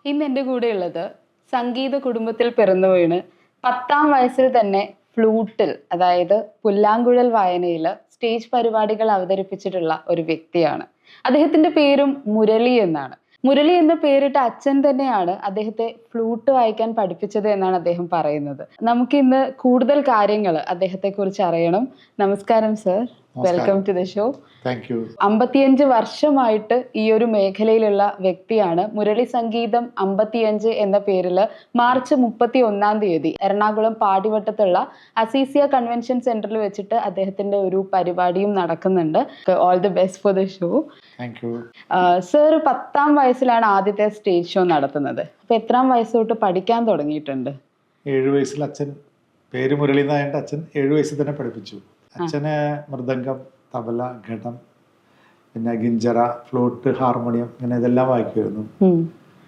ഇന്ന് എൻ്റെ കൂടെ ഉള്ളത് സംഗീത കുടുംബത്തിൽ പിറന്നു വീണ് 10ാം വയസ്സിൽ തന്നെ ഫ്ലൂട്ടിൽ, അതായത് പുല്ലാങ്കുഴൽ വായനയിൽ സ്റ്റേജ് പരിപാടികൾ അവതരിപ്പിച്ചിട്ടുള്ള ഒരു വ്യക്തിയാണ്. അദ്ദേഹത്തിന്റെ പേരും മുരളി എന്നാണ്. മുരളി എന്ന പേരിട്ട അച്ഛൻ തന്നെയാണ് അദ്ദേഹത്തെ ഫ്ലൂട്ട് വായിക്കാൻ പഠിപ്പിച്ചത് എന്നാണ് അദ്ദേഹം പറയുന്നത്. നമുക്കിന്ന് കൂടുതൽ കാര്യങ്ങൾ അദ്ദേഹത്തെ കുറിച്ച് അറിയണം. നമസ്കാരം sir, welcome to the show. 55 വർഷമായിട്ട് ഈ ഒരു മേഖലയിലുള്ള വ്യക്തിയാണ്. മുരളി സംഗീതം 55 എന്ന പേരിൽ മാർച്ച് 31-ാം തീയതി എറണാകുളം പാടിവട്ടത്തുള്ള അസീസിയ കൺവെൻഷൻ സെന്ററിൽ വെച്ചിട്ട് അദ്ദേഹത്തിന്റെ ഒരു പരിപാടിയും നടക്കുന്നുണ്ട്. All the best for the show. Sir 10ാം വയസ്സിലാണ് ആദ്യത്തെ സ്റ്റേജ് ഷോ നടത്തുന്നത്. അപ്പൊ എത്രാം വയസ്സ് തൊട്ട് പഠിക്കാൻ തുടങ്ങിയിട്ടുണ്ട്? 7 വയസ്സിൽ അച്ഛൻ, പേര് മുരളി നായന്റെ അച്ഛൻ 7 വയസ്സിൽ തന്നെ പഠിപ്പിച്ചു. അച്ഛന് മൃദംഗം, തബല, ഘടം, പിന്നെ ഗിഞ്ചറ, ഫ്ലൂട്ട്, ഹാർമോണിയം, ഇങ്ങനെ ഇതെല്ലാം വായിക്കുമായിരുന്നു.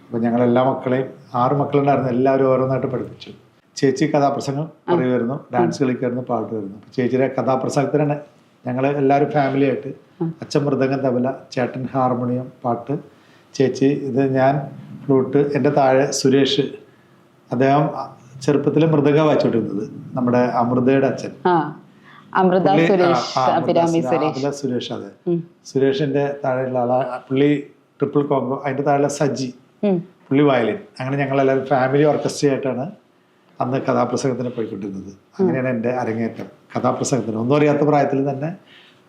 അപ്പൊ ഞങ്ങളെല്ലാ മക്കളെയും 6 മക്കളുണ്ടായിരുന്നു, എല്ലാവരും ഓരോന്നായിട്ട് പഠിപ്പിച്ചു. ചേച്ചി കഥാപ്രസംഗം പറയുമായിരുന്നു, ഡാൻസ് കളിക്കുമായിരുന്നു, പാട്ടുമായിരുന്നു. ചേച്ചിയുടെ കഥാപ്രസംഗത്തിനാണ് ഞങ്ങൾ എല്ലാവരും ഫാമിലി ആയിട്ട്. അച്ഛൻ മൃദംഗം, തബല, ചേട്ടൻ ഹാർമോണിയം, പാട്ട്, ചേച്ചി ഇത്, ഞാൻ ഫ്ലൂട്ട്. എൻ്റെ താഴെ സുരേഷ്, അദ്ദേഹം ചെറുപ്പത്തിൽ മൃദംഗം വായിച്ചോണ്ടിരുന്നത്, നമ്മുടെ അമൃതയുടെ അച്ഛൻ. സുരേഷ്, അതെ. സുരേഷിന്റെ താഴെയുള്ള ആളാ പുള്ളി. ട്രിപ്പിൾ കോങ്കോ, അതിന്റെ താഴെ സജ്ജി, പുള്ളി വയലിൻ. അങ്ങനെ ഞങ്ങളെല്ലാവരും ഫാമിലി ഓർക്കസ്ട്ര ആയിട്ടാണ് അന്ന് കഥാപ്രസംഗത്തിന് പോയിക്കൊണ്ടിരുന്നത്. അങ്ങനെയാണ് എൻ്റെ അരങ്ങേറ്റം കഥാപ്രസംഗത്തിന്. ഒന്നും അറിയാത്ത പ്രായത്തിൽ തന്നെ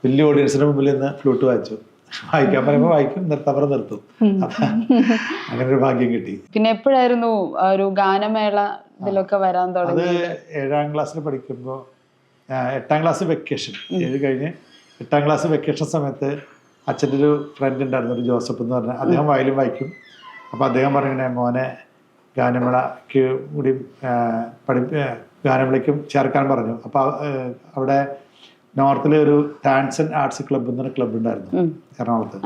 വലിയ ഓഡിയൻസിന് മുമ്പിൽ നിന്ന് ഫ്ലൂട്ട് വായിച്ചു. വായിക്കാൻ പറയുമ്പോൾ വായിക്കും, നിർത്താൻ പറഞ്ഞ് നിർത്തും. അങ്ങനെ ഒരു ഭാഗ്യം കിട്ടി. പിന്നെ എപ്പോഴായിരുന്നു ഒരു ഗാനമേള ഇതിലൊക്കെ വരാൻ തുടങ്ങി? അത് 7ാം ക്ലാസ്സിൽ പഠിക്കുമ്പോൾ, 8ാം ക്ലാസ് വെക്കേഷൻ, 7 കഴിഞ്ഞ് 8ാം ക്ലാസ് വെക്കേഷൻ സമയത്ത് അച്ഛൻ്റെ ഒരു ഫ്രണ്ട് ഉണ്ടായിരുന്നു, ഒരു ജോസഫ് എന്ന് പറഞ്ഞാൽ. അദ്ദേഹം വയലിൻ വായിക്കും. അപ്പോൾ അദ്ദേഹം പറഞ്ഞിങ്ങനെ, മോനെ ഗാനമേളയ്ക്ക് കൂടി ഗാനമേളയ്ക്കും ചേർക്കാൻ പറഞ്ഞു. അപ്പോൾ അവിടെ നോർത്തിൽ ഒരു ഡാൻസ് ആൻഡ് ആർട്സ് ക്ലബ്ബ് എന്നൊരു ക്ലബ്ബ് ഉണ്ടായിരുന്നു എറണാകുളത്ത്.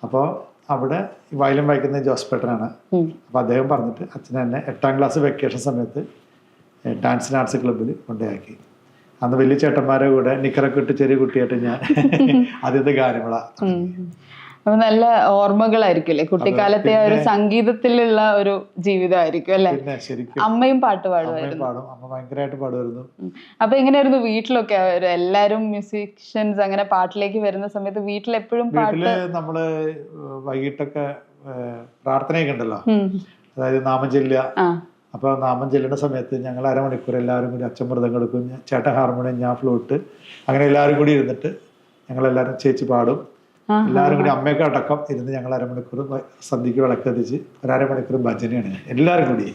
അപ്പോൾ അവിടെ വയലിൻ വായിക്കുന്ന ജോസഫ് പേട്ടനാണ്. അപ്പോൾ അദ്ദേഹം പറഞ്ഞിട്ട് അച്ഛനെ എന്നെ 8ാം ക്ലാസ് വെക്കേഷൻ സമയത്ത് ഡാൻസ് ആൻഡ് ആർട്സ് ക്ലബ്ബിൽ കൊണ്ടുപോയി. അന്ന് വലിയ ചേട്ടന്മാരെ കൂടെ നിക്കറൊക്കെ ഇട്ട് ചെറിയ കുട്ടിയായിട്ട് ഞാൻ ആദ്യത്തെ ഗാനമേള. അപ്പൊ നല്ല ഓർമ്മകളായിരിക്കും കുട്ടിക്കാലത്തെ ആ ഒരു സംഗീതത്തിലുള്ള ഒരു ജീവിതമായിരിക്കും അല്ലെ? അമ്മയും പാട്ട് പാടുമായിരുന്നു. അമ്മ ഭയങ്കരമായിട്ട് പാടുമായിരുന്നു. അപ്പൊ എങ്ങനെയായിരുന്നു വീട്ടിലൊക്കെ? എല്ലാരും മ്യൂസീഷ്യൻസ് അങ്ങനെ പാട്ടിലേക്ക് വരുന്ന സമയത്ത് വീട്ടിൽ എപ്പോഴും വീട്ടില് നമ്മള് വൈകിട്ടൊക്കെ പ്രാർത്ഥനയൊക്കെ ഉണ്ടല്ലോ, അതായത് നാമം ചൊല്ലുക. അപ്പൊ നാമം ചെല്ലുന്ന സമയത്ത് ഞങ്ങൾ അരമണിക്കൂർ എല്ലാവരും കൂടി, അച്ഛൻ മൃദംഗം എടുക്കും, ചേട്ടൻ ഹാർമോണിയം, ഞാൻ ഫ്ലൂട്ട്, അങ്ങനെ എല്ലാവരും കൂടി ഇരുന്നിട്ട് ഞങ്ങളെല്ലാവരും, ചേച്ചി പാടും, എല്ലാവരും കൂടി അമ്മയൊക്കെ അടക്കം ഇരുന്ന് ഞങ്ങൾ അരമണിക്കൂർ സന്ധ്യക്ക് വിളക്ക് കത്തിച്ച് ഒരമണിക്കൂർ ഭജനയാണ് എല്ലാവരും കൂടി.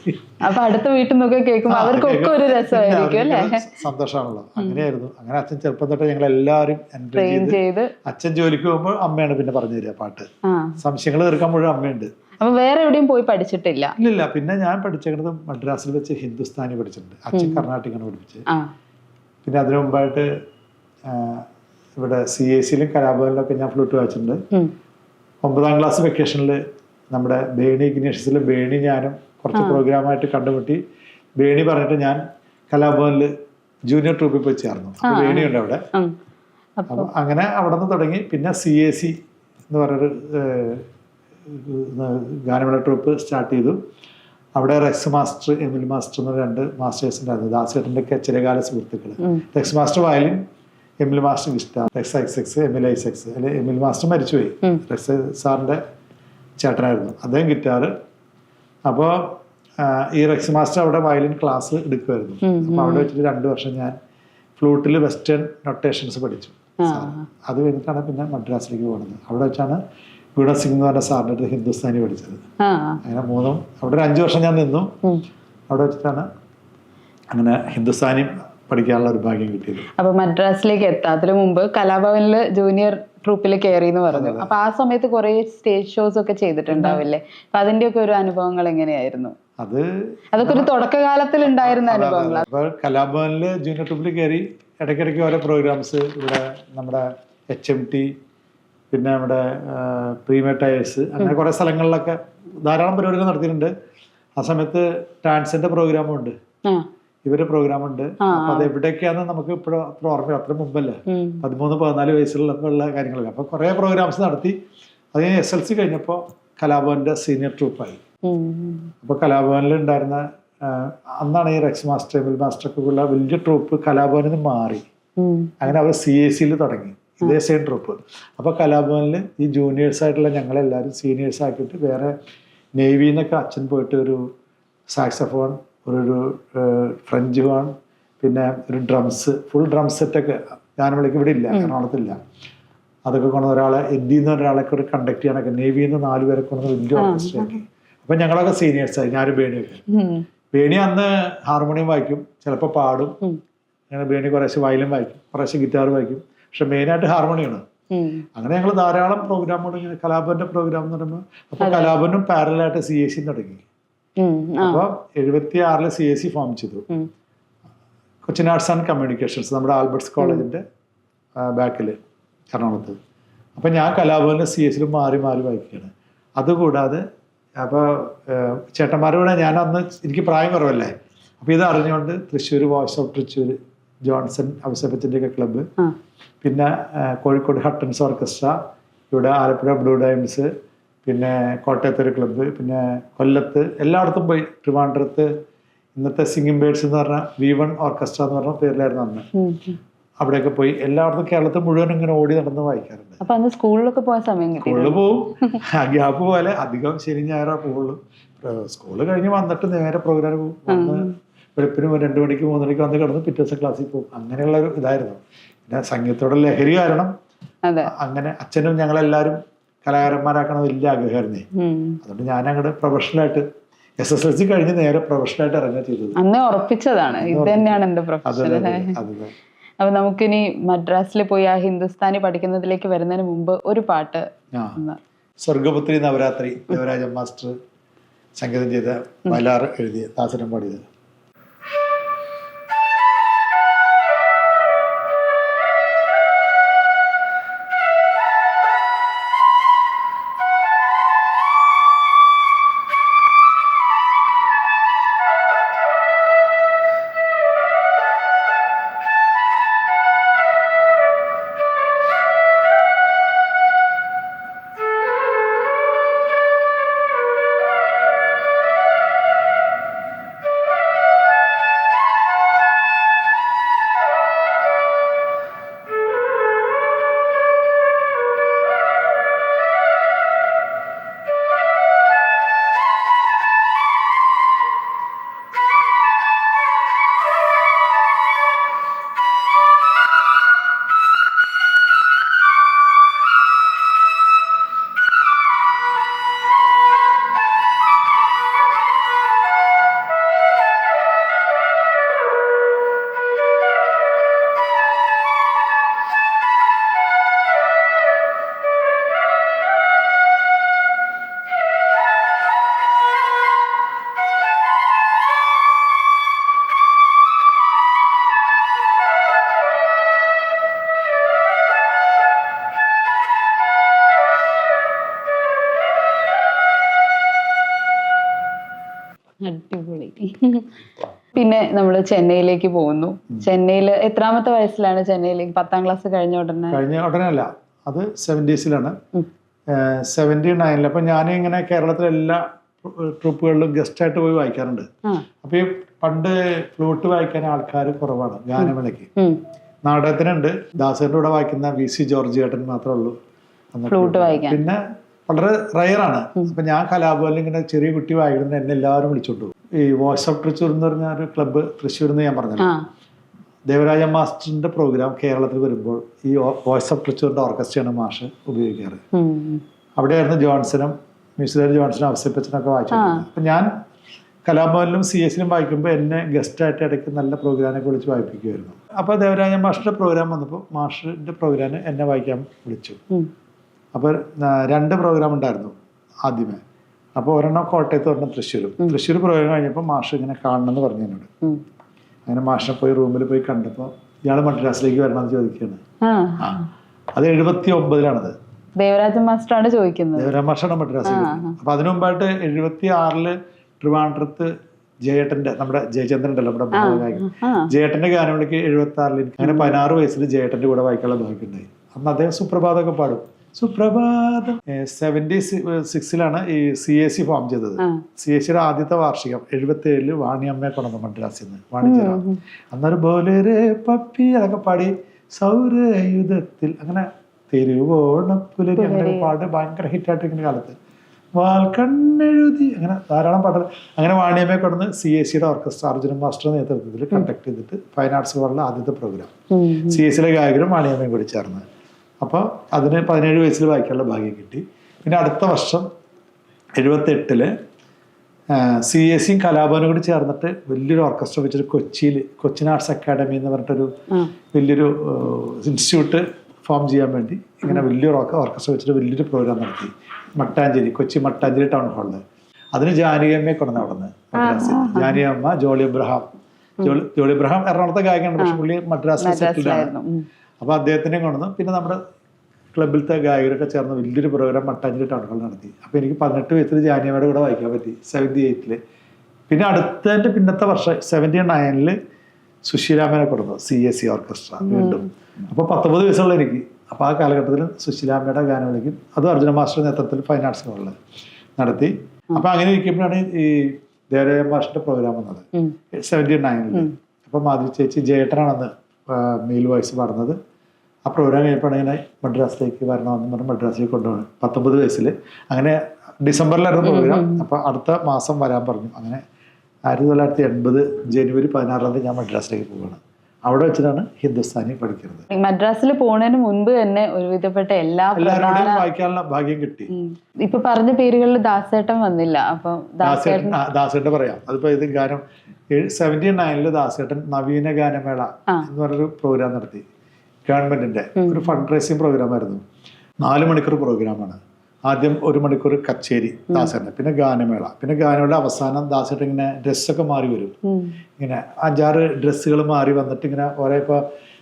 അപ്പൊ അടുത്ത വീട്ടിൽ നിന്നൊക്കെ കേൾക്കുമ്പോൾ അവർക്കൊക്കെ ഒരു രസമായിരിക്കും അല്ലേ? സന്തോഷമാണല്ലോ. അങ്ങനെയായിരുന്നു. അങ്ങനെ അച്ഛൻ ചെറുപ്പം തൊട്ട് ഞങ്ങൾ എല്ലാവരും എൻജോയ് ചെയ്ത്, അച്ഛൻ ജോലിക്ക് പോകുമ്പോൾ അമ്മയാണ് പിന്നെ പറഞ്ഞു തരിക പാട്ട്. സംശയങ്ങൾ തീർക്കാൻ മുഴുവൻ അമ്മയുണ്ട്. അപ്പൊ വേറെ എവിടെയും പോയി പഠിച്ചിട്ടില്ല? ഇല്ല. പിന്നെ ഞാൻ പഠിച്ചേക്കുന്നത് മദ്രാസിൽ വെച്ച് ഹിന്ദുസ്ഥാനി പഠിച്ചിട്ടുണ്ട്. അച്ഛൻ കർണാട്ടിക്കാണ് പഠിപ്പിച്ചത്. പിന്നെ അതിനു മുമ്പായിട്ട് ഇവിടെ CAC-യിലും കലാഭവനിലൊക്കെ ഞാൻ ഫ്ലൂട്ട് വായിച്ചിട്ടുണ്ട്. 9ാം ക്ലാസ് വെക്കേഷനിൽ നമ്മുടെ ബേണി ഇഗ്നേഷ്യസിൽ ബേണി ഞാനും കുറച്ച് പ്രോഗ്രാമായിട്ട് കണ്ടുമുട്ടി. ബേണി പറഞ്ഞിട്ട് ഞാൻ കലാഭവനിൽ ജൂനിയർ ട്രൂപ്പിൽ പോയി ചേർന്നു. അപ്പൊ ബേണിയുണ്ട് അവിടെ. അപ്പൊ അങ്ങനെ അവിടെ നിന്ന് തുടങ്ങി. പിന്നെ CAC എന്ന് പറഞ്ഞൊരു ഗാനമേള ട്രൂപ്പ് സ്റ്റാർട്ട് ചെയ്തു. അവിടെ റെക്സ് മാസ്റ്റർ, എമിൽ മാസ്റ്റർ എന്ന് 2 മാസ്റ്റേഴ്സ് ഉണ്ടായിരുന്നു, ദാസേട്ടൻ്റെ ഒക്കെ ചിരകാല സുഹൃത്തുക്കൾ. റെക്സ് മാസ്റ്റർ വയലിൻ, എമിൽ മാസ്റ്റർ ഗിറ്റാർ. റെക്സ് ഐസക്സ്, എമിൽ ഐസക്സ്. അല്ലെ, എമിൽ മാസ്റ്റർ മരിച്ചുപോയി, റെക്സ് സാറിൻ്റെ ചേട്ടനായിരുന്നു, അദ്ദേഹം ഗിറ്റാർ. അപ്പോൾ ഈ റെക്സ് മാസ്റ്റർ അവിടെ വയലിൻ ക്ലാസ് എടുക്കുമായിരുന്നു. അപ്പോൾ അവിടെ വെച്ചിട്ട് 2 വർഷം ഞാൻ ഫ്ലൂട്ടിൽ വെസ്റ്റേൺ നൊട്ടേഷൻസ് പഠിച്ചു. അത് കഴിഞ്ഞിട്ടാണ് പിന്നെ മദ്രാസിലേക്ക് പോകുന്നത്. അവിടെ വെച്ചാണ് ഗുണസിംഗ് സിംഗ് എന്ന് പറഞ്ഞ സാറിൻ്റെ അടുത്ത് ഹിന്ദുസ്ഥാനി പഠിച്ചത്. അങ്ങനെ അവിടെ ഒരു 5 വർഷം ഞാൻ നിന്നു. അവിടെ വെച്ചിട്ടാണ് അങ്ങനെ ഹിന്ദുസ്ഥാനി പഠിക്കാനുള്ള ഒരു ഭാഗ്യം കിട്ടിയത്. അപ്പൊ മദ്രാസിലേക്ക് എത്താത്തതിന് മുമ്പ് കലാഭവനില് ജൂനിയർ ട്രൂപ്പിൽ കയറി എന്ന് പറഞ്ഞു. അപ്പൊ ആ സമയത്ത് കുറെ സ്റ്റേജ് ഷോസ് ഒക്കെ ചെയ്തിട്ടുണ്ടാവില്ലേ? അപ്പൊ അതിന്റെ ഒക്കെ ഒരു അനുഭവങ്ങൾ എങ്ങനെയായിരുന്നു? അതൊക്കെ ഒരു തുടക്കകാലത്തിൽ ഉണ്ടായിരുന്ന അനുഭവങ്ങൾ. അപ്പൊ കലാഭവനില് ജൂനിയർ ട്രൂപ്പിൽ കയറി ഇടയ്ക്കിടയ്ക്ക് ഓരോ പ്രോഗ്രാംസ്, ഇവിടെ നമ്മുടെ HMT, പിന്നെ നമ്മുടെ പ്രീമിയർ ടയേഴ്സ്, അങ്ങനെ കുറെ സ്ഥലങ്ങളിലൊക്കെ ധാരാളം പരിപാടികൾ നടത്തിയിട്ടുണ്ട്. ആ സമയത്ത് ഡാൻസിന്റെ പ്രോഗ്രാമും ഉണ്ട്, ഇവരുടെ പ്രോഗ്രാം ഉണ്ട്. അപ്പൊ അത് എവിടെയൊക്കെയാന്ന് നമുക്ക് ഇപ്പോഴും അത്ര ഓർമ്മ, അത്ര മുമ്പല്ലേ, 13-14 വയസ്സിലുള്ള കാര്യങ്ങളൊക്കെ. അപ്പൊ കുറെ പ്രോഗ്രാംസ് നടത്തി. അത് SLC കഴിഞ്ഞപ്പോൾ കലാഭവന്റെ സീനിയർ ട്രൂപ്പായി. അപ്പോൾ കലാഭവനിൽ ഉണ്ടായിരുന്ന അന്നാണ് ഈ റെക്സ് മാസ്റ്റർ എമിൽ മാസ്റ്റർ ഒക്കെ ഉള്ള വലിയ ട്രൂപ്പ് കലാഭവനിൽ നിന്ന് മാറി. അങ്ങനെ അവർ CAC തുടങ്ങി ഇതേ സെയിം ട്രൂപ്പ്. അപ്പോൾ കലാഭവനിൽ ഈ ജൂനിയേഴ്സ് ആയിട്ടുള്ള ഞങ്ങളെല്ലാവരും സീനിയേഴ്സ് ആക്കിയിട്ട് വേറെ നേവിയിൽ നിന്നൊക്കെ അച്ഛൻ പോയിട്ട് ഒരു സാക്സഫോൺ, ഒരു ഫ്രഞ്ച് ഹോൺ, പിന്നെ ഒരു ഡ്രംസ്, ഫുൾ ഡ്രം സെറ്റൊക്കെ ഗാനമേളയ്ക്ക് ഇവിടെ ഇല്ല, എറണാകുളത്തില്ല. അതൊക്കെ കൊണ്ടുവന്ന ഒരാളെ എഡിയിൽ നിന്ന് ഒരാളൊക്കെ ഒരു കണ്ടക്ട് ചെയ്യാനൊക്കെ നേവിയിൽ നിന്ന് 4 പേരെ കൊണ്ടുവന്ന് വലിയ ഓർക്കസ്ട്ര ആക്കി. അപ്പം ഞങ്ങളൊക്കെ സീനിയേഴ്സായി. ഞാനും ബേണിയൊക്കെ. ബേണി അന്ന് ഹാർമോണിയം വായിക്കും, ചിലപ്പോൾ പാടും. അങ്ങനെ ബേണി കുറേശ്ശെ വയലിൻ വായിക്കും, കുറേശ്ശെ ഗിറ്റാർ വായിക്കും. പക്ഷെ മെയിനായിട്ട് ഹാർമോണിയാണ്. അങ്ങനെ ഞങ്ങൾ ധാരാളം പ്രോഗ്രാമുകൾ ഇങ്ങനെ കലാഭവന്റെ പ്രോഗ്രാം എന്ന് പറയുമ്പോൾ അപ്പോൾ കലാഭവനും പാരലായിട്ട് CAC തുടങ്ങി. അപ്പോൾ 76 CAC ഫോം ചെയ്തു. കൊച്ചിൻ ആർട്സ് ആൻഡ് കമ്മ്യൂണിക്കേഷൻസ്, നമ്മുടെ ആൽബർട്ട്സ് കോളേജിന്റെ ബാക്കിൽ എറണാകുളത്ത്. അപ്പം ഞാൻ കലാഭവനിൽ CAC മാറി വായിക്കുകയാണ്. അതുകൂടാതെ അപ്പോൾ ചേട്ടന്മാരോട് ഞാൻ അന്ന് എനിക്ക് പ്രായം കുറവല്ലേ, അപ്പോൾ ഇത് അറിഞ്ഞുകൊണ്ട് തൃശ്ശൂർ വോയിസ് ഓഫ് തൃശ്ശൂർ, ജോൺസൺ ഔസേപ്പച്ചൻ്റെ ഒക്കെ ക്ലബ്ബ്, പിന്നെ കോഴിക്കോട് ഹട്ടൻസ് ഓർക്കസ്ട്ര, ഇവിടെ ആലപ്പുഴ ബ്ലൂ ഡയമണ്ട്സ്, പിന്നെ കോട്ടയത്തൊരു ക്ലബ്ബ്, പിന്നെ കൊല്ലത്ത്, എല്ലായിടത്തും പോയി. ട്രിവാൻഡ്രത്ത് ഇന്നത്തെ സിംഗിങ് ബേർഡ്സ് എന്ന് പറഞ്ഞ V1 ഓർക്കസ്ട്ര എന്ന് പറഞ്ഞ പേരിലായിരുന്നു അന്ന്. അവിടെയൊക്കെ പോയി എല്ലായിടത്തും കേരളത്തിൽ മുഴുവൻ ഇങ്ങനെ ഓടി നടന്ന് വായിക്കാറുണ്ട്. അപ്പൊ അന്ന് സ്കൂളിലൊക്കെ പോയ സമയം സ്കൂളിൽ പോവും, ഗ്യാപ്പ് പോലെ അധികം ശനി ഞായറാ പോവുള്ളൂ. സ്കൂള് കഴിഞ്ഞ് വന്നിട്ട് നേരെ പ്രോഗ്രാം പോകും. വന്ന് വെളുപ്പിന് 2 മണിക്ക് 3 മണിക്ക് വന്ന് കിടന്ന് പിറ്റേ ദിവസം ക്ലാസ്സിൽ പോകും. അങ്ങനെയുള്ള ഒരു ഇതായിരുന്നു. പിന്നെ സംഗീതത്തോടെ ലഹരി കാരണം അങ്ങനെ അച്ഛനും ഞങ്ങളെല്ലാവരും കലാകാരന്മാരാക്കണം വലിയ ആഗ്രഹമായിരുന്നേ. അതുകൊണ്ട് ഞാൻ അങ്ങോട്ട് പ്രൊഫഷണലായിട്ട് SSLC കഴിഞ്ഞ് നേരെ പ്രൊഫഷണലായിട്ട് ഇറങ്ങുക ചെയ്തത്. അന്ന് ഉറപ്പിച്ചതാണ് ഇത് തന്നെയാണ് എന്റെ പ്രൊഫഷൻ. അപ്പൊ നമുക്കിനി മദ്രാസിൽ പോയി ആ ഹിന്ദുസ്ഥാനി പഠിക്കുന്നതിലേക്ക് വരുന്നതിന് മുമ്പ് ഒരു പാട്ട്. സ്വർഗപുത്രി നവരാത്രി, ദേവരാജൻ മാസ്റ്റർ സംഗീതം ചെയ്ത, വയലാർ എഴുതിയ, ദാസനം പാടിയത്. അടിപൊളി. പിന്നെ നമ്മൾ ചെന്നൈയിലേക്ക് പോകുന്നു. ചെന്നൈയിൽ എത്രാമത്തെ വയസ്സിലാണ് ചെന്നൈയിലേക്ക്? 10ാം ക്ലാസ് കഴിഞ്ഞ ഉടനെ അല്ല, അത് 70s 79 അപ്പൊ ഞാനിങ്ങനെ കേരളത്തിലെ എല്ലാ ട്രൂപ്പുകളിലും ഗസ്റ്റായിട്ട് പോയി വായിക്കാറുണ്ട്. അപ്പൊ ഈ പണ്ട് ഫ്ലൂട്ട് വായിക്കാൻ ആൾക്കാർ കുറവാണ് ഗാനമേളയ്ക്ക്. നാടകത്തിനുണ്ട്, ദാസന്റെ കൂടെ വായിക്കുന്ന VC ജോർജ് ചേട്ടൻ മാത്രമേ ഉള്ളൂ ഫ്ലൂട്ട് വായിക്കാൻ. പിന്നെ വളരെ റയറാണ്. അപ്പൊ ഞാൻ കലാഭവനിൽ ഇങ്ങനെ ചെറിയ കുട്ടി വായിക്കുന്നത് എന്നെ എല്ലാവരും വിളിച്ചോണ്ടു. ഈ വോയിസ് ഓഫ് തൃശ്ശൂർ എന്ന് പറഞ്ഞ ഒരു ക്ലബ്ബ് തൃശ്ശൂർ എന്ന് ഞാൻ പറഞ്ഞല്ലോ, ദേവരാജ മാസ്റ്ററിന്റെ പ്രോഗ്രാം കേരളത്തിൽ വരുമ്പോൾ ഈ വോയിസ് ഓഫ് തൃശ്ശൂരിന്റെ ഓർക്കസ്ട്രയാണ് മാഷ് ഉപയോഗിക്കാറ്. അവിടെയായിരുന്നു ജോൺസനും മ്യൂസിക് ജോൺസനും ഔസേപ്പച്ചനൊക്കെ വായിച്ചിട്ടുണ്ട്. അപ്പൊ ഞാൻ കലാഭവനിലും CAC വായിക്കുമ്പോൾ എന്നെ ഗസ്റ്റായിട്ട് ഇടയ്ക്ക് നല്ല പ്രോഗ്രാമൊക്കെ വിളിച്ച് വായിപ്പിക്കുമായിരുന്നു. അപ്പോൾ ദേവരാജ മാഷിന്റെ പ്രോഗ്രാം വന്നപ്പോൾ മാഷിന്റെ പ്രോഗ്രാമിന് എന്നെ വായിക്കാൻ വിളിച്ചു. അപ്പോൾ 2 പ്രോഗ്രാം ഉണ്ടായിരുന്നു ആദ്യമേ. അപ്പോൾ ഒരെണ്ണം കോട്ടയത്ത്, ഒരെണ്ണം തൃശ്ശൂരും. തൃശ്ശൂർ പ്രോഗ്രാം കഴിഞ്ഞപ്പോൾ മാഷ് ഇങ്ങനെ കാണണമെന്ന് പറഞ്ഞു എന്നോട്. അങ്ങനെ മാഷിനെ പോയി റൂമിൽ പോയി കണ്ടപ്പോൾ ഇയാൾ മദ്രാസിലേക്ക് വരണമെന്ന് ചോദിക്കുകയാണ്. അത് 79 ദേവരാജ മാസ്റ്ററാണ് ചോദിക്കുന്നത്. ദേവരാജ മാഷാണ് മദ്രാസിലേക്ക്. അപ്പൊ അതിനു മുമ്പായിട്ട് 76 ട്രിവാൻഡ്രത്ത് ജയേട്ടന്റെ, നമ്മുടെ ജയചന്ദ്രൻ ഉണ്ടല്ലോ നമ്മുടെ ഭാഗമായിട്ട്, ജയേട്ടന്റെ ഗാനമേളയ്ക്ക് 76 അങ്ങനെ 16 വയസ്സിൽ ജയേട്ടന്റെ കൂടെ വായിക്കാനുള്ള ഭാഗ്യമുണ്ടായി. അന്ന് അദ്ദേഹം സുപ്രഭാതമൊക്കെ പാടും. സുപ്രഭാതം. 76-ലാണ് ഈ CAC ഫോം ചെയ്തത്. CACയുടെ ആദ്യത്തെ വാർഷികം 77 വാണിയമ്മയെ കൊണ്ടുവന്നു മദ്രാസിൽ നിന്ന്, വാണിജ്യരാം. അന്നൊരു ബോലേരെ പപ്പി അതൊക്കെ പാടി സൗരയുധത്തിൽ അങ്ങനെ തെരുവോണപ്പുലരി അങ്ങനെ പാട്ട് ഭയങ്കര ഹിറ്റായിട്ടിരിക്കുന്ന കാലത്ത് വാൽക്കണ്ണെഴുതി അങ്ങനെ ധാരാളം പാട്ടുകൾ. അങ്ങനെ വാണിയമ്മയെ കൊണ്ടുവന്ന് CACയുടെ ഓർക്കസ്ട്ര അർജുനൻ മാസ്റ്റർ നേതൃത്വത്തിൽ കണ്ടക്ട് ചെയ്തിട്ട് ഫൈൻ ആർട്സ് ഹോളിലെ ആദ്യത്തെ പ്രോഗ്രാം. CACയിലെ ഗായകരും വാണിയമ്മയും കൂടി ചേർന്ന്. അപ്പോൾ അതിന് 17 വയസ്സിൽ വായിക്കാനുള്ള ഭാഗ്യം കിട്ടി. പിന്നെ അടുത്ത വർഷം 78 CACയും കലാഭവനും കൂടി ചേർന്നിട്ട് വലിയൊരു ഓർക്കസ്ട്ര വെച്ചിട്ട് കൊച്ചിൻ ആർട്സ് അക്കാഡമി എന്ന് പറഞ്ഞിട്ടൊരു വലിയൊരു ഇൻസ്റ്റിറ്റ്യൂട്ട് ഫോം ചെയ്യാൻ വേണ്ടി ഇങ്ങനെ വലിയൊരു ഓർക്കസ്ട്ര വെച്ചിട്ട് വലിയൊരു പ്രോഗ്രാം നടത്തി മട്ടാഞ്ചേരി, കൊച്ചി മട്ടാഞ്ചേരി ടൗൺ ഹാളിൽ. അതിന് ജാനകിയമ്മയെ കൊണ്ടുവന്ന് അവിടെ നിന്ന് മദ്രാസിൽ. ജാനകിയമ്മ, ജോളി എബ്രഹാം എറണാകുളത്തെ ഗായകനാണ്, പക്ഷെ പുള്ളി മദ്രാസിൽ സെറ്റിൽഡാണ്. അപ്പോൾ അദ്ദേഹത്തിനെയും കൊണ്ടുവന്ന് പിന്നെ നമ്മുടെ ക്ലബിലത്തെ ഗായകരൊക്കെ ചേർന്ന് വലിയൊരു പ്രോഗ്രാം മട്ടാഞ്ചേരി ടൗൺ ഹാളിൽ നടത്തി. അപ്പോൾ എനിക്ക് 18 വയസ്സിൽ ജാനകിയമ്മയുടെ കൂടെ വായിക്കാൻ പറ്റി 78. പിന്നെ അടുത്തതിൻ്റെ പിന്നത്തെ വർഷം 79 സുശീലാമ്മനെ കൊടുത്തു CAC ഓർക്കസ്ട്ര വീണ്ടും. അപ്പോൾ 19 വയസ്സുള്ള എനിക്ക്. അപ്പോൾ ആ കാലഘട്ടത്തിൽ സുശീലാമ്മയുടെ ഗാനമേളയ്ക്കും അതും അർജുന മാസ്റ്റർ നേതൃത്വത്തിൽ ഫൈൻ ആർട്സ് ഹോളിൽ നടത്തി. അപ്പോൾ അങ്ങനെ ഇരിക്കുമ്പോഴാണ് ഈ ദേവരായ മാസ്റ്ററുടെ പ്രോഗ്രാം വന്നത് 79. അപ്പോൾ മാധുരി ചേച്ചി ജയേട്ടനാണെന്ന് മെയിൽ വോയിസ് പാടുന്നത്. ആ പ്രോഗ്രാം കഴിഞ്ഞപ്പോഴാണ് ഇങ്ങനെ മദ്രാസിലേക്ക് വരണമെന്ന് പറഞ്ഞ് മദ്രാസിലേക്ക് കൊണ്ടുപോകണം 19 വയസ്സിൽ. അങ്ങനെ ഡിസംബറിലായിരുന്നു പ്രോഗ്രാം. അപ്പോൾ അടുത്ത മാസം വരാൻ പറഞ്ഞു. അങ്ങനെ 1980 ജനുവരി 16 ഞാൻ മദ്രാസിലേക്ക് പോവുകയാണ്. അവിടെ വെച്ചിട്ടാണ് ഹിന്ദുസ്ഥാനി പഠിക്കുന്നത്. മദ്രാസിൽ പോകുന്നതിന് മുൻപ് തന്നെ ഒരുവിധപ്പെട്ട എല്ലാവരുടെയും വായിക്കാനുള്ള ഭാഗ്യം കിട്ടി. ഇപ്പൊ പറഞ്ഞ പേരുകളിൽ ദാസേട്ടൻ വന്നില്ല. അപ്പൊ ദാസേട്ടൻ പറയാം. അതിപ്പോ ഇത് ഗാനം 79 ദാസേട്ടൻ നവീന ഗാനമേള എന്ന് പറഞ്ഞൊരു പ്രോഗ്രാം നടത്തി. ഗവൺമെന്റിന്റെ ഒരു ഫണ്ട് റൈസിങ് പ്രോഗ്രാം ആയിരുന്നു. 4 മണിക്കൂർ പ്രോഗ്രാമാണ്. ആദ്യം 1 മണിക്കൂർ കച്ചേരി ദാസേട്ടൻ, പിന്നെ ഗാനമേള. പിന്നെ ഗാനമേള അവസാനം ദാസേട്ടൻ ഇങ്ങനെ ഡ്രസ്സൊക്കെ മാറി വരും. ഇങ്ങനെ 5-6 ഡ്രസ്സുകൾ മാറി വന്നിട്ട് ഇങ്ങനെ ഓരോ ഇപ്പോൾ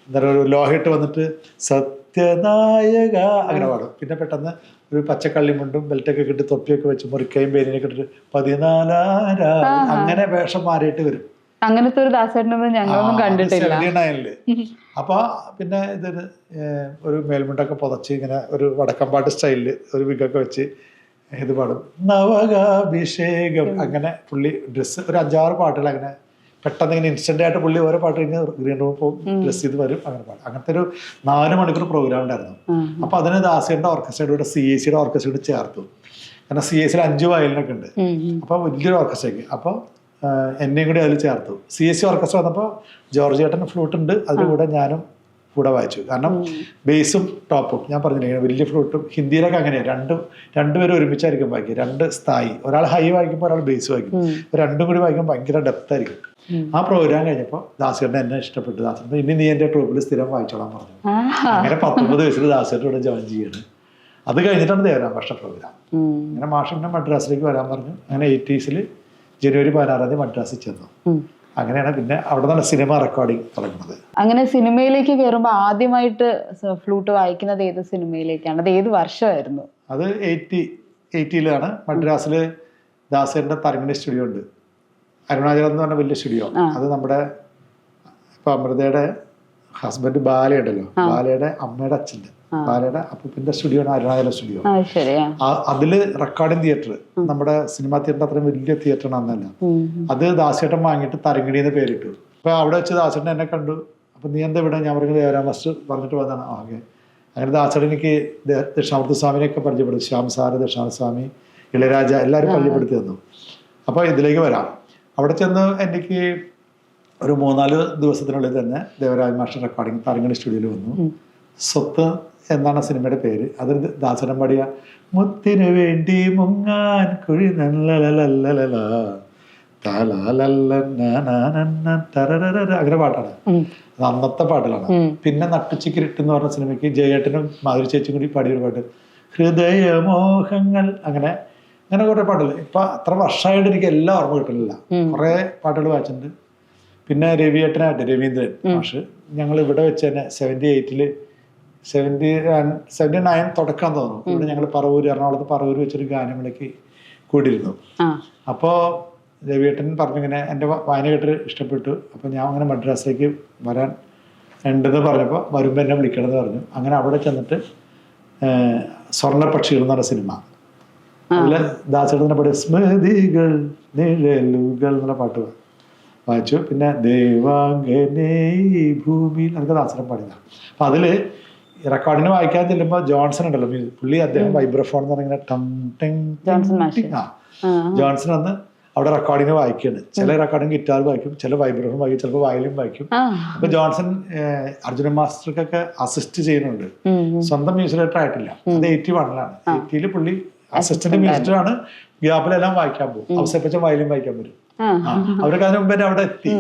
എന്താ പറയുക ഒരു ലോഹയിട്ട് വന്നിട്ട് സത്യനായക അങ്ങനെ പാടും. പിന്നെ പെട്ടെന്ന് ഒരു പച്ചക്കള്ളിമുണ്ടും ബെൽറ്റൊക്കെ കിട്ടി തൊപ്പിയൊക്കെ വെച്ച് മുറിക്കയും പേരിനൊക്കെ ഇട്ടിട്ട് 14 അങ്ങനെ വേഷം മാറിയിട്ട് വരും. അങ്ങനത്തെ ഒരു ദാസേട്ടനൊന്നും ഞങ്ങളൊന്നും കണ്ടിട്ടില്ല. 79 അപ്പോൾ പിന്നെ ഇതൊരു ഒരു മേൽമുണ്ടൊക്കെ പുതച്ച് ഇങ്ങനെ ഒരു വടക്കമ്പാട്ട് സ്റ്റൈലിൽ ഒരു വിഗൊക്കെ വെച്ച് ഇത് പാടും. നവകാഭിഷേകം അങ്ങനെ പുള്ളി ഡ്രസ്സ് ഒരു 5-6 പാട്ടുകൾ അങ്ങനെ പെട്ടെന്ന് ഇങ്ങനെ ഇൻസ്റ്റന്റ് ആയിട്ട് പുള്ളി ഓരോ പാട്ട് കഴിഞ്ഞ് ഗ്രീൻ റൂം പോകും, ഡ്രസ് ചെയ്ത് വരും, അങ്ങനെ പാടും. അങ്ങനത്തെ ഒരു 4 മണിക്കൂർ പ്രോഗ്രാം ഉണ്ടായിരുന്നു. അപ്പോൾ അതിന് ദാസേട്ടൻ്റെ ഓർക്കസ്ട്രയുടെ CACയുടെ ഓർക്കസ്ട്രയോട് ചേർത്തു. കാരണം CACയിൽ 5 വയലിനൊക്കെ ഉണ്ട്. അപ്പോൾ വലിയൊരു ഓർക്കസ്ട്രയ്ക്ക്. അപ്പോൾ എന്നെയും കൂടി അതിൽ ചേർത്തു. CAC ഓർക്കസ്ട്ര വന്നപ്പോൾ ജോർജ് ചേട്ടന് ഫ്ലൂട്ട് ഉണ്ട്, അതിൻ്റെ കൂടെ ഞാനും കൂടെ വായിച്ചു. കാരണം ബേസും ടോപ്പും ഞാൻ പറഞ്ഞില്ലേ ഇങ്ങനെ വലിയ ഫ്ലൂട്ടും. ഹിന്ദിയിലൊക്കെ അങ്ങനെയാണ്, രണ്ടുപേരും ഒരുമിച്ചായിരിക്കും വായിക്കുക. 2 സ്ഥായി, ഒരാൾ ഹൈ വായിക്കുമ്പോൾ ഒരാൾ ബേസ് വായിക്കും. രണ്ടും കൂടി വായിക്കുമ്പോൾ ഭയങ്കര ഡെപ്ത് ആയിരിക്കും. ആ പ്രോഗ്രാം കഴിഞ്ഞപ്പോൾ ദാസേട്ടൻ എന്നെ ഇഷ്ടപ്പെട്ടു. ദാസേട്ടൻ ഇനി നീ എൻ്റെ ട്രൂപ്പിൽ സ്ഥിരം വായിച്ചോളാൻ പറഞ്ഞു. അങ്ങനെ 19 വയസ്സിൽ ദാസേട്ടൻ ഇവിടെ ജോയിൻ ചെയ്യാണ്. അത് കഴിഞ്ഞിട്ടാണ് ദേവരാം വർഷ പ്രോഗ്രാം. അങ്ങനെ മാഷിനെ മദ്രാസിലേക്ക് വരാൻ പറഞ്ഞു. അങ്ങനെ 80s ജനുവരി 16 മദ്രാസിൽ ചെന്നു. അങ്ങനെയാണ് പിന്നെ അവിടെ നിന്നാണ് സിനിമ റെക്കോർഡിങ് തുടങ്ങുന്നത്. അങ്ങനെ സിനിമയിലേക്ക് കയറുമ്പോൾ ആദ്യമായിട്ട് ഫ്ലൂട്ട് വായിക്കുന്നത് ഏത് സിനിമയിലേക്കാണ്? അത് ഏത് വർഷമായിരുന്നു? അത് 80-ലാണ്. മദ്രാസിൽ ദാസേട്ടൻ്റെ തരങ്ങിണി സ്റ്റുഡിയോ ഉണ്ട്. അരുണാചലം എന്ന് പറഞ്ഞ വലിയ സ്റ്റുഡിയോ. അത് നമ്മുടെ ഇപ്പൊ അമൃതയുടെ ഹസ്ബൻഡ് ബാലയുണ്ടല്ലോ, ബാലയുടെ അമ്മയുടെ അച്ഛൻ്റെ ബാലയുടെ അപ്പൂപ്പിന്റെ സ്റ്റുഡിയോ ആണ് അരുണാചല സ്റ്റുഡിയോ. അതില് റെക്കോർഡിംഗ് തിയേറ്റർ, നമ്മുടെ സിനിമാ തിയേറ്റർ അത്രയും വലിയ തിയേറ്ററാണ് അന്നല്ല. അത് ദാസേട്ടൻ വാങ്ങിയിട്ട് തരങ്ങിണി എന്ന് പേരിട്ടു. അപ്പൊ അവിടെ വെച്ച് ദാസേട്ടൻ എന്നെ കണ്ടു. അപ്പൊ നീ എന്താ ഇവിടെ? ഞാൻ പറഞ്ഞു ദേവരാം മാസ്റ്റർ പറഞ്ഞിട്ട് വന്നതാണ്. ഓക്കെ. അങ്ങനെ ദാസേട്ടൻ എനിക്ക് ദക്ഷിണാമൂർത്തി സ്വാമിനെയൊക്കെ പരിചയപ്പെടുത്തി. ശ്യാം സാറ്, ദക്ഷിണാമൂർത്തി സ്വാമി, ഇളയരാജ എല്ലാവരും പരിചയപ്പെടുത്തി തന്നു. അപ്പൊ ഇതിലേക്ക് വരാം. അവിടെ ചെന്ന് എനിക്ക് ഒരു 3-4 ദിവസത്തിനുള്ളിൽ തന്നെ ദേവരാജ് മാസ്റ്റർ റെക്കോർഡിങ് തരങ്ങിണി സ്റ്റുഡിയോയിൽ വന്നു. സ്വത്ത് എന്നാണ് സിനിമയുടെ പേര്. അതൊരു ദാസേട്ടൻ പാടിയ മുത്തിനു വേണ്ടി മുങ്ങാൻ കുഴി നല്ലലലലല അങ്ങനെ പാട്ടാണ്. അത് അന്നത്തെ പാട്ടുകളാണ്. പിന്നെ നട്ടുച്ചിക്കിരിട്ട് എന്ന് പറഞ്ഞ സിനിമയ്ക്ക് ജയേട്ടനും മാധുരി ചേച്ചിയും കൂടി പാടിയൊരു പാട്ട് ഹൃദയമോഹങ്ങൾ. അങ്ങനെ അങ്ങനെ കുറെ പാട്ടുകൾ. ഇപ്പൊ അത്ര വർഷമായിട്ട് എനിക്ക് എല്ലാം ഓർമ്മ കിട്ടുന്നില്ല. കുറെ പാട്ടുകൾ വായിച്ചിട്ടുണ്ട്. പിന്നെ രവിയേട്ടനായിട്ട് രവീന്ദ്രൻ മാഷ് ഞങ്ങൾ ഇവിടെ വെച്ച് തന്നെ 79 തുടക്കാൻ തോന്നുന്നു. ഇവിടെ ഞങ്ങൾ എറണാകുളത്ത് പറവൂർ വെച്ചൊരു ഗാനമേളയ്ക്ക് കൂടിയിരുന്നു. അപ്പോൾ രവിയേട്ടൻ പറഞ്ഞിങ്ങനെ എൻ്റെ വായന കേട്ട് ഇഷ്ടപ്പെട്ടു. അപ്പോൾ ഞാൻ അങ്ങനെ മദ്രാസിലേക്ക് വരാൻ ഉണ്ടെന്ന് പറഞ്ഞപ്പോൾ വരുമ്പോൾ എന്നെ വിളിക്കണമെന്ന് പറഞ്ഞു. അങ്ങനെ അവിടെ ചെന്നിട്ട് സ്വർണ്ണപക്ഷികൾ എന്ന് പറഞ്ഞ സിനിമ. അതില് ദാസേട്ടൻ്റെ പാട്ട് സ്മൃതികൾ നിഴലുകൾ എന്നുള്ള പാട്ട് വായിച്ചു. പിന്നെ ദേവാംഗനേ ഈ ഭൂമിയിൽ അതൊക്കെ ദാസേട്ടൻ പാടിയതാണ്. അപ്പൊ അതില് റെക്കോർഡിന് വായിക്കാൻ ചെല്ലുമ്പോൾ ജോൺസൺ ഉണ്ടല്ലോ, പുള്ളി അദ്ദേഹം വൈബ്രഫോൺ എന്ന് പറഞ്ഞിങ്ങനെ ജോൺസൺ വന്ന് അവിടെ റെക്കോർഡിങ് വായിക്കുകയാണ്. ചില റെക്കോർഡിങ് ഗിറ്റാർ വായിക്കും, ചില വൈബ്രഫോൺ വായിക്കും, ചിലപ്പോൾ വയലിൻ വായിക്കും. അപ്പൊ ജോൺസൺ അർജുനൻ മാസ്റ്റർക്കൊക്കെ അസിസ്റ്റ് ചെയ്യുന്നുണ്ട്. സ്വന്തം മ്യൂസിക് ഡയറക്ടർ ആയിട്ടില്ല. അത് 81-ലാണ്. 80-ൽ പുള്ളി അസിസ്റ്റന്റ് മ്യൂസിക്കാണ്. ഗ്യാപ്പിലെല്ലാം വായിക്കാൻ പോകും. അവസരപ്പിച്ച വയലിൻ വായിക്കാൻ വരും. അവരൊക്കെ അതിന് മുമ്പേ അവിടെ എത്തി.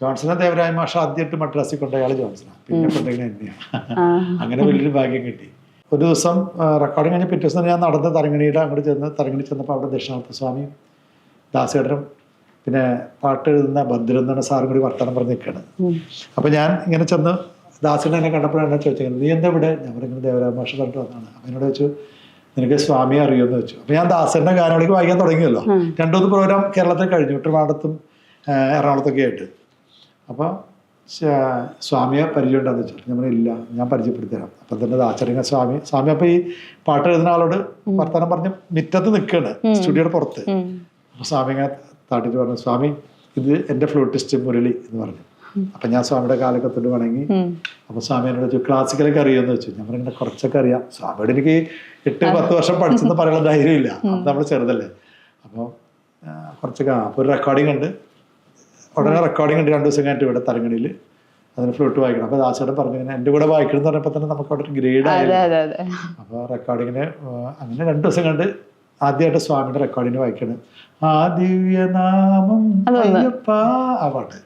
ജോൺസനെ ദേവരായ മാഷ ആദ്യമായിട്ട് മദ്രാസിൽ കൊണ്ടയാള് ജോൺസനാണ്. പിന്നെ കൊണ്ടുപോയി തന്നെയാണ്. അങ്ങനെ വലിയൊരു ഭാഗ്യം കിട്ടി. ഒരു ദിവസം റെക്കോർഡിങ് കഴിഞ്ഞ പിറ്റേ ദിവസം ഞാൻ നടന്ന് തരങ്ങണിയുടെ അങ്ങോട്ട് തരങ്ങണി ചെന്നപ്പോൾ അവിടെ ദക്ഷിണാർത്ഥ സ്വാമിയും ദാസേട്ടനും പിന്നെ പാട്ട് എഴുതുന്ന ഭദ്രൻ എന്ന് പറഞ്ഞ സാറും കൂടി വർത്തമാനം പറഞ്ഞ് നിൽക്കുകയാണ്. അപ്പൊ ഞാൻ ഇങ്ങനെ ചെന്ന് ദാസേട്ടൻ എന്നെ കണ്ടപ്പോഴാണ് ചോദിച്ചത്, നീ എന്താ ഇവിടെ? ഞാൻ പറഞ്ഞിങ്ങനെ ദേവരായ മാഷ കണ്ടു വന്നാണ്. അപ്പൊ എന്നോട് വെച്ചു, നിനക്ക് സ്വാമിയെ അറിയുമെന്ന് വെച്ചു. അപ്പൊ ഞാൻ ദാസേട്ടൻ്റെ ഗാനമേളയ്ക്ക് വായിക്കാൻ തുടങ്ങിയല്ലോ. 2-3 പ്രോഗ്രാം കേരളത്തിൽ കഴിഞ്ഞു, ട്രിവാൻഡ്രത്തും എറണാകുളത്തൊക്കെ ആയിട്ട്. അപ്പോൾ സ്വാമിയെ പരിചയം ഉണ്ടെന്ന് വെച്ചു. നമ്മൾ ഇല്ല, ഞാൻ പരിചയപ്പെടുത്തി തരാം. അപ്പം തന്നെ ദാസേട്ടൻ സ്വാമി അപ്പൊ ഈ പാട്ട് എഴുതുന്ന ആളോട് വർത്തമാനം പറഞ്ഞ് മുറ്റത്ത് നിൽക്കുകയാണ്, സ്റ്റുഡിയോയുടെ പുറത്ത്. അപ്പൊ സ്വാമി ഇങ്ങനെ താട്ടിട്ട് പറഞ്ഞു, സ്വാമി ഇത് എൻ്റെ ഫ്ലൂട്ടിസ്റ്റ് മുരളി എന്ന് പറഞ്ഞു. അപ്പൊ ഞാൻ സ്വാമിയുടെ കാലൊക്കെ തൊട്ട് വണങ്ങി. അപ്പൊ സ്വാമി എന്നോട് ചോദിച്ചു, ക്ലാസിക്കലൊക്കെ അറിയുമെന്ന് വെച്ചു. ഞാൻ പറഞ്ഞിങ്ങനെ കുറച്ചൊക്കെ അറിയാം. സ്വാമിയോട് എനിക്ക് 8-10 വർഷം പഠിച്ചെന്ന് പറയാനുള്ള ധൈര്യമില്ല, അത് നമ്മൾ ചെറുതല്ലേ. അപ്പോൾ കുറച്ചൊക്കെ അപ്പോൾ ഒരു റെക്കോർഡിംഗ് ഉണ്ട്. ഉടനെ റെക്കോർഡിംഗ് ഉണ്ട് 2 ദിവസം കഴിഞ്ഞിട്ട് ഇവിടെ തരങ്ങണിയിൽ അതിന് ഫ്ലൂട്ട് വായിക്കണം. അപ്പോൾ ദാസേട്ടൻ പറഞ്ഞു, ഇങ്ങനെ എൻ്റെ കൂടെ വായിക്കണം എന്ന് പറഞ്ഞപ്പോൾ തന്നെ നമുക്ക് അവിടെ ഒരു ഗ്രേഡ് ആയിരുന്നു. അപ്പോൾ റെക്കോർഡിങ്ങിന് അങ്ങനെ 2 ദിവസം കണ്ട് ആദ്യമായിട്ട് സ്വാമിയുടെ റെക്കോർഡിങ്ങിന് വായിക്കണം. ആ ദിവ്യനാമം അയ്യപ്പ ആ പാട്ട്.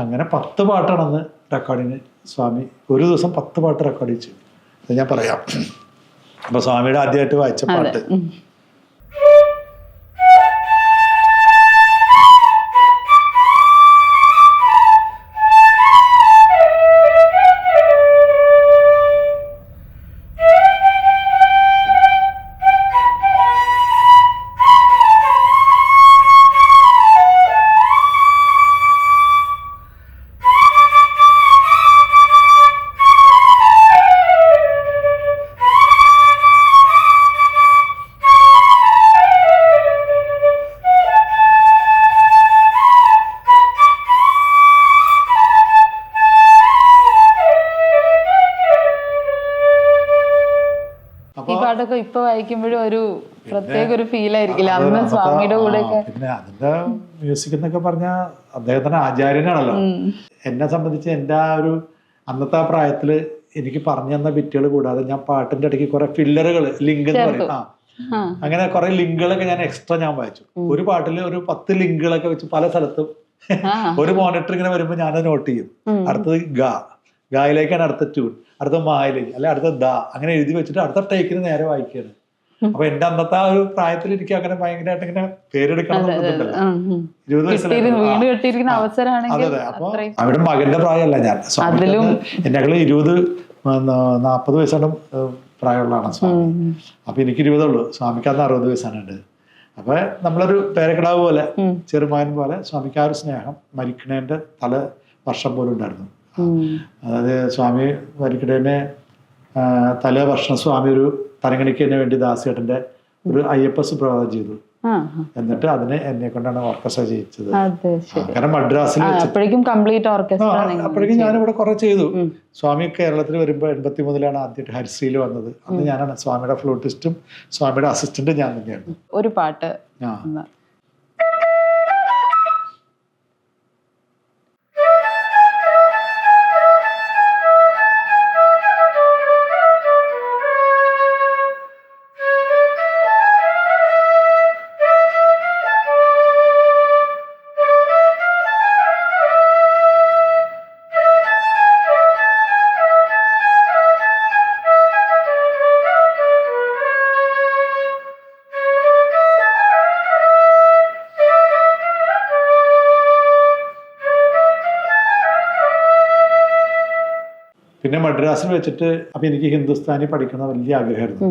അങ്ങനെ 10 പാട്ടാണെന്ന് റെക്കോർഡിങ് സ്വാമി ഒരു ദിവസം 10 പാട്ട് റെക്കോർഡ് ചെയ്തു. അത് ഞാൻ പറയാം. അപ്പൊ സ്വാമിയുടെ ആദ്യമായിട്ട് വായിച്ച പാട്ട് ഇപ്പൊ വായിക്കുമ്പോഴും ഒരു പ്രത്യേക ഒരു ഫീൽ ആയിരിക്കില്ല അന്ന് സ്വാമിയുടെ കൂടെ. പിന്നെ അതിന്റെ മ്യൂസിക് എന്നൊക്കെ പറഞ്ഞാൽ അദ്ദേഹത്തിന്റെ ആചാര്യനാണല്ലോ. എന്നെ സംബന്ധിച്ച് എൻ്റെ ആ ഒരു അന്നത്തെ ആ പ്രായത്തില് എനിക്ക് പറഞ്ഞു തന്ന ബിറ്റുകൾ കൂടാതെ ഞാൻ പാട്ടിന്റെ ഇടയ്ക്ക് കുറെ ഫില്ലറുകൾ, ലിങ്ക് എന്ന് പറയും, അങ്ങനെ കുറെ ലിങ്കുകളൊക്കെ ഞാൻ എക്സ്ട്രാ ഞാൻ വായിച്ചു. ഒരു പാട്ടിൽ ഒരു 10 ലിങ്കുകളൊക്കെ വെച്ച് പല സ്ഥലത്തും ഒരു മോണിറ്റർ ഇങ്ങനെ വരുമ്പോൾ ഞാനത് നോട്ട് ചെയ്യും. അടുത്തത് ഗായിലേക്കാണ് അടുത്ത ട്യൂൺ, അടുത്ത മായിലേക്ക്, അല്ലെ അടുത്ത ദ, അങ്ങനെ എഴുതി വെച്ചിട്ട് അടുത്ത ടേക്കിന് നേരെ വായിക്കുകയാണ്. അപ്പൊ എന്റെ അന്നത്തെ ആ ഒരു പ്രായത്തിൽ എനിക്ക് അങ്ങനെ ഭയങ്കരമായിട്ട് ഇങ്ങനെ പേരെടുക്കണം എന്നുണ്ടല്ലോ. 20 വയസ്സിലാണ്. അതെ. അപ്പൊ അവിടെ മകന്റെ പ്രായമല്ല ഞാൻ. എന്നെക്കാളും 20-40 വയസ്സാണ് പ്രായമുള്ളതാണ് സ്വാമി. അപ്പൊ എനിക്ക് 20 ഉള്ളൂ, സ്വാമിക്ക് അന്ന് 60 വയസ്സാണ്. അപ്പൊ നമ്മളൊരു പേരക്കിടാവ് പോലെ, ചെറുമകൻ പോലെ സ്വാമിക്ക് ആ ഒരു സ്നേഹം മരിക്കണേന്റെ തല വർഷം പോലും ഉണ്ടായിരുന്നു. അതായത് സ്വാമി മരിക്കണേനെ തലേ വർഷം സ്വാമി ഒരു തരങ്ങണിക്ക് വേണ്ടി ദാസേട്ടന്റെ ഒരു അയ്യപ്പ സുപ്രഭാതം ചെയ്തു. എന്നിട്ട് അതിന് എന്നെ കൊണ്ടാണ് ഓർക്കസ്ട്ര ചെയ്യിച്ചത്. കാരണം മദ്രാസിൽ അപ്പോഴേക്കും ഞാനിവിടെ കുറെ ചെയ്തു. സ്വാമി കേരളത്തിൽ വരുമ്പോൾ 83-ലാണ് ആദ്യമായിട്ട് ഹരിശ്രീയിൽ വന്നത്. അന്ന് ഞാനാണ് സ്വാമിയുടെ ഫ്ലൂട്ടിസ്റ്റും സ്വാമിയുടെ അസിസ്റ്റന്റും ഞാൻ തന്നെയായിരുന്നു. ഒരു പാട്ട് പിന്നെ മദ്രാസിൽ വെച്ചിട്ട് അപ്പൊ എനിക്ക് ഹിന്ദുസ്ഥാനി പഠിക്കുന്ന വലിയ ആഗ്രഹമായിരുന്നു.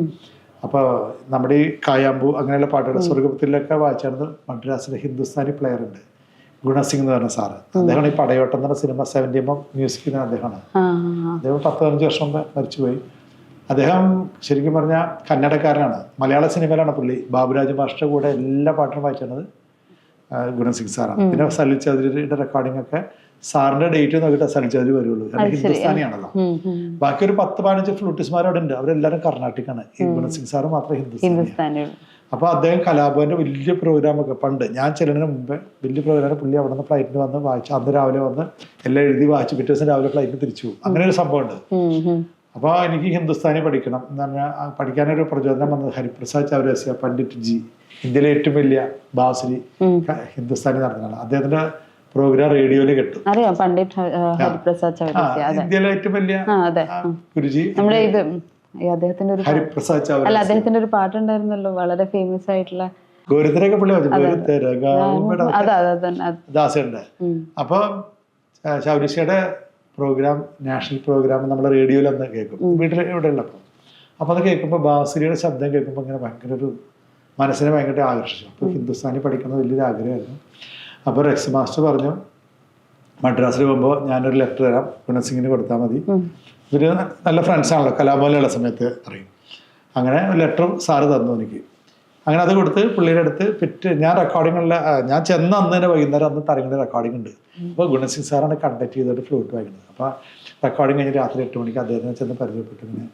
അപ്പോൾ നമ്മുടെ ഈ കായാമ്പു അങ്ങനെയുള്ള പാട്ടുകൾ സ്വർഗത്തിലൊക്കെ വായിച്ചായിരുന്നു. മദ്രാസിലെ ഹിന്ദുസ്ഥാനി പ്ലെയർ ഉണ്ട്, ഗുണസിംഗ് എന്ന് പറഞ്ഞ സാറ്. അദ്ദേഹമാണ് ഈ പടയോട്ടം എന്ന സിനിമ 70 മ്യൂസിക് ചെയ്യുന്ന അദ്ദേഹമാണ്. അദ്ദേഹം 10-15 വർഷം മുമ്പ് മരിച്ചുപോയി. അദ്ദേഹം ശരിക്കും പറഞ്ഞാൽ കന്നഡക്കാരനാണ്. മലയാള സിനിമയിലാണ് പുള്ളി. ബാബുരാജ് മാസ്റ്ററുടെ കൂടെ എല്ലാ പാട്ടും വായിച്ചത് ഗുണം സിംഗ് സാറാണ്. പിന്നെ സലിൽ ചൗധരിയുടെ റെക്കോർഡിംഗ് ഒക്കെ സാറിന്റെ ഡേറ്റ് നോക്കിയിട്ട് സലിൽ ചൗധരി വരുള്ളൂ. കാരണം ഹിന്ദുസ്ഥാനിയാണല്ലോ. ബാക്കി ഒരു 10-15 ഫ്ലൂട്ടിസ്മാർ അവിടെ ഉണ്ട്. അവരെല്ലാവരും കർണാട്ടിക്കാണ്. ഈ ഗുണം സിംഗ് സാറ് മാത്രമേ ഹിന്ദുസ്ഥാനി. അപ്പൊ അദ്ദേഹം കലാഭവന്റെ വലിയ പ്രോഗ്രാമൊക്കെ പണ്ട് ഞാൻ ചെല്ലുന്നതിന് മുമ്പ് വലിയ പ്രോഗ്രാം പുള്ളി അവിടെ നിന്ന് ഫ്ലൈറ്റിന് വന്ന് വായിച്ചു. അന്ന് രാവിലെ വന്ന് എല്ലാം എഴുതി വായിച്ചു. പിറ്റേ ദിവസം രാവിലെ ഫ്ലൈറ്റിന് തിരിച്ചു പോകും. അങ്ങനെ ഒരു സംഭവം ഉണ്ട്. അപ്പോൾ എനിക്ക് ഹിന്ദുസ്ഥാനി പഠിക്കണം എന്ന് പറഞ്ഞാൽ പഠിക്കാനൊരു പ്രചോദനം വന്നത് ഹരിപ്രസാദ് ചൗരസ്യ പണ്ഡിറ്റ് ജി, ഇന്ത്യയിലെ ഏറ്റവും വലിയ ബാസുരി ഹിന്ദുസ്ഥാനി നടത്തുന്നതാണ്. അദ്ദേഹത്തിന്റെ പ്രോഗ്രാം റേഡിയോയിൽ കേട്ടു. ഇന്ത്യയിലെ ഏറ്റവും വലിയ ഗുരുജി ഹരിപ്രസാദ് ചൗരസ്യ. അദ്ദേഹത്തിന്റെ ഒരു പാട്ടുണ്ടായിരുന്നല്ലോ വളരെ ഫേമസ് ആയിട്ടുള്ള ഗോരുത്തരൊക്കെ പുള്ളി ദാസുണ്ട്. അപ്പൊ ചൗരസ്യയുടെ പ്രോഗ്രാം, നാഷണൽ പ്രോഗ്രാം നമ്മൾ റേഡിയോയിൽ അന്ന് കേൾക്കും, വീട്ടിൽ ഇവിടെ ഉള്ളപ്പോൾ. അപ്പോൾ അത് കേൾക്കുമ്പോൾ ബാസുരിയുടെ ശബ്ദം കേൾക്കുമ്പോൾ ഇങ്ങനെ ഭയങ്കര ഒരു മനസ്സിനെ ഭയങ്കര ആകർഷിച്ചു. അപ്പോൾ ഹിന്ദുസ്ഥാനി പഠിക്കുന്നത് വലിയൊരു ആഗ്രഹമായിരുന്നു. അപ്പോൾ റെക്സ് മാസ്റ്റർ പറഞ്ഞു മദ്രാസിൽ പോകുമ്പോൾ ഞാനൊരു ലെറ്റർ തരാം, ഗുണം സിംഗിന് കൊടുത്താൽ മതി. ഇവർ നല്ല ഫ്രണ്ട്സാണല്ലോ, കലാഭവനിലുള്ള സമയത്ത് അറിയും. അങ്ങനെ ഒരു ലെറ്റർ സാറ് തന്നു എനിക്ക്. അങ്ങനെ അത് കൊടുത്ത് പുള്ളിയുടെ അടുത്ത് ഞാൻ റെക്കോർഡിങ്ങുള്ള ഞാൻ ചെന്ന അന്ന് തന്നെ വൈകുന്നേരം അന്ന് തരങ്ങളുടെ റെക്കോർഡിംഗ് ഉണ്ട്. അപ്പോൾ ഗുണം സിംഗ് സാറാണ് കണ്ടക്ട് ചെയ്തിട്ട് ഫ്ലൂട്ട് വായിക്കുന്നത്. അപ്പോൾ റെക്കോർഡിങ് കഴിഞ്ഞ് രാത്രി 8 മണിക്ക് അദ്ദേഹത്തിനെ ചെന്ന് പരിചയപ്പെട്ട് ഇങ്ങനെ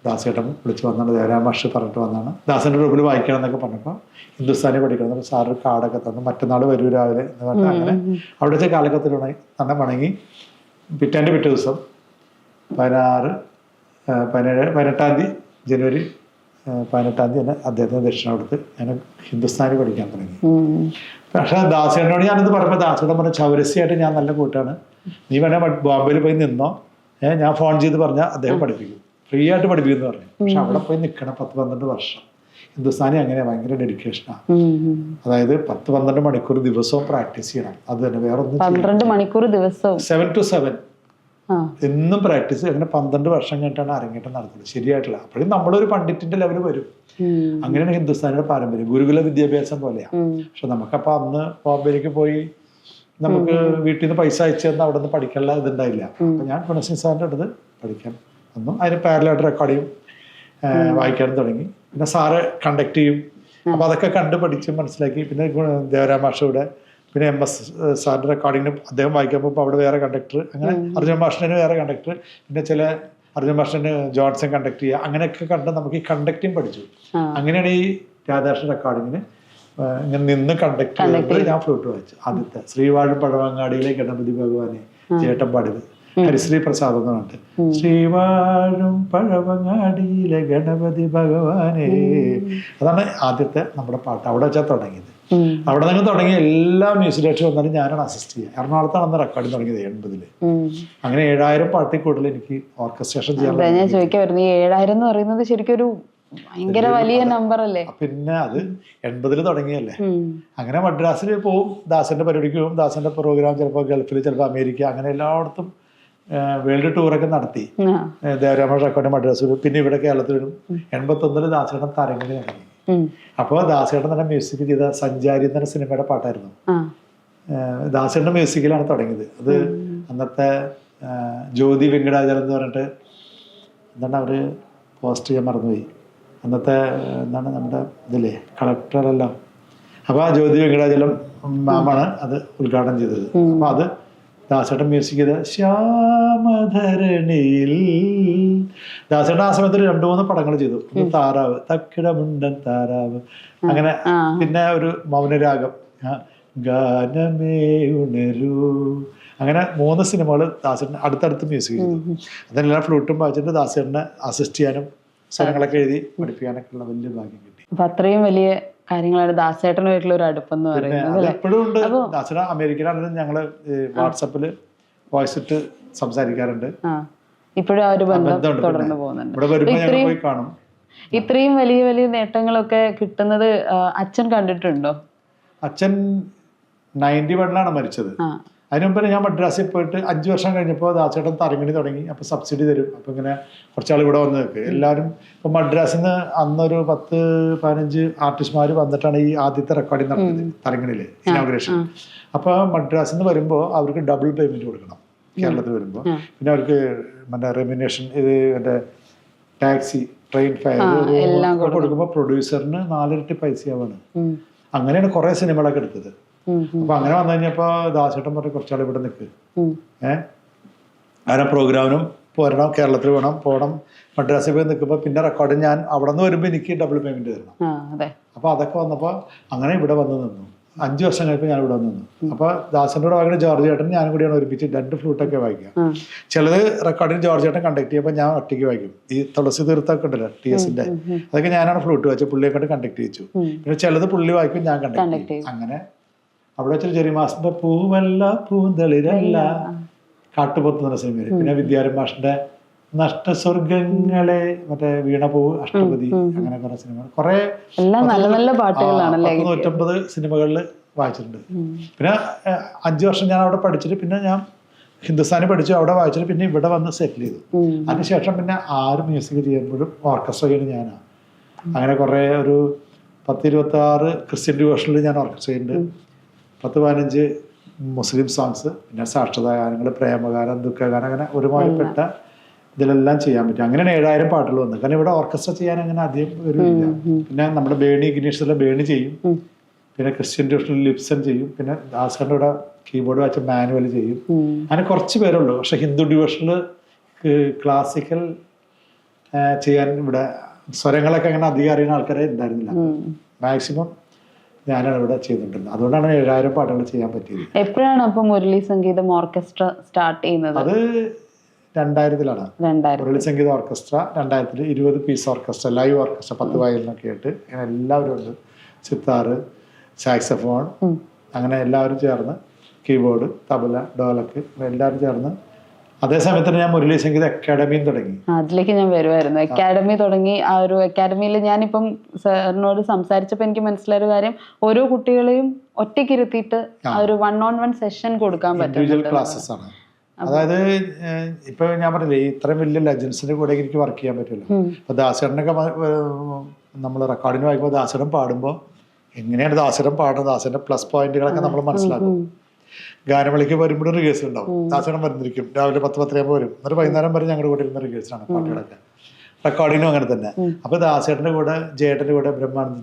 ദാസേട്ടൻ വിളിച്ച് വന്നാണ്, ദേവരാം മാഷ് പറഞ്ഞിട്ട് വന്നാണ് ദാസൻ്റെ റൂമിൽ വായിക്കണം എന്നൊക്കെ പറഞ്ഞപ്പോൾ ഹിന്ദുസ്ഥാനി പഠിക്കണം എന്നപ്പോൾ സാറ് കാർഡൊക്കെ തന്നു. മറ്റന്നാൾ വരൂ രാവിലെ എന്ന് പറഞ്ഞാൽ അങ്ങനെ അവിടെ വെച്ച കാലഘട്ടത്തിൽ തന്നെ വണങ്ങി. പിറ്റേ ദിവസം 18 ജനുവരി 18 തന്നെ അദ്ദേഹത്തിന് ദക്ഷിണ കൊടുത്ത് ഞാൻ ഹിന്ദുസ്ഥാനി പഠിക്കാൻ തുടങ്ങി. പക്ഷേ ദാസേട്ടനോട് ഞാനിത് പറഞ്ഞപ്പോൾ ദാസേട്ടൻ പറഞ്ഞു ചൗരസ്യമായിട്ട് ഞാൻ നല്ല കൂട്ടാണ്, നീ വേണേൽ ബോംബെയിൽ പോയി നിന്നോ, ഞാൻ ഫോൺ ചെയ്ത് പറഞ്ഞാൽ അദ്ദേഹം പഠിപ്പിക്കും, ഫ്രീ ആയിട്ട് പഠിപ്പിക്കുമെന്ന് പറഞ്ഞു. പക്ഷെ അവിടെ പോയി നിൽക്കണം 10-12 വർഷം. ഹിന്ദുസ്ഥാനി അങ്ങനെ ഭയങ്കര ഡെഡിക്കേഷനാണ്. അതായത് 10-12 മണിക്കൂർ ദിവസവും പ്രാക്ടീസ് ചെയ്യണം. അത് തന്നെ വേറെ ഒന്നും 12 മണിക്കൂർ ദിവസവും 7 to 7 എന്നും പ്രാക്ടീസ്. അങ്ങനെ 12 വർഷം കഴിഞ്ഞിട്ടാണ് അരങ്ങേറ്റം നടത്തുന്നത് ശരിയായിട്ടില്ല. അപ്പോഴും നമ്മളൊരു പണ്ഡിറ്റിന്റെ ലെവൽ വരും. അങ്ങനെയാണ് ഹിന്ദുസ്ഥാനിയുടെ പാരമ്പര്യം, ഗുരുകുല വിദ്യാഭ്യാസം പോലെയാണ്. പക്ഷെ നമുക്കപ്പോൾ അന്ന് ബോംബെയിലേക്ക് പോയി നമുക്ക് വീട്ടിൽ നിന്ന് പൈസ അയച്ചു തന്ന് അവിടെ നിന്ന് പഠിക്കാനുള്ള ഇതുണ്ടായില്ല. അപ്പൊ ഞാൻ ഗുണം സിംഗ് സാറിൻ്റെ അടുത്ത് പഠിക്കാൻ വന്നു. അതിന് പാരലായിട്ട് റെക്കോർഡിങ്ങും വായിക്കാനും തുടങ്ങി. പിന്നെ സാറ് കണ്ടക്ട് ചെയ്യും. അപ്പൊ അതൊക്കെ കണ്ട് പഠിച്ച് മനസ്സിലാക്കി. പിന്നെ ദേവരാം മാഷയുടെ പിന്നെ MS സാറിൻ്റെ റെക്കോർഡിങ്ങിന് അദ്ദേഹം വായിക്കുമ്പോൾ അവിടെ വേറെ കണ്ടക്ടർ, അങ്ങനെ അർജുൻ മാഷിന് വേറെ കണ്ടക്ടർ, പിന്നെ ചില അർജുൻ മാഷിന് ജോൺസൺ കണ്ടക്ട് ചെയ്യുക, അങ്ങനെയൊക്കെ കണ്ട് നമുക്ക് ഈ കണ്ടക്ടിങ് പഠിച്ചു. അങ്ങനെയാണ് ഈ രാധാകൃഷ്ണൻ റെക്കോർഡിങ്ങിന് ഇങ്ങനെ നിന്ന് കണ്ടക്ട് ചെയ്തപ്പോൾ ഞാൻ ഫ്ലൂട്ട് വായിച്ചു. ആദ്യത്തെ ശ്രീവാഴും പഴവങ്ങാടിയിലെ ഗണപതി ഭഗവാനെ ചേട്ടൻ പാടിയത് ഹരിശ്രീ പ്രസാദ് എന്ന് പറഞ്ഞിട്ട്, ശ്രീവാഴും പഴവങ്ങാടിയിലെ ഗണപതി ഭഗവാനെ, അതാണ് ആദ്യത്തെ നമ്മുടെ പാട്ട്. അവിടെ വെച്ചാൽ തുടങ്ങിയത്. അവിടെ നിന്ന് തുടങ്ങി എല്ലാ മ്യൂസിക് ഡയറക്ടർ വന്നാലും ഞാനാണ് അസിസ്റ്റ് ചെയ്യുക. എറണാകുളത്താണ് അന്ന് റെക്കോർഡിങ് തുടങ്ങിയത് 80-ല്. അങ്ങനെ 7000 പാട്ടിൽ കൂടുതൽ എനിക്ക് ഓർക്കസ്ട്രേഷൻ ചെയ്യാൻ. ഞാൻ ചോദിക്കാൻ വരുന്നത് 7000 എന്ന് പറയുന്നത് ശരിക്കും ഒരു ഭയങ്കര വലിയ നമ്പർ അല്ലേ? പിന്നെ അത് 80-ല് തുടങ്ങിയല്ലേ. അങ്ങനെ മദ്രാസിൽ പോവും, ദാസന്റെ പരിപാടിക്ക് പോവും. ദാസന്റെ പ്രോഗ്രാം ചിലപ്പോൾ ഗൾഫിൽ, ചിലപ്പോൾ അമേരിക്ക, അങ്ങനെ എല്ലായിടത്തും വേൾഡ് ടൂറൊക്കെ നടത്തി. ദേവരാമ റെക്കോർഡ് മദ്രാസിൽ, പിന്നെ ഇവിടെ കേരളത്തിലും. 81-ല് ദാസേട്ടൻ തരംഗിണി തുടങ്ങി. അപ്പോൾ ദാസേട്ടൻ തന്നെ മ്യൂസിക് ചെയ്ത സഞ്ചാരി എന്ന സിനിമയുടെ പാട്ടായിരുന്നു. ദാസേട്ടൻ്റെ മ്യൂസിക്കിലാണ് തുടങ്ങിയത്. അത് അന്നത്തെ ജ്യോതി വെങ്കടാചലം എന്ന് പറഞ്ഞിട്ട് എന്താണ് അവർ പോസ്റ്റ് ചെയ്യാൻ മറന്നുപോയി. അന്നത്തെ എന്താണ് നമ്മുടെ ഇതില്ലേ കളക്ടറല്ലോ. അപ്പോൾ ആ ജ്യോതി വെങ്കടാചലം മാമാണ് അത് ഉദ്ഘാടനം ചെയ്തത്. അപ്പോൾ അത് ദാസേട്ടൻ മ്യൂസിക് ചെയ്ത ശ്യാമധരണിയിൽ. ദാസേട്ടൻ ആ സമയത്ത് 2-3 പടങ്ങൾ ചെയ്തു. ഒന്ന് താറാവ്, തക്കിടമുണ്ടൻ താറാവ്, അങ്ങനെ. പിന്നെ ഒരു മൗനരാഗം, ഗാനമേ ഉണരൂ, അങ്ങനെ 3 സിനിമകൾ ദാസേട്ടൻ അടുത്തടുത്ത് മ്യൂസിക് ചെയ്തു. അതെല്ലാം ഫ്ലൂട്ടും വായിച്ചിട്ട് ദാസേട്ടനെ അസിസ്റ്റ് ചെയ്യാനും സ്വരങ്ങളൊക്കെ എഴുതി പഠിപ്പിക്കാനൊക്കെ ഉള്ള വലിയ ഭാഗ്യം കിട്ടി. അപ്പൊ അത്രയും വലിയ കാര്യങ്ങളാണ് ദാസേട്ടനുമായിട്ടുള്ള ഒരു അടുപ്പെന്ന് പറയുന്നത്. എപ്പോഴും ഉണ്ട്. ദാസേട്ടൻ അമേരിക്കയിലാണെങ്കിലും ഞങ്ങള് വാട്സപ്പില് വോയിസ് ഇട്ട് സംസാരിക്കാറുണ്ട്. ഇപ്പോഴും ആ ഒരു ബന്ധം തുടർന്ന് പോകുന്നുണ്ട്. ഇവിടെ വരുമ്പോൾ ഞങ്ങൾ പോയി കാണും. ഇത്രയും വലിയ വലിയ നേട്ടങ്ങളൊക്കെ കിട്ടുന്നത് അച്ഛൻ കണ്ടിട്ടുണ്ടോ? അച്ഛൻ 91-ലാണ് മരിച്ചത്. അതിനുമുമ്പ് ഞാൻ മദ്രാസിൽ പോയിട്ട് 5 വർഷം കഴിഞ്ഞപ്പോൾ ദാസേട്ടൻ തരംഗിണി തുടങ്ങി. അപ്പോൾ സബ്സിഡി തരും. അപ്പോൾ ഇങ്ങനെ കുറച്ചാൾ ഇവിടെ വന്ന് നിൽക്കുക എല്ലാവരും. ഇപ്പോൾ മദ്രാസിൽ നിന്ന് അന്നൊരു 10-15 ആർട്ടിസ്റ്റ്മാർ വന്നിട്ടാണ് ഈ ആദ്യത്തെ റെക്കോർഡിങ് നടത്തിയത് തരംഗിണിയിൽ, ഇനോഗ്രേഷൻ. അപ്പോൾ മദ്രാസിൽ നിന്ന് വരുമ്പോൾ അവർക്ക് ഡബിൾ പേയ്മെൻറ്റ് കൊടുക്കണം കേരളത്തിൽ വരുമ്പോൾ. പിന്നെ അവർക്ക് മറ്റേ റെമ്യൂനേഷൻ, ഇത് മറ്റേ ടാക്സി, ട്രെയിൻ ഫെയർ എല്ലാം കൊടുക്കുമ്പോൾ പ്രൊഡ്യൂസറിന് 4 ഇരട്ടി പൈസയാവാണ്. അങ്ങനെയാണ് കുറെ സിനിമകളൊക്കെ എടുത്തത്. അപ്പൊ അങ്ങനെ വന്നു കഴിഞ്ഞപ്പോ ദാസേട്ടൻ പറഞ്ഞ കുറച്ചാൾ ഇവിടെ നിൽക്ക്, അങ്ങനെ പ്രോഗ്രാമിനും പോരണം, കേരളത്തിൽ വേണം പോകണം, മദ്രാസിൽ പോയി നിൽക്കുമ്പോൾ പിന്നെ റെക്കോർഡിങ് ഞാൻ അവിടെ നിന്ന് വരുമ്പോൾ എനിക്ക് ഡബിൾ പേയ്മെന്റ് തരണം. അപ്പൊ അതൊക്കെ വന്നപ്പോൾ അങ്ങനെ ഇവിടെ വന്ന് നിന്നു. 5 വർഷം കഴിഞ്ഞപ്പോൾ ഞാൻ ഇവിടെ വന്ന് നിന്നു. അപ്പൊ ദാസന്റെ കൂടെ വായിക്കുന്ന ജോർജ് ചേട്ടൻ ഞാനും കൂടിയാണ് ഒരുമിച്ച് 2 ഫ്ലൂട്ടൊക്കെ വായിക്കുക. ചിലത് റെക്കോർഡിങ് ജോർജ് ചേട്ടൻ കണ്ടക്ട് ചെയ്യുമ്പോൾ ഞാൻ ഒറ്റയ്ക്ക് വായിക്കും. ഈ തുളസി തീർത്തൊക്കെ ഉണ്ടല്ലോ TS ന്റെ, അതൊക്കെ ഞാനാണ് ഫ്ലൂട്ട് വായിച്ചത്, പുള്ളിയെ കൊണ്ട് കണ്ടക്ട് ചെയ്യിച്ചു. പിന്നെ ചിലത് പുള്ളി വായിക്കും, ഞാൻ കണ്ടക്ട് ചെയ്യും. അങ്ങനെ അവിടെ വെച്ചൊരു ജെറി മാസ്റ്ററിന്റെ പൂവല്ല പൂന്തളിരല്ല, കാട്ടുപോത്ത് എന്ന സിനിമയിൽ, പിന്നെ വിദ്യാരൻ മാഷിന്റെ നഷ്ടസ്വർഗങ്ങളെ, മറ്റേ വീണപൂവ്, അഷ്ടപതി, അങ്ങനെ കുറെ സിനിമകൾ, കുറെ 150 സിനിമകളിൽ വായിച്ചിട്ടുണ്ട്. പിന്നെ 5 വർഷം ഞാൻ അവിടെ പഠിച്ചിട്ട് പിന്നെ ഞാൻ ഹിന്ദുസ്ഥാനി പഠിച്ചു, അവിടെ വായിച്ചിട്ട് പിന്നെ ഇവിടെ വന്ന് സെറ്റിൽ ചെയ്തു. അതിനുശേഷം പിന്നെ 6 മ്യൂസിക് ചെയ്യുമ്പോഴും ഓർക്കസ്ട്ര ചെയ്യുന്നത് ഞാനാണ്. അങ്ങനെ കുറെ ഒരു 10-26 ക്രിസ്ത്യൻ ഡിവോഷനിൽ ഞാൻ ഓർക്കസ്ട്ര ചെയ്യുന്നുണ്ട്, 10-15 മുസ്ലിം സോങ്സ്, പിന്നെ സാക്ഷരതാ ഗാനങ്ങൾ, പ്രേമഗാനം, ദുഃഖഗാനം, അങ്ങനെ ഒരുമാതിരിപ്പെട്ട ഇതിലെല്ലാം ചെയ്യാൻ പറ്റും. അങ്ങനെയാണ് 7000 പാട്ടുകൾ വന്നത്. കാരണം ഇവിടെ ഓർക്കസ്ട്ര ചെയ്യാൻ അങ്ങനെ അധികം ഒരു ഇല്ല. പിന്നെ നമ്മുടെ ബേണി ഗിനീഷിലെ ബേണി ചെയ്യും, പിന്നെ ക്രിസ്ത്യൻ ഡിവിഷനിൽ ലിപ്സൺ ചെയ്യും, പിന്നെ ദാസന്റെ കൂടെ കീബോർഡ് വെച്ച മാനുവൽ ചെയ്യും. അങ്ങനെ കുറച്ച് പേരുള്ളൂ. പക്ഷെ ഹിന്ദു ഡിവിഷനിൽ ക്ലാസിക്കൽ ചെയ്യാൻ ഇവിടെ സ്വരങ്ങളൊക്കെ അങ്ങനെ അധികം അറിയുന്ന ആൾക്കാരെ ഉണ്ടായിരുന്നില്ല. മാക്സിമം ഞാനാണ് ഇവിടെ ചെയ്തിട്ടുള്ളത്. അതുകൊണ്ടാണ് 7000 പാട്ടുകൾ ചെയ്യാൻ പറ്റിയത്. എപ്പോഴാണ് അപ്പൊ മുരളി സംഗീതം ഓർക്കസ്ട്ര സ്റ്റാർട്ട് ചെയ്യുന്നത്? അത് 2000-ലാണ്. Murali Sangeetha orchestra 2000 20 piece orchestra, live orchestra, 10 വയലിനൊക്കെ ആയിട്ട് അങ്ങനെ എല്ലാവരും ഉണ്ട്. സിത്താറ്, സാക്സഫോൺ, അങ്ങനെ എല്ലാവരും ചേർന്ന്, കീബോർഡ്, തബല, ഡോലക്ക്, എല്ലാവരും ചേർന്ന്. അതേസമയത്ത് ഞാൻ മുരളി സംഗീത അക്കാഡമിയും തുടങ്ങി. അതിലേക്ക് ഞാൻ വരുമായിരുന്നു. അക്കാഡമി തുടങ്ങി. ആ ഒരു അക്കാഡമിയിൽ ഞാനിപ്പം സാറിനോട് സംസാരിച്ചപ്പോൾ എനിക്ക് മനസ്സിലായൊരു കാര്യം, ഓരോ കുട്ടികളെയും ഒറ്റയ്ക്ക് ഇരുത്തിയിട്ട് ആ ഒരു 1-on-1 സെഷൻ കൊടുക്കാൻ പറ്റും. ക്ലാസ്സസ് ആണ്. അതായത് ഇപ്പൊ ഞാൻ പറഞ്ഞില്ലേ, ഇത്രയും വലിയ ലെജൻസിന്റെ കൂടെ എനിക്ക് വർക്ക് ചെയ്യാൻ പറ്റില്ല. ഇപ്പൊ ദാസേട്ടനൊക്കെ നമ്മൾ റെക്കോർഡിന് വായിക്കുമ്പോൾ ദാസേട്ടൻ പാടുമ്പോൾ എങ്ങനെയാണ് ദാസേട്ടൻ പാടുന്നത്, ദാസേട്ടന്റെ പ്ലസ് പോയിന്റുകളൊക്കെ നമ്മൾ മനസ്സിലാക്കും. ഗാനമേളയ്ക്ക് വരുമ്പോഴും റിഹേഴ്സൽ ഉണ്ടാവും. ദാസേട്ടൻ വരുന്നിരിക്കും, രാവിലെ 10-10 വരും, എന്നിട്ട് വൈകുന്നേരം വരെ ഞങ്ങളുടെ കൂടെ ഇരുന്ന റിഹേഴ്സലാണ് പാട്ടുകളൊക്കെ. റെക്കോർഡിനും അങ്ങനെ തന്നെ. അപ്പൊ ദാസേട്ടന്റെ കൂടെ, ജയേട്ടന്റെ കൂടെ, ബ്രഹ്മാനന്ദ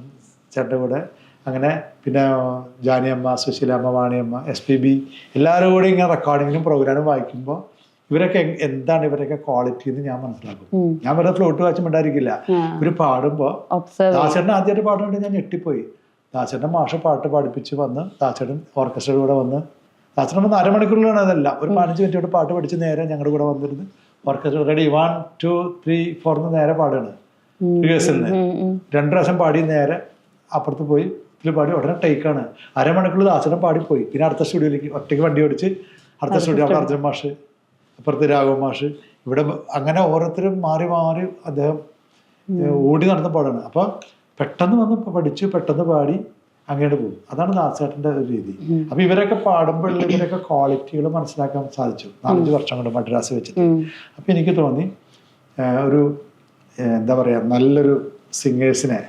ചേട്ടന്റെ കൂടെ, അങ്ങനെ പിന്നെ ജാനിയമ്മ, സുശീലമ്മ, വാണിയമ്മ, SPB, എല്ലാവരും കൂടെ ഇങ്ങനെ റെക്കോർഡിങ്ങിനും പ്രോഗ്രാമും വായിക്കുമ്പോൾ ഇവരൊക്കെ എന്താണ് ഇവരൊക്കെ ക്വാളിറ്റി എന്ന് ഞാൻ മനസ്സിലാക്കും. ഞാൻ വെറുതെ ഫ്ലോട്ട് വായിച്ചും ഉണ്ടായിരിക്കില്ല. ഇവര് പാടുമ്പോ ദാസേട്ടൻ ആദ്യമായിട്ട് പാടുന്നുണ്ട്, ഞാൻ ഞെട്ടിപ്പോയി. ദാസേട്ടൻ മാഷ പാട്ട് പഠിപ്പിച്ച് വന്ന്, ദാസേട്ടൻ ഓർക്കസ്ട്രയുടെ കൂടെ വന്ന്, ദാസേട്ടൻ വന്ന് 1/2 മണിക്കൂറിലാണ് അതല്ല, ഒരു 15 മിനിറ്റോട് പാട്ട് പഠിച്ച് നേരെ ഞങ്ങളുടെ കൂടെ വന്നിരുന്ന് ഓർക്കസ്ട്ര റെഡി 1 2 3 4 എന്ന് നേരെ പാടുകയാണ്. റിഹേഴ്സലിന് 2 പ്രാവശ്യം പാടി നേരെ അപ്പുറത്ത് പോയി പാടി ഉടനെ ടേക്കാണ്. 1/2 മണിക്കൂർ ദാസേട്ടൻ പാടിപ്പോയി. പിന്നെ അടുത്ത സ്റ്റുഡിയോയിലേക്ക് ഒറ്റയ്ക്ക് വണ്ടി ഓടിച്ച് അടുത്ത സ്റ്റുഡിയോ, അവിടെ അർജുൻ മാഷ്, അപ്പുറത്ത് രാഘവ മാഷ്, ഇവിടെ അങ്ങനെ ഓരോരുത്തരും മാറി മാറി അദ്ദേഹം ഓടി നടന്ന പാടാണ്. അപ്പൊ പെട്ടെന്ന് വന്ന് പഠിച്ച് പെട്ടെന്ന് പാടി അങ്ങോട്ട് പോകും. അതാണ് ദാസേട്ടന്റെ ഒരു രീതി. അപ്പൊ ഇവരൊക്കെ പാടുമ്പോൾ ഇവരൊക്കെ ക്വാളിറ്റികൾ മനസ്സിലാക്കാൻ സാധിച്ചു 4-5 വർഷം കൊണ്ട് മദ്രാസ് വെച്ചിട്ട്. അപ്പൊ എനിക്ക് തോന്നി ഒരു എന്താ പറയാ, നല്ലൊരു സിംഗേഴ്സിനെ,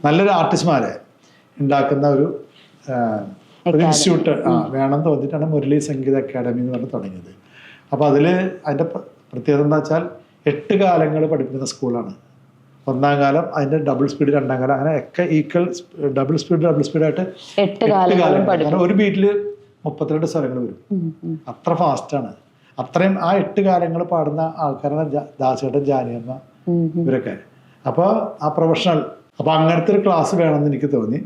നല്ലൊരു ആർട്ടിസ്റ്റ്മാരെ ഉണ്ടാക്കുന്ന ഒരു ഇൻസ്റ്റിറ്റ്യൂട്ട് വേണം തോന്നിയിട്ടാണ് മുരളി സംഗീത അക്കാഡമി എന്ന് പറഞ്ഞ് തുടങ്ങിയത്. അപ്പോൾ അതിൻ്റെ പ്രത്യേകത എന്താ വെച്ചാൽ 8 കാലങ്ങൾ പഠിപ്പിക്കുന്ന സ്കൂളാണ്. 1-ാം കാലം, അതിൻ്റെ ഡബിൾ സ്പീഡ് 2-ാം കാലം, അങ്ങനെ ഒക്കെ ഈക്വൽ ഡബിൾ സ്പീഡായിട്ട് 8 കാലം. ഒരു ബീറ്റിൽ 32 സ്വരങ്ങൾ വരും. അത്ര ഫാസ്റ്റാണ്. അത്രയും ആ 8 കാലങ്ങൾ പാടുന്ന ആൾക്കാരാണ് ദാസേട്ടൻ, ജാനിയമ്മ, ഇവരൊക്കെ. അപ്പോൾ ആ പ്രൊഫഷണൽ, അപ്പോൾ അങ്ങനത്തെ ഒരു ക്ലാസ് വേണമെന്ന് എനിക്ക് തോന്നി.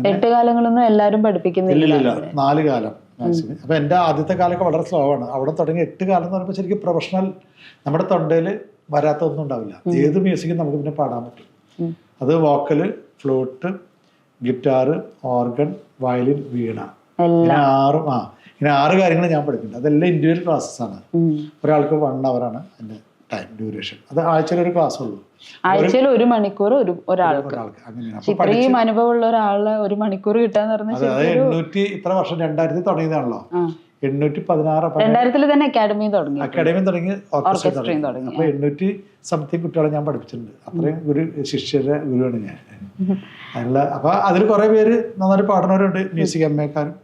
8 കാലങ്ങളൊന്നും എല്ലാവരും പഠിപ്പിക്കുന്നില്ല. 4 കാലം മാക്സിമം. അപ്പൊ എന്റെ ആദ്യത്തെ കാലമൊക്കെ വളരെ സ്ലോ ആണ്. അവിടെ തുടങ്ങി 8 കാലം എന്ന് പറയുമ്പോൾ ശരിക്കും പ്രൊഫഷണൽ, നമ്മുടെ തൊണ്ടയിൽ വരാത്ത ഒന്നും ഉണ്ടാവില്ല. ഏത് മ്യൂസിക്കും നമുക്ക് പിന്നെ പാടാൻ പറ്റും. അത് വോക്കല്, ഫ്ലൂട്ട്, ഗിറ്റാറ്, ഓർഗൻ, വയലിൻ, വീണ, ഇങ്ങനെ 6 കാര്യങ്ങൾ ഞാൻ പഠിക്കുന്നുണ്ട്. അതെല്ലാം ഇൻഡിവിജ്വൽ ക്ലാസ്സസ് ആണ്. ഒരാൾക്ക് 1 അവറാണ് എൻ്റെ ടൈം ഡ്യൂറേഷൻ. അത് ആഴ്ചയിൽ ഒരു ക്ലാസ് ഉള്ളൂ. ആഴ്ചയിൽ 1 മണിക്കൂർ ഒരാൾക്ക്. ഇത്രയും അനുഭവമുള്ള ഒരാളെ 1 മണിക്കൂർ കിട്ടാന്ന് പറഞ്ഞാൽ 800 ഇത്ര വർഷം, 2000 തുടങ്ങിയതാണല്ലോ. 816 തന്നെ അക്കാഡമി തുടങ്ങി ഓർക്കസ്ട്രയും തുടങ്ങി. അപ്പൊ 800 സംതിങ് കുട്ടികളെ ഞാൻ പഠിപ്പിച്ചിട്ടുണ്ട്. അത്രയും ശിഷ്യരുടെ ഗുരുവാണ് ഞാൻ. അതിനുള്ള അപ്പൊ അതിൽ കുറെ പേര് നന്നായിട്ട് പാടുന്നവരുണ്ട്. മ്യൂസിക് MA-ക്കാരും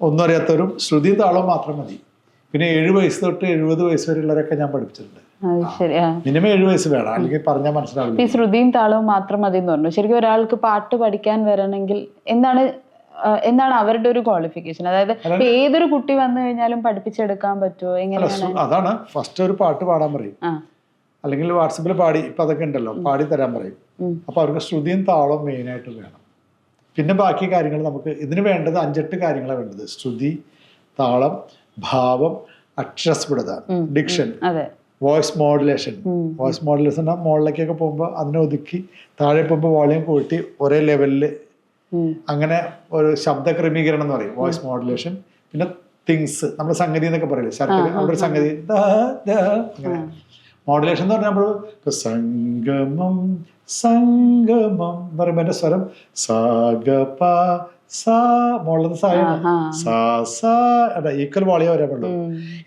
ഒന്നും അറിയാത്തവരും. ശ്രുതി താളവും മാത്രം മതി. പിന്നെ 7 വയസ്സ് തൊട്ട് 70 വയസ്സ് വരെയുള്ളവരൊക്കെ ഞാൻ പഠിപ്പിച്ചിട്ടുണ്ട്. അത് ശരി. മിനിമം 7 വയസ്സ് വേണം, അല്ലെങ്കിൽ പറഞ്ഞാൽ മനസ്സിലാവില്ല. ഈ ശ്രുതിയും താളവും മാത്രം മതി എന്ന് പറഞ്ഞു. ശരിക്കും ഒരാൾക്ക് പാട്ട് പഠിക്കാൻ വരണമെങ്കിൽ എന്താണ് അവരുടെ ഒരു ക്വാളിഫിക്കേഷൻ? അതായത് ഇപ്പൊ ഏതൊരു കുട്ടി വന്നു കഴിഞ്ഞാലും പഠിപ്പിച്ചെടുക്കാൻ പറ്റുമോ? എങ്ങനെയാണ്? അതാണ് ഫസ്റ്റ് ഒരു പാട്ട് പാടാൻ പറയും, അല്ലെങ്കിൽ വാട്സപ്പിൽ പാടി, ഇപ്പൊ അതൊക്കെ ഉണ്ടല്ലോ, പാടി തരാൻ പറയും. അപ്പൊ അവർക്ക് ശ്രുതിയും താളവും മെയിനായിട്ട് വേണം. പിന്നെ ബാക്കി കാര്യങ്ങൾ നമുക്ക് ഇതിന് വേണ്ടത് 5-8 കാര്യങ്ങളാണ് വേണ്ടത്. ശ്രുതി, താളം, ഭാവം, അക്ഷരസ്ഫുടത, diction, voice modulation. Voice modulation മുകളിലേക്കൊക്കെ പോകുമ്പോൾ അതിനെ ഒതുക്കി, താഴെ പോകുമ്പോൾ വോളിയം കൂട്ടി ഒരേ ലെവലില്, അങ്ങനെ ഒരു ശബ്ദ ക്രമീകരണം എന്ന് പറയും വോയിസ് മോഡുലേഷൻ. പിന്നെ തിങ്സ്, നമ്മൾ സംഗതി എന്നൊക്കെ പറയില്ലേ, ശർക്കര അവിടെ ഒരു സംഗതി, അങ്ങനെ മോഡുലേഷൻ എന്ന് പറഞ്ഞാൽ നമ്മൾ സംഗമം സംഗമം എന്ന് പറയുമ്പോൾ എൻ്റെ സ്വരം സാഗപ സാ, മുകളിലത്തെ സായാണ് സാ സാ, ഈക്വൽ വോളിയം വരാൻ പാടുള്ളൂ.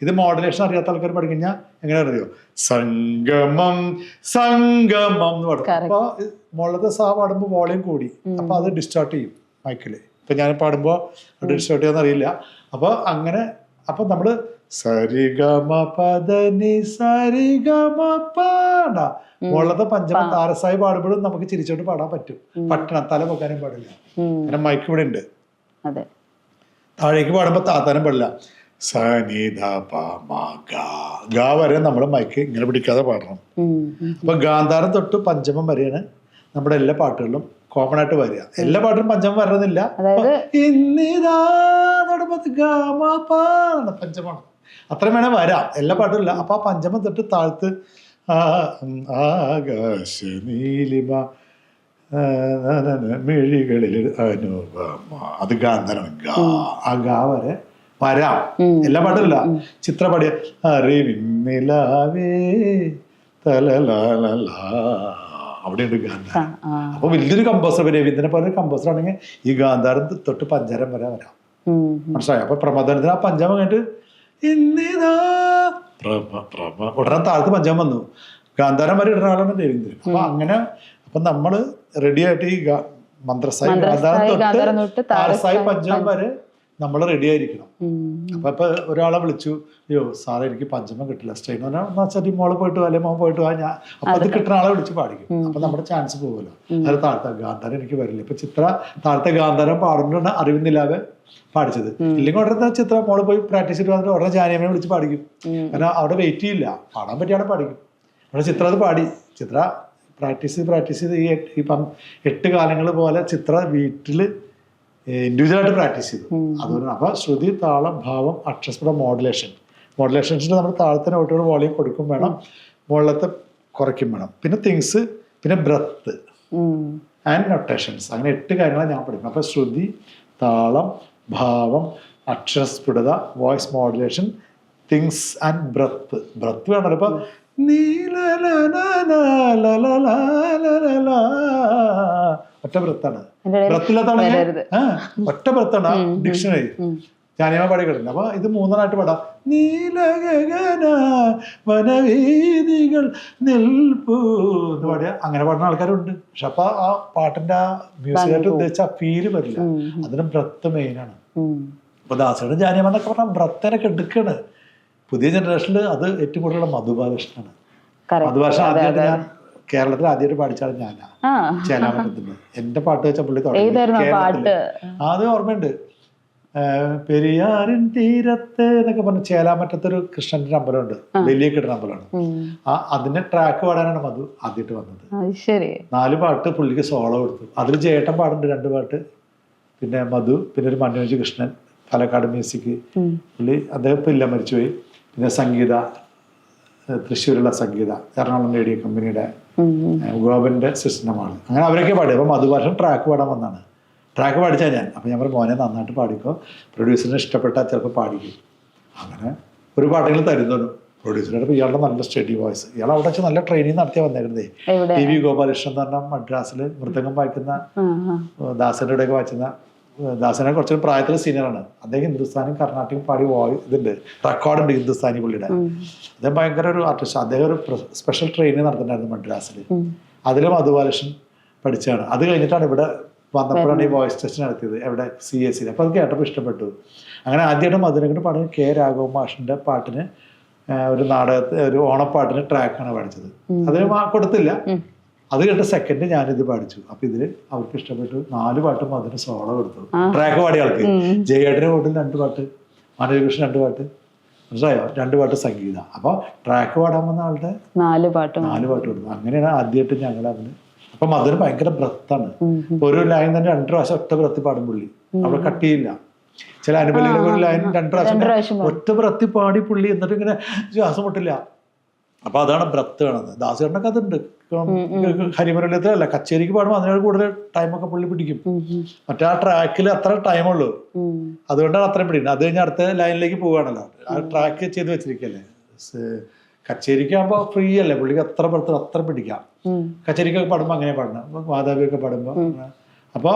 ഇത് മോഡുലേഷൻ അറിയാത്ത ആൾക്കാർ പഠിക്കഴിഞ്ഞാൽ എങ്ങനെയാണെന്ന് അറിയോ, സംഗമം സംഗമം എന്ന് പാടും. അപ്പൊ മുകളിലത്തെ സാ പാടുമ്പോൾ വോളിയം കൂടി, അപ്പൊ അത് ഡിസ്റ്റോർട്ട് ചെയ്യും മൈക്കില്. ഇപ്പൊ ഞാൻ പാടുമ്പോൾ ഡിസ്റ്റോർട്ട് ചെയ്യാന്ന് അറിയില്ല. അപ്പൊ അങ്ങനെ, അപ്പൊ നമ്മള് സരിഗമ പദനി സരിഗമ പാട, മുകളിലത്തെ പഞ്ചമ താരസായി പാടുമ്പോഴും നമുക്ക് ചിരിച്ചോണ്ട് പാടാൻ പറ്റും. പട്ടണം തല പൊക്കാനും പാടില്ല, അങ്ങനെ മൈക്ക് ഇവിടെ ഉണ്ട്. താഴേക്ക് പാടുമ്പോ താത്താനും പാടില്ല. സനിധ ഗ വരെ നമ്മൾ മൈക്ക് ഇങ്ങനെ പിടിക്കാതെ പാടണം. അപ്പൊ ഗാന്ധാരം തൊട്ട് പഞ്ചമം വരെയാണ് നമ്മുടെ എല്ലാ പാട്ടുകളിലും കോമൺ ആയിട്ട് വരിക. എല്ലാ പാട്ടിലും പഞ്ചമം വരണമെന്നില്ല. ഇന്നിതാ പഞ്ചമാണ്, അത്രയും വേണേ വരാം, എല്ലാ പാട്ടും ഇല്ല. അപ്പൊ ആ പഞ്ചമം തൊട്ട് താഴ്ത്ത് ആകാശ നീലിമ മിഴികളിൽ അനുപമ, അത് ഗാന്ധരം. ആ ഗാ വരെ വരാം, എല്ലാ പാട്ടും ഇല്ല. ചിത്രപാടിയ അറിവിന്നിലാവേ തലലാല, അവിടെയുണ്ട് ഗാന്ധാരം. അപ്പൊ വലിയൊരു കമ്പോസർ, രവീന്ദ്രനെ പോലെ ഒരു കമ്പോസർ ആണെങ്കിൽ ഈ ഗാന്ധാരം തൊട്ട് പഞ്ചാരം വരെ വരാം. മനസ്സിലായി? അപ്പൊ പ്രമോദനത്തിന് ആ പഞ്ചാമം കഴിഞ്ഞിട്ട് ഇന്നിതാ ഉടനെ താഴത്ത് പഞ്ചാമം വന്നു, ഗാന്ധാരം വരെ ഇടുന്ന ആളാണ് രവീന്ദ്രൻ. അപ്പൊ അങ്ങനെ, അപ്പൊ നമ്മള് റെഡി ആയിട്ട് ഈ മന്ത്രസായി ഗാന്ധാരം തൊട്ട് താരസായി പഞ്ചാമം വരെ നമ്മൾ റെഡി ആയിരിക്കണം. അപ്പൊ ഒരാളെ വിളിച്ചു, അയ്യോ സാറേ എനിക്ക് പഞ്ചമം കിട്ടില്ല, സ്ട്രെയിൻ പറഞ്ഞാൽ മോള് പോയിട്ട് അല്ലെ മോൻ പോയിട്ട് വാ, ഞാൻ അപ്പൊ അത് കിട്ടുന്ന ആളെ വിളിച്ച് പാടിക്കും. അപ്പൊ നമ്മുടെ ചാൻസ് പോകുമല്ലോ. അത് താഴത്തെ ഗാന്ധാരം എനിക്ക് വരില്ല. ഇപ്പൊ ചിത്ര താഴത്തെ ഗാന്ധാരം പാടുന്നതാണ് അറിവുന്നില്ലാതെ പാടിച്ചത്. ഇല്ലെങ്കിൽ ഉടനെ ചിത്ര മോള് പോയി പ്രാക്ടീസ് ചെയ്ത് വന്നിട്ട് ഉടനെ ജാനിയമ്മനെ വിളിച്ച് പാടിക്കും. കാരണം അവിടെ വെയിറ്റ് ചെയ്യില്ല, പാടാൻ പറ്റിയാണ് പാടിക്കും. അവിടെ ചിത്ര അത് പാടി. ചിത്ര പ്രാക്ടീസ് ചെയ്ത് ഈ 8 കാലങ്ങൾ പോലെ ചിത്ര വീട്ടില് ഇൻഡിവിജ്വലായിട്ട് പ്രാക്ടീസ് ചെയ്തു. അതുകൊണ്ട് അപ്പൊ ശ്രുതി, താളം, ഭാവം, അക്ഷരസ്ഫുട, മോഡുലേഷൻസിൽ നമ്മൾ താഴത്തെ നോട്ടുകൾ വോളിയം കൊടുക്കും വേണം, മുകളിലത്തെ കുറയ്ക്കും വേണം. പിന്നെ തിങ്സ്, പിന്നെ ബ്രത്ത് ആൻഡ് നൊട്ടേഷൻസ്, അങ്ങനെ 8 കാര്യങ്ങളാണ് ഞാൻ പഠിക്കും. അപ്പൊ ശ്രുതി, താളം, ഭാവം, അക്ഷരസ്ഫുടത, voice modulation, things and breath. Breath വേണമല്ലോ. ഇപ്പൊ ഒറ്റ ബ്രത്താണ്, ബ്രത്തില്ലാത്താണ് ഒറ്റ ബ്രത്താണ് ഡിക്ഷണറി ജാനിയമ്മ പാടി കിടക്കുന്നത്. അപ്പൊ ഇത് 3 പാടാം. നീലഗഗന വനവീതികൾ നിൽപ്പൂ എന്ന് പാടിയ അങ്ങനെ പാടുന്ന ആൾക്കാരുണ്ട്. പക്ഷെ അപ്പൊ ആ പാട്ടിന്റെ ആ മ്യൂസിക്കായിട്ട് ഉദ്ദേശിച്ച ആ ഫീല് വരില്ല. അതിന് ബ്രത്ത് മെയിനാണ്. അപ്പൊ ദാസയുടെ ജാനിയമ്മ എന്നൊക്കെ പറഞ്ഞാൽ ബ്രത്തിനൊക്കെ എടുക്കാണ്. പുതിയ ജനറേഷനിൽ അത് ഏറ്റവും കൂടുതലുള്ള മധുബാലകൃഷ്ണനാണ്. മധുബാലകൃഷ്ണൻ ആദ്യമായിട്ട് ഞാൻ കേരളത്തിൽ ആദ്യമായിട്ട് പാടിച്ചാണ് ഞാനാ ചേലാമറ്റത്തിന്. എന്റെ പാട്ട് വെച്ച പുള്ളി തുടങ്ങി. അത് ഓർമ്മയുണ്ട്. പെരിയാറിൻ തീരത്ത് എന്നൊക്കെ പറഞ്ഞ ചേലാമറ്റത്തൊരു കൃഷ്ണന്റെ അമ്പലമുണ്ട്, വലിയ കിട്ടുന്ന അമ്പലമാണ്. അതിന്റെ ട്രാക്ക് പാടാനാണ് മധു ആദ്യമായിട്ട് വന്നത്. 4 പാട്ട് പുള്ളിക്ക് സോളോ കൊടുത്തു. അതിൽ ജേട്ടൻ പാടുന്നുണ്ട് 2 പാട്ട്, പിന്നെ മധു, പിന്നെ ഒരു മഞ്ഞോജി കൃഷ്ണൻ, പാലക്കാട് മ്യൂസിക് പുള്ളി, അദ്ദേഹം ഇപ്പം ഇല്ല, മരിച്ചുപോയി. പിന്നെ സംഗീത, തൃശ്ശൂരുള്ള സംഗീത, എറണാകുളം റേഡിയോ കമ്പനിയുടെ ഗോപന്റെ സിസ്റ്റമാണ്. അങ്ങനെ അവരൊക്കെ പാടി. അപ്പം മധുഭാഷൻ ട്രാക്ക് പാടാൻ വന്നാണ്. ട്രാക്ക് പാടിച്ചാൽ ഞാൻ. അപ്പം ഞാൻ മോനെ നന്നായിട്ട് പാടിക്കോ, പ്രൊഡ്യൂസറിന് ഇഷ്ടപ്പെട്ടാൽ ചിലപ്പോൾ പാടിക്കും. അങ്ങനെ ഒരു പാട്ടെങ്കിലും തരുന്നുള്ളൂ പ്രൊഡ്യൂസറുടെ. ഇയാളുടെ നല്ല സ്റ്റഡി വോയിസ്, ഇയാൾ അവിടെ വെച്ച് നല്ല ട്രെയിനിങ് നടത്തിയാൽ വന്നേക്കുന്നതേ. TV ഗോപാലകൃഷ്ണൻ എന്ന് പറഞ്ഞാൽ മദ്രാസിൽ മൃദംഗം വായിക്കുന്ന, ദാസന്റെ ഇടയൊക്കെ വായിക്കുന്ന, ദാസനെ കുറച്ചൊരു പ്രായത്തിൽ സീനിയറാണ്. അദ്ദേഹം ഹിന്ദുസ്ഥാനും കർണാടകയും പാടി ഇതുണ്ട്, റെക്കോർഡുണ്ട് ഹിന്ദുസ്ഥാനി പുള്ളിയുടെ. അദ്ദേഹം ഭയങ്കര ഒരു ആർട്ടിസ്റ്റ്. അദ്ദേഹം ഒരു സ്പെഷ്യൽ ട്രെയിനിങ് നടത്തുന്നുണ്ടായിരുന്നു മദ്രാസിൽ. അതിലും മധുബാലകൃഷ്ണൻ പഠിച്ചാണ്. അത് കഴിഞ്ഞിട്ടാണ് ഇവിടെ വന്നപ്പോഴാണ് ഈ വോയിസ് ടെസ്റ്റ് നടത്തിയത്, എവിടെ CSC. അപ്പോൾ അത് കേട്ടപ്പോൾ ഇഷ്ടപ്പെട്ടു. അങ്ങനെ ആദ്യമായിട്ട് മധുരങ്ങോട്ട് പാടുന്നത് K. രാഘവ മാഷിൻ്റെ പാട്ടിന് ഒരു നാടകത്തിൽ ഒരു ഓണപ്പാട്ടിന് ട്രാക്കാണ് പഠിച്ചത്. അതിന് കൊടുത്തില്ല. അത് കേട്ട് സെക്കൻഡ് ഞാനിത് പഠിച്ചു. അപ്പൊ ഇതില് അവർക്ക് ഇഷ്ടപ്പെട്ടു. 4 പാട്ടും അതിന് സോളോ കൊടുത്തു. ട്രാക്ക് പാടിയ ആൾക്ക് ജയേട്ടന്റെ കൂട്ടിൽ 2 പാട്ട്, മനോജകൃഷ്ണൻ 2 പാട്ട്, മനസ്സിലായോ, 2 പാട്ട് സംഗീത. അപ്പൊ ട്രാക്ക് പാടാൻ വന്ന ആളുടെ 4 പാട്ട് കൊടുത്തു. അങ്ങനെയാണ് ആദ്യമായിട്ട് ഞങ്ങൾ അതിന്. അപ്പൊ മധുര ഭയങ്കര ബ്രത്താണ്. ഒരു ലൈൻ തന്നെ 2 പ്രാവശ്യം ഒറ്റ ബ്രത്തി പാടും പുള്ളി. അവിടെ കട്ട് ചെയ്യില്ല. ചില അനുബലിയുടെ ഒരു ലൈൻ 2 പ്രാവശ്യം ഒറ്റ ബ്രത്തി പാടി പുള്ളി, എന്നിട്ട് ഇങ്ങനെ ശ്വാസം മുട്ടില്ല. അപ്പൊ അതാണ് ബ്രത്ത് വേണത്. ദാസേട്ടനൊക്കെ അതുണ്ട്. ഹരിമുരളിയത്തിലല്ല, കച്ചേരിക്ക് പാടുമ്പോൾ അതിനോട് കൂടുതൽ ടൈമൊക്കെ പുള്ളി പിടിക്കും. മറ്റേ ആ ട്രാക്കിൽ അത്ര ടൈമുള്ളൂ, അതുകൊണ്ടാണ് അത്രയും പിടിക്കുന്നത്. അത് കഴിഞ്ഞ് അടുത്ത ലൈനിലേക്ക് പോവുകയാണല്ലോ. ആ ട്രാക്ക് ചെയ്ത് വെച്ചിരിക്കല്ലേ. കച്ചേരിക്കാകുമ്പോ ഫ്രീ അല്ലേ, പുള്ളിക്ക് അത്ര ബ്രത്ത് അത്ര പിടിക്കാം. കച്ചേരിക്കൊക്കെ പാടുമ്പോ അങ്ങനെ പാടണം. മാതാവിയൊക്കെ പാടുമ്പോ അപ്പൊ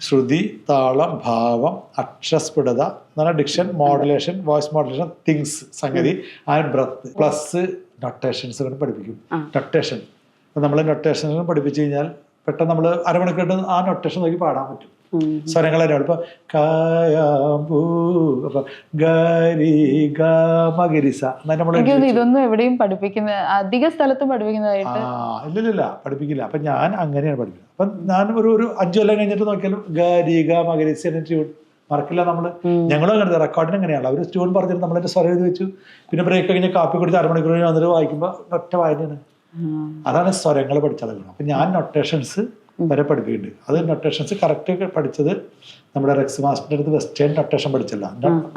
ശ്രുതി, താളം, ഭാവം, അക്ഷരസ്ഫുടത എന്ന് പറഞ്ഞാൽ diction, modulation, voice modulation, things, സംഗതി, ആൻഡ് ബ്രത്ത് പ്ലസ് നൊട്ടേഷൻസ് കൊണ്ട് പഠിപ്പിക്കും. നൊട്ടേഷൻ നമ്മൾ നൊട്ടേഷൻസ് പഠിപ്പിച്ചു കഴിഞ്ഞാൽ പെട്ടെന്ന് നമ്മൾ അരമണിക്കൂർ ആ നൊട്ടേഷൻ നോക്കി പാടാൻ പറ്റും. സ്വരങ്ങൾ തന്നെയാണ്. ഇപ്പൊ കായാമ്പൂ, അപ്പൊ ഗരി ഗരിസ. ഇതൊന്നും എവിടെയും പഠിപ്പിക്കുന്ന അധിക സ്ഥലത്തും പഠിപ്പിക്കുന്നതായിട്ട് ഇല്ലില്ല, പഠിപ്പിക്കില്ല. അപ്പൊ ഞാൻ അങ്ങനെയാണ് പഠിപ്പിക്കുന്നത്. അപ്പൊ ഞാൻ ഒരു 5 കൊല്ലം കഴിഞ്ഞിട്ട് നോക്കിയാലും ഗരി ഗരിസ ട്യൂൺ മറക്കില്ല. നമ്മള് ഞങ്ങളും അങ്ങനെ റെക്കോർഡിന് എങ്ങനെയാണ് അവർ ട്യൂൺ പറഞ്ഞിട്ട് നമ്മളതിന്റെ സ്വരം എഴുതി വെച്ചു. പിന്നെ ബ്രേക്ക് കഴിഞ്ഞ് കാപ്പി കുടിച്ച് അരമണിക്കൂർ കഴിഞ്ഞ് വന്നിട്ട് വായിക്കുമ്പോൾ ഒറ്റ വായനയാണ്. അതാണ് സ്വരങ്ങൾ പഠിച്ചതെങ്കിലും. അപ്പൊ ഞാൻ നൊട്ടേഷൻസ് വരെ പഠിപ്പിക്കുന്നുണ്ട്. അത് നൊട്ടേഷൻസ് കറക്റ്റ് പഠിച്ചത് നമ്മുടെ റെക്സ് മാസ്റ്ററിന്റെ അടുത്ത് വെസ്റ്റേൺ നൊട്ടേഷൻ പഠിച്ചില്ല,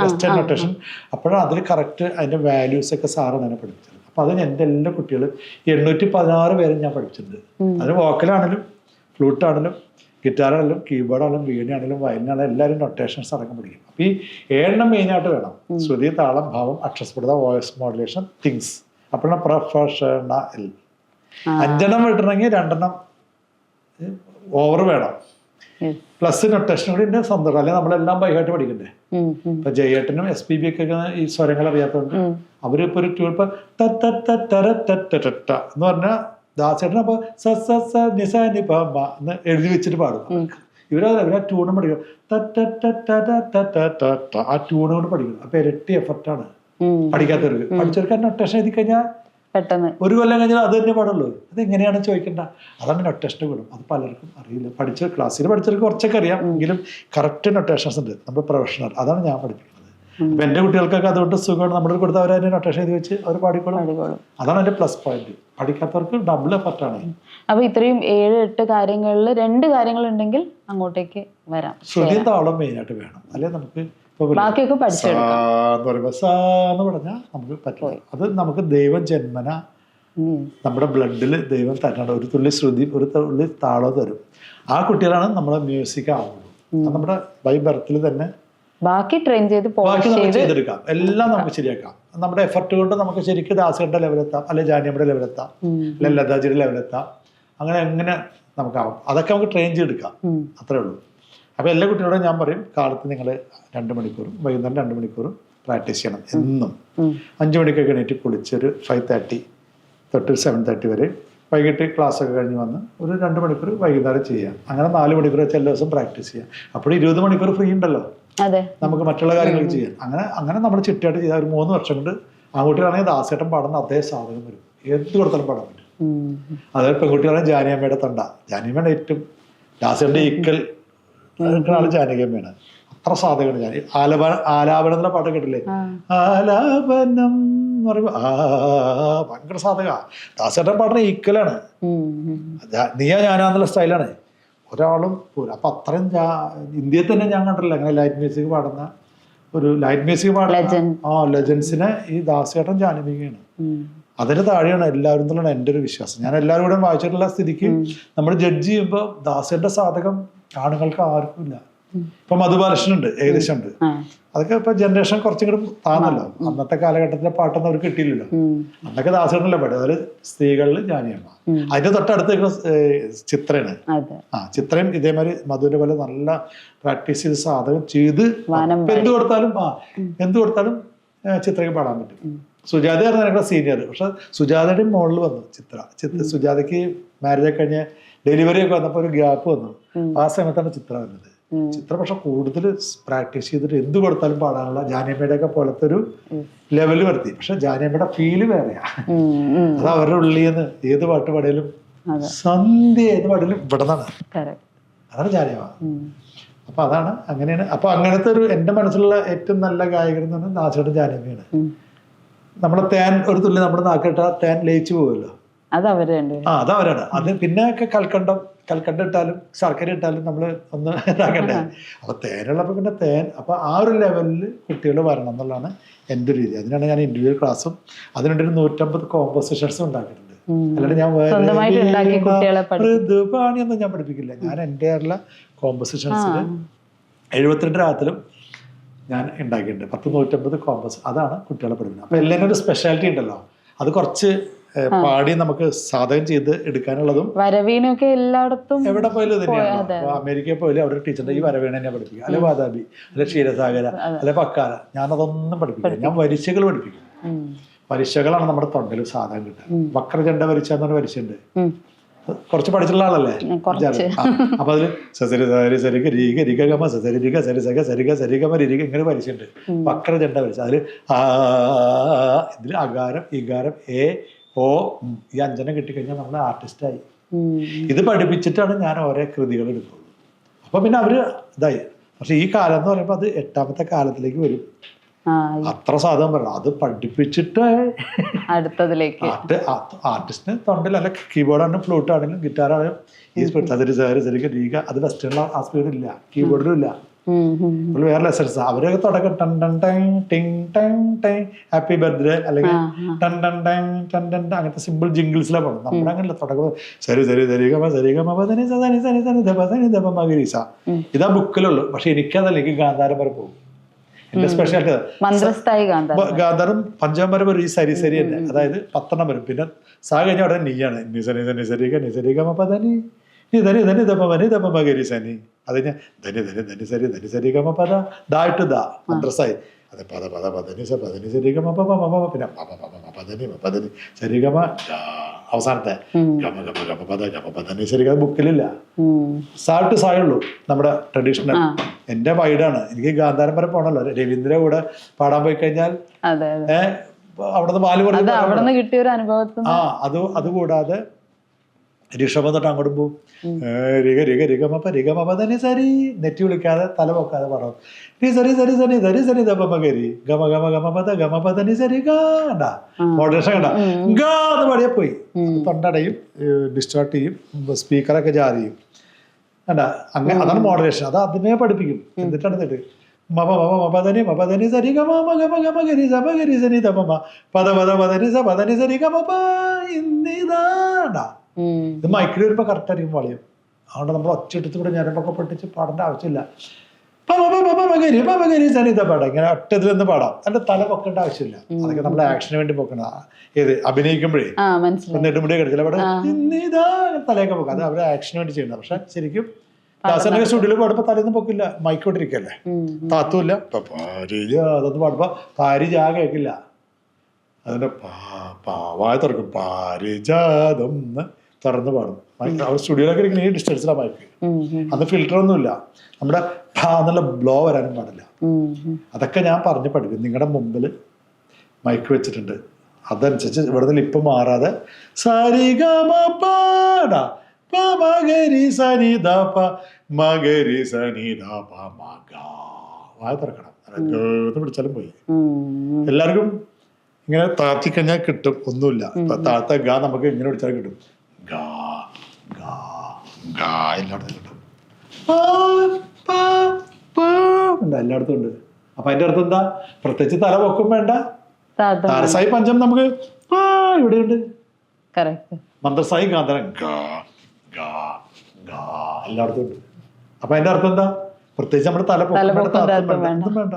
വെസ്റ്റേൺ നൊട്ടേഷൻ. അപ്പോഴാണ് അതിൽ കറക്റ്റ് അതിന്റെ വാല്യൂസ് ഒക്കെ സാറാണ് എന്നെ പഠിപ്പിച്ചത്. അപ്പൊ അതിന് എൻ്റെ എല്ലാ കുട്ടികളും 816 പേരും ഞാൻ പഠിച്ചിട്ടുണ്ട്. അതിന് വോക്കലാണെങ്കിലും ഫ്ലൂട്ടാണെങ്കിലും ഗിറ്റാറാണെങ്കിലും കീബോർഡാണെങ്കിലും വീണയാണെങ്കിലും വയലിനാണെങ്കിലും എല്ലാവരും നൊട്ടേഷൻസ് അടക്കം പഠിക്കും. അപ്പൊ ഈ 7 മെയിനായിട്ട് വേണം. ശ്രുതി, താളം, ഭാവം, അക്ഷരസ്ഫുടത, വോയിസ് മോഡുലേഷൻ, തിങ്സ്. അപ്പോഴാണ് പ്രൊഫഷണൽ. 5 വിട്ടണമെങ്കിൽ 2 ഓവർ വേണം. പ്ലസ് നൊട്ടേഷൻ കൂടി ഉണ്ട് സ്വന്തം. അല്ലെങ്കിൽ നമ്മളെല്ലാം ബൈഹായിട്ട് പഠിക്കണ്ടേ. ഇപ്പൊ ജയേട്ടനും SPB ഒക്കെ ഈ സ്വരങ്ങൾ അറിയാത്തതുകൊണ്ട് അവരിപ്പോ ഒരു ട്യൂൺ ഇപ്പൊ എന്ന് പറഞ്ഞാൽ ദാസേട്ടൻ അപ്പൊ എന്ന് എഴുതി വെച്ചിട്ട് പാടും. ഇവരാ ട്യൂണും പഠിക്കണം. ആ ട്യൂണ് കൊണ്ട് പഠിക്കണം. അപ്പൊ ഇരട്ടി എഫർട്ടാണ് പഠിക്കാത്തവർക്ക്. പഠിച്ചവർക്ക് നൊട്ടേഷൻ എഴുതി കഴിഞ്ഞാൽ പെട്ടെന്ന് 1 കൊല്ലം കഴിഞ്ഞാൽ അത് തന്നെ പാടുള്ളൂ. അത് എങ്ങനെയാണ് ചോദിക്കണ്ട. അതാണ് നൊട്ടേഷൻ്റെ ഗുണം. അത് പലർക്കും അറിയില്ല. ക്ലാസ്സിൽ പഠിച്ചവർക്ക് കുറച്ചൊക്കെ അറിയാം, എങ്കിലും കറക്റ്റ് നൊട്ടേഷൻസ് ഉണ്ട്. നമ്മൾ പ്രൊഫഷണൽ. അതാണ് ഞാൻ പഠിപ്പിക്കുന്നത്. അപ്പൊ എന്റെ കുട്ടികൾക്കൊക്കെ അതുകൊണ്ട് സുഖമാണ്. നമ്മുടെ കൊടുത്ത് അവർ അതിന്റെ നൊട്ടേഷൻ എഴുതി വെച്ച് അവർ പാടിക്കോളും. അതാണ് എന്റെ പ്ലസ് പോയിന്റ്. പഠിക്കാത്തവർക്ക് ഡബിൾ എഫർട്ടാണ്. അപ്പൊ ഇത്രയും 7-8 കാര്യങ്ങളിൽ 2 കാര്യങ്ങൾ ഉണ്ടെങ്കിൽ അങ്ങോട്ടേക്ക് വരാം. ശ്രുതിയും താളം മെയിനായിട്ട് വേണം. അല്ലെ നമുക്ക് ബാക്കിയൊക്കെ എന്ന് പറഞ്ഞാൽ നമുക്ക് പറ്റില്ല. അത് നമുക്ക് ദൈവം ജന്മന നമ്മുടെ ബ്ലഡിൽ ദൈവം തരണം. ഒരു തുള്ളി ശ്രുതി, ഒരു തുള്ളി താളം തരും. ആ കുട്ടികളാണ് നമ്മളെ മ്യൂസിക് ആവുള്ളൂ. നമ്മുടെ ബൈ ബർത്തിൽ തന്നെ ബാക്കി ട്രെയിൻ ചെയ്തെടുക്കാം. എല്ലാം നമുക്ക് ശരിയാക്കാം. നമ്മുടെ എഫർട്ട് കൊണ്ട് നമുക്ക് ശരിക്കും ദാസയുടെ ലെവലെത്താം, അല്ലെ ജാനിയമ്മയുടെ ലെവലെത്താം, അല്ലെ ലതാജിയുടെ ലെവലെത്താം. എങ്ങനെ നമുക്കാവും. അതൊക്കെ നമുക്ക് ട്രെയിൻ ചെയ്തെടുക്കാം. അത്രേ ഉള്ളൂ. അപ്പോൾ എല്ലാ കുട്ടികളോടും ഞാൻ പറയും, കാലത്ത് നിങ്ങൾ 2 മണിക്കൂറും വൈകുന്നേരം 2 മണിക്കൂറും പ്രാക്ടീസ് ചെയ്യണം. എന്നും 5 മണിക്കൊക്കെ എണീറ്റ് കുളിച്ചൊരു 5:30 തൊട്ട് 7:30 വരെ വൈകിട്ട് ക്ലാസ്സൊക്കെ കഴിഞ്ഞ് വന്ന് ഒരു 2 മണിക്കൂർ വൈകുന്നേരം ചെയ്യാം. അങ്ങനെ 4 മണിക്കൂർ വെച്ച് എല്ലാ ദിവസം പ്രാക്ടീസ് ചെയ്യാം. അപ്പോൾ 20 മണിക്കൂർ ഫ്രീ ഉണ്ടല്ലോ നമുക്ക് മറ്റുള്ള കാര്യങ്ങൾ ചെയ്യാം. അങ്ങനെ നമ്മൾ ചിട്ടയായിട്ട് ചെയ്താൽ ഒരു 3 വർഷം കൊണ്ട് ആൺകുട്ടികളാണെങ്കിൽ ദാസേട്ടൻ പാടുന്ന അതേ സാധനം വരും. എന്ത് കൊടുത്താലും പാടാൻ പറ്റും. അതായത് പെൺകുട്ടികളാണെങ്കിൽ ജാനിയമ്മയുടെ തൊണ്ട, ജാനിയമ്മയുടെ ഏറ്റവും ദാസേട്ടൻ്റെ ഈക്വൽ ആള് ജാനകിയമ്മയാണ്. അത്ര സാധകമാണ്. ഞാൻ ആലാപനത്തിലെ പാട്ട് കേട്ടില്ലേ, ആലാപനം എന്ന് പറയുമ്പോ ഭയങ്കര സാധക. ദാസേട്ടൻ പാടുന്ന ഈക്വലാണ്. നീയാ ഞാനാന്നുള്ള സ്റ്റൈലാണ്. ഒരാളും പോലും. അപ്പൊ അത്രയും ഇന്ത്യയിൽ തന്നെ ഞാൻ കണ്ടില്ല അങ്ങനെ ലൈറ്റ് മ്യൂസിക് പാടുന്ന ലെജൻസിനെ ഈ ദാസേട്ടൻ ജാനകിയാണ്. അതിന് താഴെയാണ് എല്ലാവരും എന്നുള്ളതാണ് എൻ്റെ ഒരു വിശ്വാസം. ഞാൻ എല്ലാവരും കൂടെ വായിച്ചിട്ടുള്ള സ്ഥിതിക്ക് നമ്മൾ ജഡ്ജ് ചെയ്യുമ്പോൾ ദാസേട്ടൻ്റെ സാധകം ആണുങ്ങൾക്ക് ആർക്കും ഇല്ല. ഇപ്പൊ മധുബാലകൃഷ്ണൻ ഉണ്ട്, ഏകദേശം ഉണ്ട്. അതൊക്കെ ഇപ്പൊ ജനറേഷൻ കുറച്ചും കൂടെ താന്നല്ലോ. അന്നത്തെ കാലഘട്ടത്തിലെ പാട്ടൊന്നും അവർക്ക് കിട്ടിയില്ലല്ലോ. അന്നൊക്കെ ദാസേട്ടനല്ലേ പാടും. അതിൽ സ്ത്രീകളിൽ ജാനിയമ്മ. അതിന്റെ തൊട്ടടുത്ത് ചിത്രയാണ്. ചിത്രയും ഇതേമാതിരി മധുവിന്റെ പോലെ നല്ല പ്രാക്ടീസ് ചെയ്ത് സാധകം ചെയ്ത് എന്ത് കൊടുത്താലും ചിത്രയ്ക്ക് പാടാൻ പറ്റും. സുജാതയായിരുന്നു ഞങ്ങളുടെ സീനിയർ. പക്ഷെ സുജാതയുടെയും മോളിൽ വന്നു സുജാതയ്ക്ക് മാരേജ് കഴിഞ്ഞ് ഡെലിവറി ഒക്കെ വന്നപ്പോൾ ഒരു ഗ്യാപ്പ് വന്നു. ആ സമയത്താണ് ചിത്ര വരുന്നത്. ചിത്ര പക്ഷെ കൂടുതൽ പ്രാക്ടീസ് ചെയ്തിട്ട് എന്ത് കൊടുത്താലും പാടാനുള്ള ജാനേമ്മയുടെ ഒക്കെ പോലത്തെ ഒരു ലെവല് വരുത്തി. പക്ഷെ ജാനേമ്മയുടെ ഫീല് വേറെയാ. അത് അവരുടെ ഉള്ളിൽ നിന്ന് ഏത് പാട്ട് പാടിയാലും സന്ധ്യ ഏത് പാടിയാലും ഇവിടെ നിന്നാണ്. അതാണ് ജാനേമ്മ. അപ്പൊ അതാണ് അങ്ങനെയാണ്. അപ്പൊ അങ്ങനത്തെ ഒരു എന്റെ മനസ്സിലുള്ള ഏറ്റവും നല്ല ഗായകൻ എന്ന് പറഞ്ഞാൽ ദാസേട്ടൻ ജാനേമ്മയാണ്. നമ്മളെ തേൻ ഒരു തുള്ളി നമ്മുടെ നാക്കിട്ട തേൻ ലയിച്ചു പോകുമല്ലോ, അതവരാണ്. അത് പിന്നെ ഒക്കെ കൽക്കണ്ടം ഇട്ടാലും ശർക്കര ഇട്ടാലും നമ്മൾ ഒന്ന് ഇതാക്കണ്ടേ. അപ്പൊ തേനുള്ളപ്പോ പിന്നെ തേൻ. അപ്പൊ ആ ഒരു ലെവലിൽ കുട്ടികൾ വരണം എന്നുള്ളതാണ് എൻ്റെ ഒരു രീതി. അതിനാണ് ഞാൻ ഇൻഡിവിജ്വൽ ക്ലാസ്സും അതിനുണ്ടൊരു 150 കോമ്പോസിഷൻസും ഉണ്ടാക്കിയിട്ടുണ്ട്. അല്ലാണ്ട് ഞാൻ മൃദുപാണിയൊന്നും ഞാൻ പഠിപ്പിക്കില്ല. ഞാൻ എൻ്റെ ആയിട്ടുള്ള കോമ്പോസിഷൻസിൽ 72 രാഗത്തിലും ഞാൻ ഉണ്ടാക്കിയിട്ടുണ്ട്. 150 കോമ്പസ്. അതാണ് കുട്ടികളെ പഠിക്കുന്നത്. അപ്പൊ എല്ലാവരും ഒരു സ്പെഷ്യാലിറ്റി ഉണ്ടല്ലോ, അത് കുറച്ച് പാടി നമുക്ക് സാധകം ചെയ്ത് എടുക്കാനുള്ളതും. വരവീനൊക്കെ എല്ലായിടത്തും എവിടെ പോയാലും തന്നെയാണ്. അമേരിക്കയിൽ പോയാലും അവിടെ ടീച്ചറിന്റെ ഈ വരവീണ തന്നെ പഠിപ്പിക്കും, അല്ലെ വാതാബി, അല്ലെ ക്ഷീരസാഗര, അല്ലെ പക്കാല. ഞാനതൊന്നും പഠിപ്പിക്കില്ല. ഞാൻ വരിശകൾ പഠിപ്പിക്കും. വരിശകളാണ് നമ്മുടെ തൊണ്ടയിൽ സാധകം കിട്ടുക. വക്രചണ്ഡ വരിച്ച എന്നൊരു വരിശയുണ്ട്. കുറച്ച് പഠിച്ചിട്ടുള്ള ആളല്ലേ. അപ്പൊ അതില് സരി സരിക രീക രിക ഗമ സരി രിക സരി സക സരിക സരിഗമ രിക ഇങ്ങനെ വരിച്ചുണ്ട്. വക്രചണ്ഡ വരിച്ച അതില് ഇതില് അകാരം ഇകാരം എ ഓ ഈ 5 കിട്ടിക്കഴിഞ്ഞാൽ നമ്മൾ ആർട്ടിസ്റ്റായി. ഇത് പഠിപ്പിച്ചിട്ടാണ് ഞാൻ ഓരോ കൃതികൾ എടുക്കുള്ളൂ. അപ്പൊ പിന്നെ അവര് ഇതായി. പക്ഷെ ഈ കാലം എന്ന് പറയുമ്പോൾ അത് 8ാമത്തെ കാലത്തിലേക്ക് വരും. അത്ര സാധനം പറയണം. അത് പഠിപ്പിച്ചിട്ട് അടുത്തതിലേക്ക് ആർട്ടിസ്റ്റിന് തൊണ്ടിൽ അല്ല കീബോർഡാണെങ്കിലും ഫ്ലൂട്ട് ആണെങ്കിലും ഗിറ്റാർ ആണെങ്കിലും ഈ സ്പീഡ് അത് വെസ്റ്റേണിൽ ആ സ്പീഡ് ഇല്ല, കീബോർഡിലും ഇല്ല. വേറെ ലെസൺസ് അവരൊക്കെ തുടക്കം ടൺ ടൺ ടങ് ടിങ് ടങ് ടങ് ഹാപ്പി ബർത്ത്ഡേ അല്ലെങ്കിൽ ടൺ ടൺ ടങ് ടൺ ടൺ അങ്ങനത്തെ സിമ്പിൾ ജിംഗിൾസിലാണ് പോകണം. നമ്മുടെ അങ്ങനെയല്ല തുടക്കം സരി സരി സരിഗമ സരിഗമ പദനി സദനി സനി സനി ദപ സനി ദപ മഗരീസ. ഇതാ ബുക്കിലുള്ളൂ. പക്ഷെ എനിക്കതല്ല, എനിക്ക് ഗാന്ധാരം വരെ പോകും. എന്റെ സ്പെഷ്യാലിറ്റി ഗാന്ധാരം 5ാം വരെ വരും. ഈ സരി സരി തന്നെ, അതായത് 10 വരും. പിന്നെ സാ കഴിഞ്ഞ ഉടനെ നീയാണ്. നിസനി സനി സരിഗ നിസരിഗമ പദനി ധനി ധനി ദപ വനി ദപ മകരി സനി. അത് ഞാൻ ധനി ധനി ധനി സരി ധനി സരി ഗമ പദ ദായിട്ട് ദാ മന്ത്രസായി. അതെ പദ പദ പദനി സ പദനി സരി ഗമ പ മ പിന്നെ പദനി പദനി സരി ഗമ അവസാനത്തെ ഗമ ഗമ ഗമ പദ ഗമ പദനി സരി ഗമ ബുക്കിലില്ല. സാട്ട് സായുള്ളൂ നമ്മുടെ ട്രഡീഷണൽ. എന്റെ വൈഡാണ്. എനിക്ക് ഗാന്ധാരം വരെ പോകണല്ലോ. രവീന്ദ്ര കൂടെ പാടാൻ പോയി കഴിഞ്ഞാൽ അവിടുന്ന് പാല് പറഞ്ഞു കിട്ടിയ ഒരു അനുഭവത്തിൽ അതുകൂടാതെ ഋഷഭം തൊട്ട് അങ്ങോട്ടും പോവും. രിഗ രിഗ രിഗമപ്പ രിഗമപ്പ തന്നെ സരി നെറ്റി വിളിക്കാതെ തല പൊക്കാതെ പറഞ്ഞു രി സരി സരി സനി ധരി സനി ദപമകരി ഗമ ഗമ ഗമപദ ഗമപദനി സരി ഗാണ്ട മോഡറേഷൻ കണ്ട ഗാ എന്ന് പാടിയാൽ പോയി. തൊണ്ടടയും ഡിസ്റ്റാർട്ട് ചെയ്യും, സ്പീക്കറൊക്കെ ജാർ ചെയ്യും. കണ്ട അങ്ങനെ അതാണ് മോഡറേഷൻ. അത് അതിനെ പഠിപ്പിക്കും. എന്നിട്ടാണ് മപ മപ മപദനി മപദനി സരി ഗമ ഗമ ഗമ ഗരി സപ ഗരി സനി ദപമ പദ പദ പദനി സ പദനി സരി ഗമപ ഇന്നിതാണ്ട. ഇത് മൈക്കിൽ വരുമ്പോൾ കറക്റ്റ് ആയിരിക്കും വളയും. അതുകൊണ്ട് നമ്മൾ ഒച്ചയെടുത്ത് കൂടെ ഞരമ്പൊക്കെ പൊട്ടിച്ച് പാടേണ്ട ആവശ്യമില്ല. സനിത പാടാം, ഇങ്ങനെ ഒറ്റത്തിൽ നിന്ന് പാടാം. അതിന്റെ തല പൊക്കേണ്ട ആവശ്യമില്ല. അതൊക്കെ നമ്മൾ ആക്ഷന് വേണ്ടി പൊക്കണ. ഏത് അഭിനയിക്കുമ്പോഴേ നെടുമുടിയെ കിടക്കില്ല അവിടെ ഇന്നിതാ തലയൊക്കെ പൊക്കാം. അത് അവരെ ആക്ഷന് വേണ്ടി ചെയ്യണ്ട. പക്ഷെ ശരിക്കും ദാസന്റെ സ്റ്റുഡിയോയിൽ പാടുമ്പോ തലേന്ന് പൊക്കില്ല, മൈക്കോട്ടിരിക്കല്ലേ, താത്തുമില്ല. അതൊന്നും പാടുമ്പോ പാരിജാ കേൾക്കില്ല. അതിന്റെ വായ തുറക്കും പാരിജാതം തുറന്ന് പാടും. അവർ സ്റ്റുഡിയോയിലൊക്കെ ഇരിക്കുന്ന ഈ ഡിസ്റ്റൻസിലാണ് മൈക്ക്. അന്ന് ഫിൽറ്റർ ഒന്നുമില്ല. നമ്മുടെ എന്നുള്ള ബ്ലോ വരാനും പാടില്ല. അതൊക്കെ ഞാൻ പറഞ്ഞ് പഠിക്കും. നിങ്ങളുടെ മുമ്പിൽ മൈക്ക് വെച്ചിട്ടുണ്ട്, അതനുസരിച്ച് ഇവിടെ നിന്ന് ഇപ്പം മാറാതെ സരിഗമപാടാ മകരി സനിദപ മകരി സനിദപ മഗ വായ തുറക്കണം. പിടിച്ചാലും പോയി. എല്ലാവർക്കും ഇങ്ങനെ താത്തിക്കഴിഞ്ഞാൽ കിട്ടും, ഒന്നുമില്ല. ഇപ്പൊ താത്ത ഗാ നമുക്ക് ഇങ്ങനെ പിടിച്ചാൽ കിട്ടും. ഗാ ഗാ ഗാ എല്ലായിടത്തും കിട്ടും. എല്ലായിടത്തും ഉണ്ട്. അപ്പൊ അതിന്റെ അർത്ഥം എന്താ? പ്രത്യേകിച്ച് തല പൊക്കും വേണ്ട. താരസായി പഞ്ചം നമുക്ക് ഇവിടെയുണ്ട്. മന്ത്രസായി ഗാന്ധരം ഗാ ഗാ ഗാ എല്ലായിടത്തും ഉണ്ട്. അപ്പൊ അതിന്റെ അർത്ഥം എന്താ? പ്രത്യേകിച്ച് നമ്മുടെ തല പൊക്കും വേണ്ട, വേണ്ട.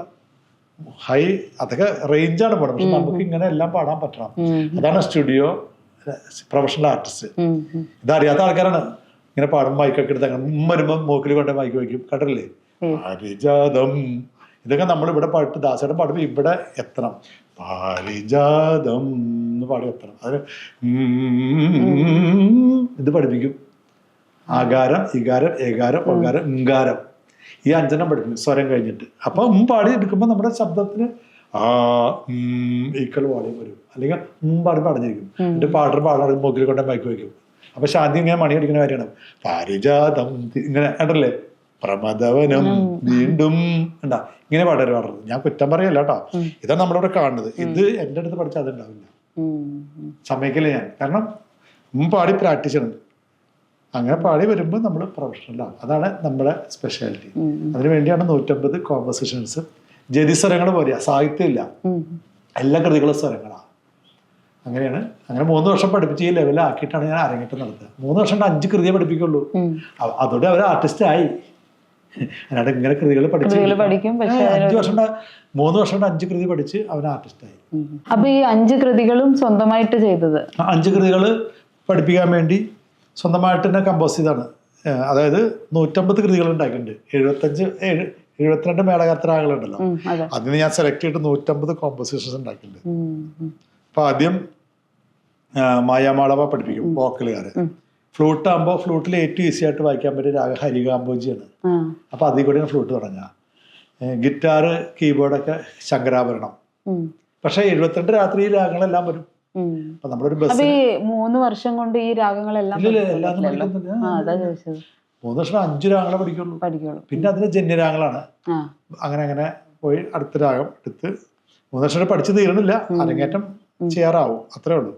ഹൈ അതൊക്കെ റേഞ്ചാണ് പാടും. പക്ഷെ നമുക്ക് ഇങ്ങനെ എല്ലാം പാടാൻ പറ്റണം. അതാണ് സ്റ്റുഡിയോ പ്രൊഫഷണൽ ആർട്ടിസ്റ്റ്. ഇതറിയാത്ത ആൾക്കാരാണ് ഇങ്ങനെ പാടും മൈക്കൊക്കെ എടുത്ത് അങ്ങനെ വരുമ്പോൾ മൂക്കിൽ കൊണ്ട് മൈക്ക് വയ്ക്കും. കണ്ടില്ലേ പാരിജാതം. ഇതൊക്കെ നമ്മൾ ഇവിടെ പാട്ട് ദാസയുടെ പാടുമ്പോൾ ഇവിടെ എത്തണം. പാരിജാതം എന്ന് പാടി എത്തണം. അതിന് ഇത് പഠിപ്പിക്കും. ആകാരം ഇകാരം ഏകാരം ഒകാരം ഇങ്കാരം. ഈ 5 പഠിപ്പിക്കും സ്വരം കഴിഞ്ഞിട്ട്. അപ്പോൾ പാടി എടുക്കുമ്പോൾ നമ്മുടെ ശബ്ദത്തിന് ഈക്വൽ വോളിയം വരും. അല്ലെങ്കിൽ പാടി പടഞ്ഞിരിക്കും. എന്നിട്ട് പാടാൻ മൂക്കിൽ കൊണ്ട് മയക്ക് വയ്ക്കും. അപ്പൊ ശാന്തി ഇങ്ങനെ മണി അടിക്കുന്ന കാര്യമാണ്. പാരിജാതം ഇങ്ങനെ കണ്ടല്ലേ, പ്രമദവനം വീണ്ടും ഉണ്ടാ ഇങ്ങനെ പാടുന്നത്. ഞാൻ കുറ്റം പറയല്ല കേട്ടോ, ഇതാണ് നമ്മളിവിടെ കാണുന്നത്. ഇത് എൻ്റെ അടുത്ത് പഠിച്ചാൽ അതുണ്ടാവില്ല, സമ്മതിക്കില്ല ഞാൻ. കാരണം പാടി പ്രാക്ടീസ് ചെയ്യണം. അങ്ങനെ പാടി വരുമ്പോൾ നമ്മൾ പ്രൊഫഷണലാണ്. അതാണ് നമ്മുടെ സ്പെഷ്യാലിറ്റി. അതിനു വേണ്ടിയാണ് 150 കോമ്പോസിഷൻസ്. ജതിസ്വരങ്ങൾ പോലെയാ, സാഹിത്യമില്ല, എല്ലാ കൃതികളും സ്വരങ്ങളാണ്. അങ്ങനെയാണ്. അങ്ങനെ 3 വർഷം പഠിപ്പിച്ച് ഈ ലെവലാക്കിയിട്ടാണ് ഞാൻ അരങ്ങേറ്റം നടത്തുക. 3 വർഷം കൊണ്ട് 5 കൃതിയെ പഠിപ്പിക്കുള്ളൂ. അതോടെ അവർ ആർട്ടിസ്റ്റ് ആയി. അല്ലാണ്ട് ഇങ്ങനെ കൃതികൾ പഠിക്കും. 3 വർഷം കൊണ്ട് 5 കൃതി പഠിച്ച് അവൻ ആർട്ടിസ്റ്റ് ആയി. അപ്പൊ ഈ 5 കൃതികളും സ്വന്തമായിട്ട് ചെയ്തത്? 5 കൃതികൾ പഠിപ്പിക്കാൻ വേണ്ടി സ്വന്തമായിട്ട് തന്നെ കമ്പോസ് ചെയ്താണ്. അതായത് 150 കൃതികൾ ഉണ്ടാക്കിയിട്ടുണ്ട്. 72 മേളകർത്തരാകളുണ്ടല്ലോ, അതിന് ഞാൻ സെലക്ട് ചെയ്തിട്ട് 150 കോമ്പോസിഷൻസ് ഉണ്ടാക്കിയിട്ടുണ്ട്. അപ്പൊ ആദ്യം മായാമാളവ പഠിപ്പിക്കും വോക്കലുകാരെ. ഫ്ലൂട്ട് ആകുമ്പോൾ ഫ്ലൂട്ടിൽ ഏറ്റവും ഈസി ആയിട്ട് വായിക്കാൻ പറ്റിയ രാഗം ഹരികാംബോജിയാണ്. അപ്പൊ അതിൽ കൂടെയാണ് ഫ്ലൂട്ട് തുടങ്ങുക. ഗിറ്റാറ്, കീബോർഡൊക്കെ ശങ്കരാഭരണം. പക്ഷെ 72 രാത്രി ഈ രാഗങ്ങളെല്ലാം വരും. അപ്പൊ നമ്മളൊരു ബസ് 3 വർഷം കൊണ്ട് ഈ രാഗങ്ങളെല്ലാം 3 വർഷം 5 രാഗങ്ങളെ പഠിക്കുള്ളൂ. പിന്നെ അതിന് ജന്യരാഗങ്ങളാണ്. അങ്ങനെ പോയി അടുത്ത രാഗം എടുത്ത് 3 വർഷം പഠിച്ചു തീരണില്ല, അരങ്ങേറ്റം ചെയ്യാറാവും, അത്രേ ഉള്ളൂ.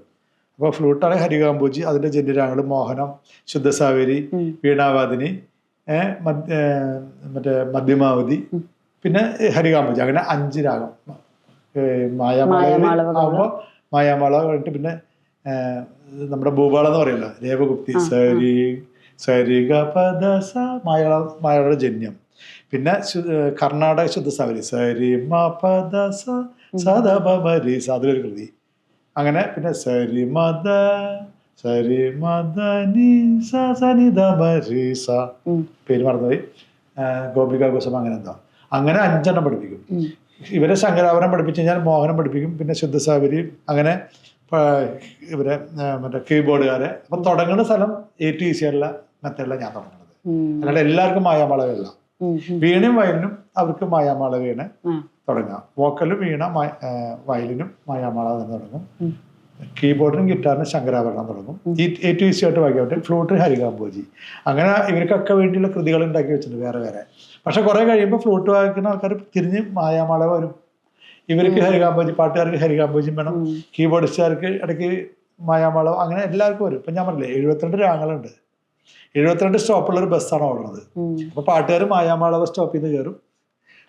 അപ്പോൾ ഫ്ലൂട്ടാണ് ഹരികാംബോജി, അതിന്റെ ജന്യരാഗങ്ങൾ മോഹനം, ശുദ്ധസാവേരി, വീണാവാദിനി, മറ്റേ മധ്യമാവധി, പിന്നെ ഹരികാംബോജി. അങ്ങനെ 5 രാഗം. മായാമാള ആകുമ്പോൾ മായാമാള കഴിഞ്ഞിട്ട് പിന്നെ നമ്മുടെ ഭൂപാളം എന്ന് പറയുമല്ലോ, രേവഗുപ്തി, സരി ഗ പദ സ, മായാളയുടെ ജന്യം. പിന്നെ കർണാടക ശുദ്ധസാവരി, സരി മ പദ സ സദ പ മരി സ, അതിലൊരു കൃതി. അങ്ങനെ പിന്നെ സരി മദ നി സ സനി ദ മരി സ, പേര് മറന്നുപോയി, ഗോപിക കുസുമ, അങ്ങനെ എന്തോ. അങ്ങനെ 5 പഠിപ്പിക്കും. ഇവരെ ശങ്കരാഭരണം പഠിപ്പിച്ച് കഴിഞ്ഞാൽ മോഹനം പഠിപ്പിക്കും, പിന്നെ ശുദ്ധസാവരി, അങ്ങനെ ഇവരെ മറ്റേ കീബോർഡുകാരെ. അപ്പം തുടങ്ങുന്ന സ്ഥലം ഏറ്റവും ഈസി ആയിട്ടുള്ള മെത്തേഡിലാണ് ഞാൻ തുടങ്ങുന്നത്. അല്ലാണ്ട് എല്ലാവർക്കും മായാമാളവയല്ല. വീണയും വയലിനും അവർക്ക് മായാമാളവയാണ് തുടങ്ങാം. വോക്കലും വീണ വയലിനും മായാമാള തന്നെ തുടങ്ങും. കീബോർഡിനും ഗിറ്റാറിനും ശങ്കരാഭരണം തുടങ്ങും. ഏറ്റവും ഈസി ആയിട്ട് വായിക്കാൻ പറ്റും ഫ്ലൂട്ട്, ഹരികാംബോജി. അങ്ങനെ ഇവർക്കൊക്കെ വേണ്ടിയുള്ള കൃതികൾ ഉണ്ടാക്കി വെച്ചിട്ടുണ്ട് വേറെ വേറെ. പക്ഷെ കുറെ കഴിയുമ്പോൾ ഫ്ലൂട്ട് വായിക്കുന്ന ആൾക്കാർ തിരിഞ്ഞ് മായാമാള വരും. ഇവർക്ക് ഹരികാംബോജി, പാട്ടുകാർക്ക് ഹരികാംബോജിയും വേണം, കീബോർഡിസ്റ്റുകാർക്ക് ഇടയ്ക്ക് മായാമാളവ്, അങ്ങനെ എല്ലാവർക്കും വരും. ഇപ്പം ഞാൻ പറഞ്ഞില്ലേ 72 രാഗങ്ങളുണ്ട്. 72 സ്റ്റോപ്പുള്ള ഒരു ബസ്സാണ് ഓടുന്നത്. അപ്പൊ പാട്ടുകാർ മായാമാളവ സ്റ്റോപ്പിൽ നിന്ന് കയറും,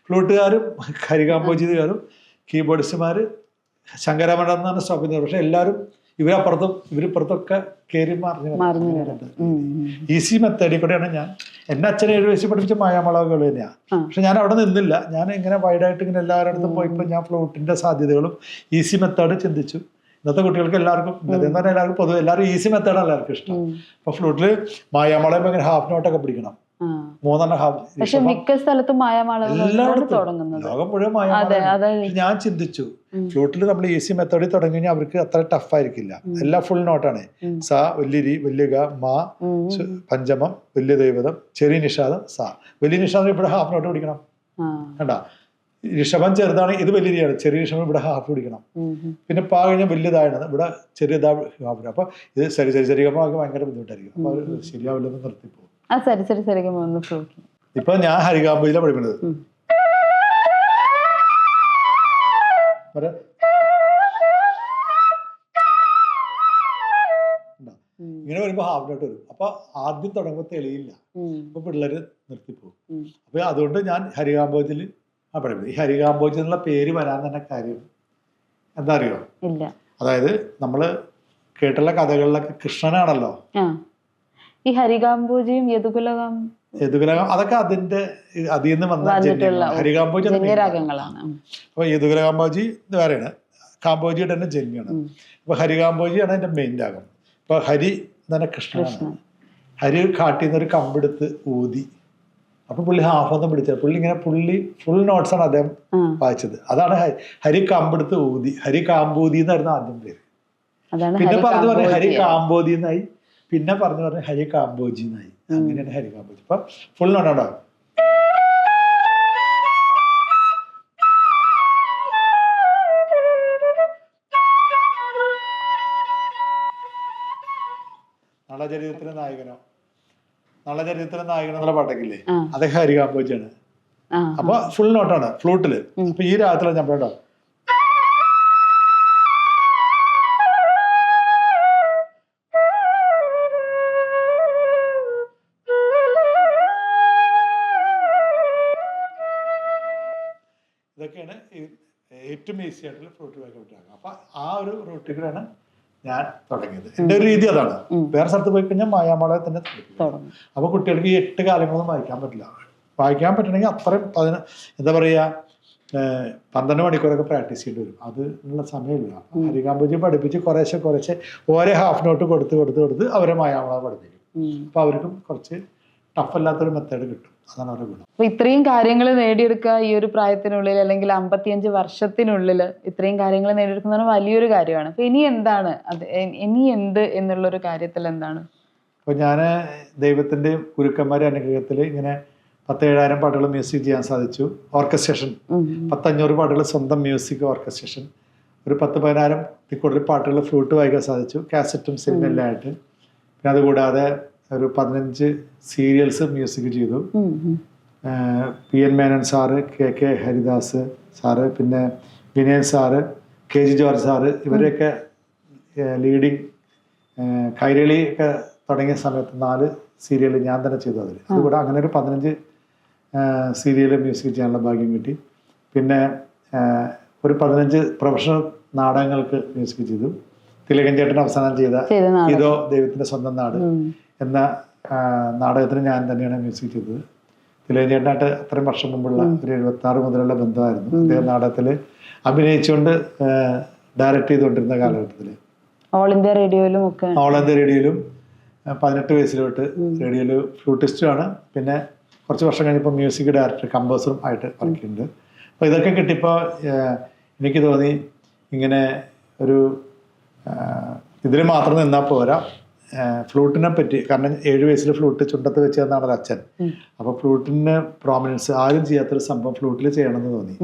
ഫ്ലൂട്ടുകാരും ഹരികാംബോജിന്ന് കയറും, കീബോർഡിസ്റ്റുമാർ ശങ്കരാഭരണം എന്ന് പറഞ്ഞ സ്റ്റോപ്പിൽ നിന്ന് കയറും. പക്ഷെ എല്ലാവരും ഇവരപ്പുറത്തും ഇവരിപ്പുറത്തൊക്കെ കയറി മറിഞ്ഞു. ഈസി മെത്തേഡിൽ കൂടെയാണ് ഞാൻ. എന്നെ അച്ഛനെ 7 വയസ്സിൽ പഠിപ്പിച്ച മായാമാളവുകൾ തന്നെയാണ്. പക്ഷെ ഞാൻ അവിടെ നിന്നില്ല. ഞാൻ ഇങ്ങനെ വൈഡായിട്ട് ഇങ്ങനെ എല്ലാവരുടെ അടുത്തും പോയപ്പോൾ ഞാൻ ഫ്ലൂട്ടിന്റെ സാധ്യതകളും ഈസി മെത്തേഡ് ചിന്തിച്ചു. ഇന്നത്തെ കുട്ടികൾക്ക് എല്ലാവർക്കും, ഇന്നത്തെ എല്ലാവർക്കും പൊതുവെ എല്ലാവരും ഈസി മെത്തേഡാണ് എല്ലാവർക്കും ഇഷ്ടം. അപ്പൊ ഫ്ലൂട്ടിൽ മായാമാളയം ഇങ്ങനെ ഹാഫ് നോട്ടൊക്കെ പിടിക്കണം, 3 ഹാഫ്. പക്ഷെ മിക്ക സ്ഥലത്തും എല്ലായിടത്തും ലോകം മുഴുവൻ മായാമാള. ഞാൻ ചിന്തിച്ചു ഫ്ലൂട്ടിൽ നമ്മൾ ഈസി മെത്തേഡിൽ തുടങ്ങി കഴിഞ്ഞാൽ അവർക്ക് അത്ര ടഫ് ആയിരിക്കില്ല. എല്ലാം ഫുൾ നോട്ടാണ്. സ, വലിയ രി, വലിയ ഗ, മ, പഞ്ചമം, വലിയ ദൈവതം, ചെറിയ നിഷാദം, സ. വലിയ നിഷാദം ഇവിടെ ഹാഫ് നോട്ട് പിടിക്കണം. കണ്ടാ, ഋഷഭം ചെറുതാണ്, ഇത് വലിയ രീതിയാണ്. ചെറിയ ഋഷഭം ഇവിടെ ഹാഫ് പിടിക്കണം. പിന്നെ പാ കഴിഞ്ഞാൽ വലിയതായത് ഇവിടെ ചെറിയതാ ഹാഫ്. അപ്പൊ ഇത് ശരിഗമ ഭയങ്കര ബുദ്ധിമുട്ടായിരിക്കും. അപ്പൊ ശരിയാവില്ലെന്ന് നിർത്തിപ്പോകും. ഇപ്പൊ ഞാൻ ഹരികാംബോജിയിലാണ് പഠിക്കുന്നത്. ഇങ്ങനെ വരുമ്പോ ഹാഫ് നോട്ട് വരും. അപ്പൊ ആദ്യം തുടങ്ങുമ്പോൾ തെളിയില്ല, അപ്പൊ പിള്ളേര് നിർത്തിപ്പോകും. അപ്പൊ അതുകൊണ്ട് ഞാൻ ഹരികാംബോജിൽ പഠിക്കുന്നത്. ഈ ഹരികാംബോജി എന്നുള്ള പേര് വരാൻ തന്നെ കാര്യം എന്താ അറിയോ? അതായത് നമ്മള് കേട്ടുള്ള കഥകളിലൊക്കെ കൃഷ്ണനാണല്ലോ. ഈ ഹരികാംബോജിയും യദുകുലകം അതൊക്കെ അതിന്റെ അതിൽ നിന്ന് വന്ന ഹരികാംബോജി. അപ്പൊ യദുകുലകാംബോജി വേറെയാണ്, കാംബോജിയുടെ തന്നെ ജന്യാണ്. അപ്പൊ ഹരികാംബോജിയാണ് അതിന്റെ മെയിൻ രാഗം. ഇപ്പൊ ഹരി തന്നെ കൃഷ്ണനാണ്. ഹരി കാട്ടിന്നൊരു കമ്പെടുത്ത് ഊതി, അപ്പൊ പുള്ളി ഹാഫ് ഒന്നും പിടിച്ചത്. പുള്ളി ഫുൾ നോട്ട്സ് ആണ് അദ്ദേഹം വായിച്ചത്. അതാണ് ഹരി കമ്പെടുത്ത് ഊതി. ഹരി കാംബോധി എന്നായിരുന്നു ആദ്യം പേര്. പിന്നെ പറഞ്ഞു ഹരി കാംബോധി എന്നായി. പിന്നെ പറഞ്ഞു ഹരി കാംബോജി എന്നായി. അങ്ങനെയാണ് ഹരി കാംബോജി. ഇപ്പൊ ഫുൾ നോട്ടാണോ? നളചരിതത്തിലെ നായകനോ എന്നുള്ള പാട്ടൊക്കെ അദ്ദേഹം ഹരികാംബോജിയാണ്. അപ്പൊ ഫുൾ നോട്ടാണ് ഫ്ലൂട്ടില്. അപ്പൊ ഈ രാഗത്തിലാണ് ഞാൻ പാട്ടോ. ഇതൊക്കെയാണ് ഏറ്റവും ഈസി ആയിട്ടുള്ള ഫ്ലൂട്ട് വായിക്കാൻ പറ്റുക. അപ്പൊ ആ ഒരു റൂട്ടിലാണ് ഞാൻ തുടങ്ങിയത്. എന്റെ ഒരു രീതി അതാണ്. വേറെ സ്ഥലത്ത് പോയി കഴിഞ്ഞാൽ മായാമാളയെ തന്നെ തുടങ്ങും. അപ്പൊ കുട്ടികൾക്ക് ഈ 8 കാലങ്ങളൊന്നും വായിക്കാൻ പറ്റില്ല. വായിക്കാൻ പറ്റണമെങ്കിൽ അത്രയും എന്താ പറയാ 12 മണിക്കൂറൊക്കെ പ്രാക്ടീസ് ചെയ്യേണ്ടി വരും. അതിനുള്ള സമയമില്ല. ഹരികാംബോജി പഠിപ്പിച്ച് കുറേശ്ശെ ഓരോ ഹാഫ് നോട്ട് കൊടുത്ത് അവരെ മായാമാള പഠിപ്പിക്കും. അപ്പൊ അവർക്കും കുറച്ച് ടഫ് അല്ലാത്തൊരു മെത്തേഡ് കിട്ടും. അതാണ് അവരുടെ ഗുണം. അപ്പൊ ഇത്രയും കാര്യങ്ങൾ നേടിയെടുക്കുക ഈ ഒരു പ്രായത്തിനുള്ളിൽ, അല്ലെങ്കിൽ 55 വർഷത്തിനുള്ളിൽ ഇത്രയും കാര്യങ്ങൾ നേടിയെടുക്കുന്നത് വലിയൊരു കാര്യമാണ്. അപ്പൊ ഇനി എന്താണ് ഇനി എന്ത് എന്നുള്ളൊരു കാര്യത്തിൽ എന്താണ്? അപ്പൊ ഞാൻ ദൈവത്തിന്റെ ഗുരുക്കന്മാരുടെ അനുഗ്രഹത്തിൽ ഇങ്ങനെ 10,000 പാട്ടുകൾ മ്യൂസിക് ചെയ്യാൻ സാധിച്ചു. ഓർക്കസ്ട്രേഷൻ 1,500 പാട്ടുകൾ സ്വന്തം മ്യൂസിക് ഓർക്കസ്ട്രേഷൻ, ഒരു 10,000-10,000 കൂടുതൽ പാട്ടുകൾ ഫ്ലൂട്ട് വായിക്കാൻ സാധിച്ചു, കാസറ്റും സിനിമയെല്ലാം ആയിട്ട്. പിന്നെ അതുകൂടാതെ ഒരു 15 സീരിയൽസ് മ്യൂസിക് ചെയ്തു. PN Menon sir, KK Haridas sir, പിന്നെ Vinayan sir, KG George sir, ഇവരെയൊക്കെ ലീഡിങ് കൈരളി ഒക്കെ തുടങ്ങിയ സമയത്ത് 4 സീരിയൽ ഞാൻ തന്നെ ചെയ്തു. അതുകൂടെ അങ്ങനെ ഒരു 15 സീരിയൽ മ്യൂസിക് ചെയ്യാനുള്ള ഭാഗ്യം കിട്ടി. പിന്നെ ഒരു 15 പ്രൊഫഷണൽ നാടകങ്ങൾക്ക് മ്യൂസിക് ചെയ്തു. തിലകൻ ചേട്ടൻ അവസാനം ചെയ്ത ഇതോ ദൈവത്തിന്റെ സ്വന്തം നാട് എന്ന നാടകത്തിന് ഞാൻ തന്നെയാണ് മ്യൂസിക് ചെയ്തത്. തിലകൻ ചേട്ടനായിട്ട് അത്രയും വർഷം മുമ്പുള്ള ഒരു 76 മുതലുള്ള ബന്ധമായിരുന്നു. അദ്ദേഹം നാടകത്തിൽ അഭിനയിച്ചുകൊണ്ട് ഡയറക്റ്റ് ചെയ്തുകൊണ്ടിരുന്ന കാലഘട്ടത്തിൽ ഓൾ ഇന്ത്യ റേഡിയോയിലും 18 വയസ്സിലോട്ട് റേഡിയോയിൽ ഫ്ലൂട്ടിസ്റ്റുമാണ്. പിന്നെ കുറച്ച് വർഷം കഴിഞ്ഞപ്പോൾ മ്യൂസിക് ഡയറക്ടർ കമ്പോസറും ആയിട്ട് വർക്ക് ചെയ്യുന്നുണ്ട്. അപ്പോൾ ഇതൊക്കെ കിട്ടിയപ്പോൾ എനിക്ക് തോന്നി ഇങ്ങനെ ഒരു ഇതിൽ മാത്രം നിന്നാൽ പോരാ, ഫ്ലൂട്ടിനെ പറ്റി. കാരണം 7 വയസ്സിൽ ഫ്ലൂട്ട് ചുണ്ടത്ത് വെച്ച് തന്നാണ് ഒരു അച്ഛൻ. അപ്പോൾ ഫ്ലൂട്ടിന് പ്രോമിനൻസ് ആരും ചെയ്യാത്തൊരു സംഭവം ഫ്ലൂട്ടിൽ ചെയ്യണമെന്ന് തോന്നി.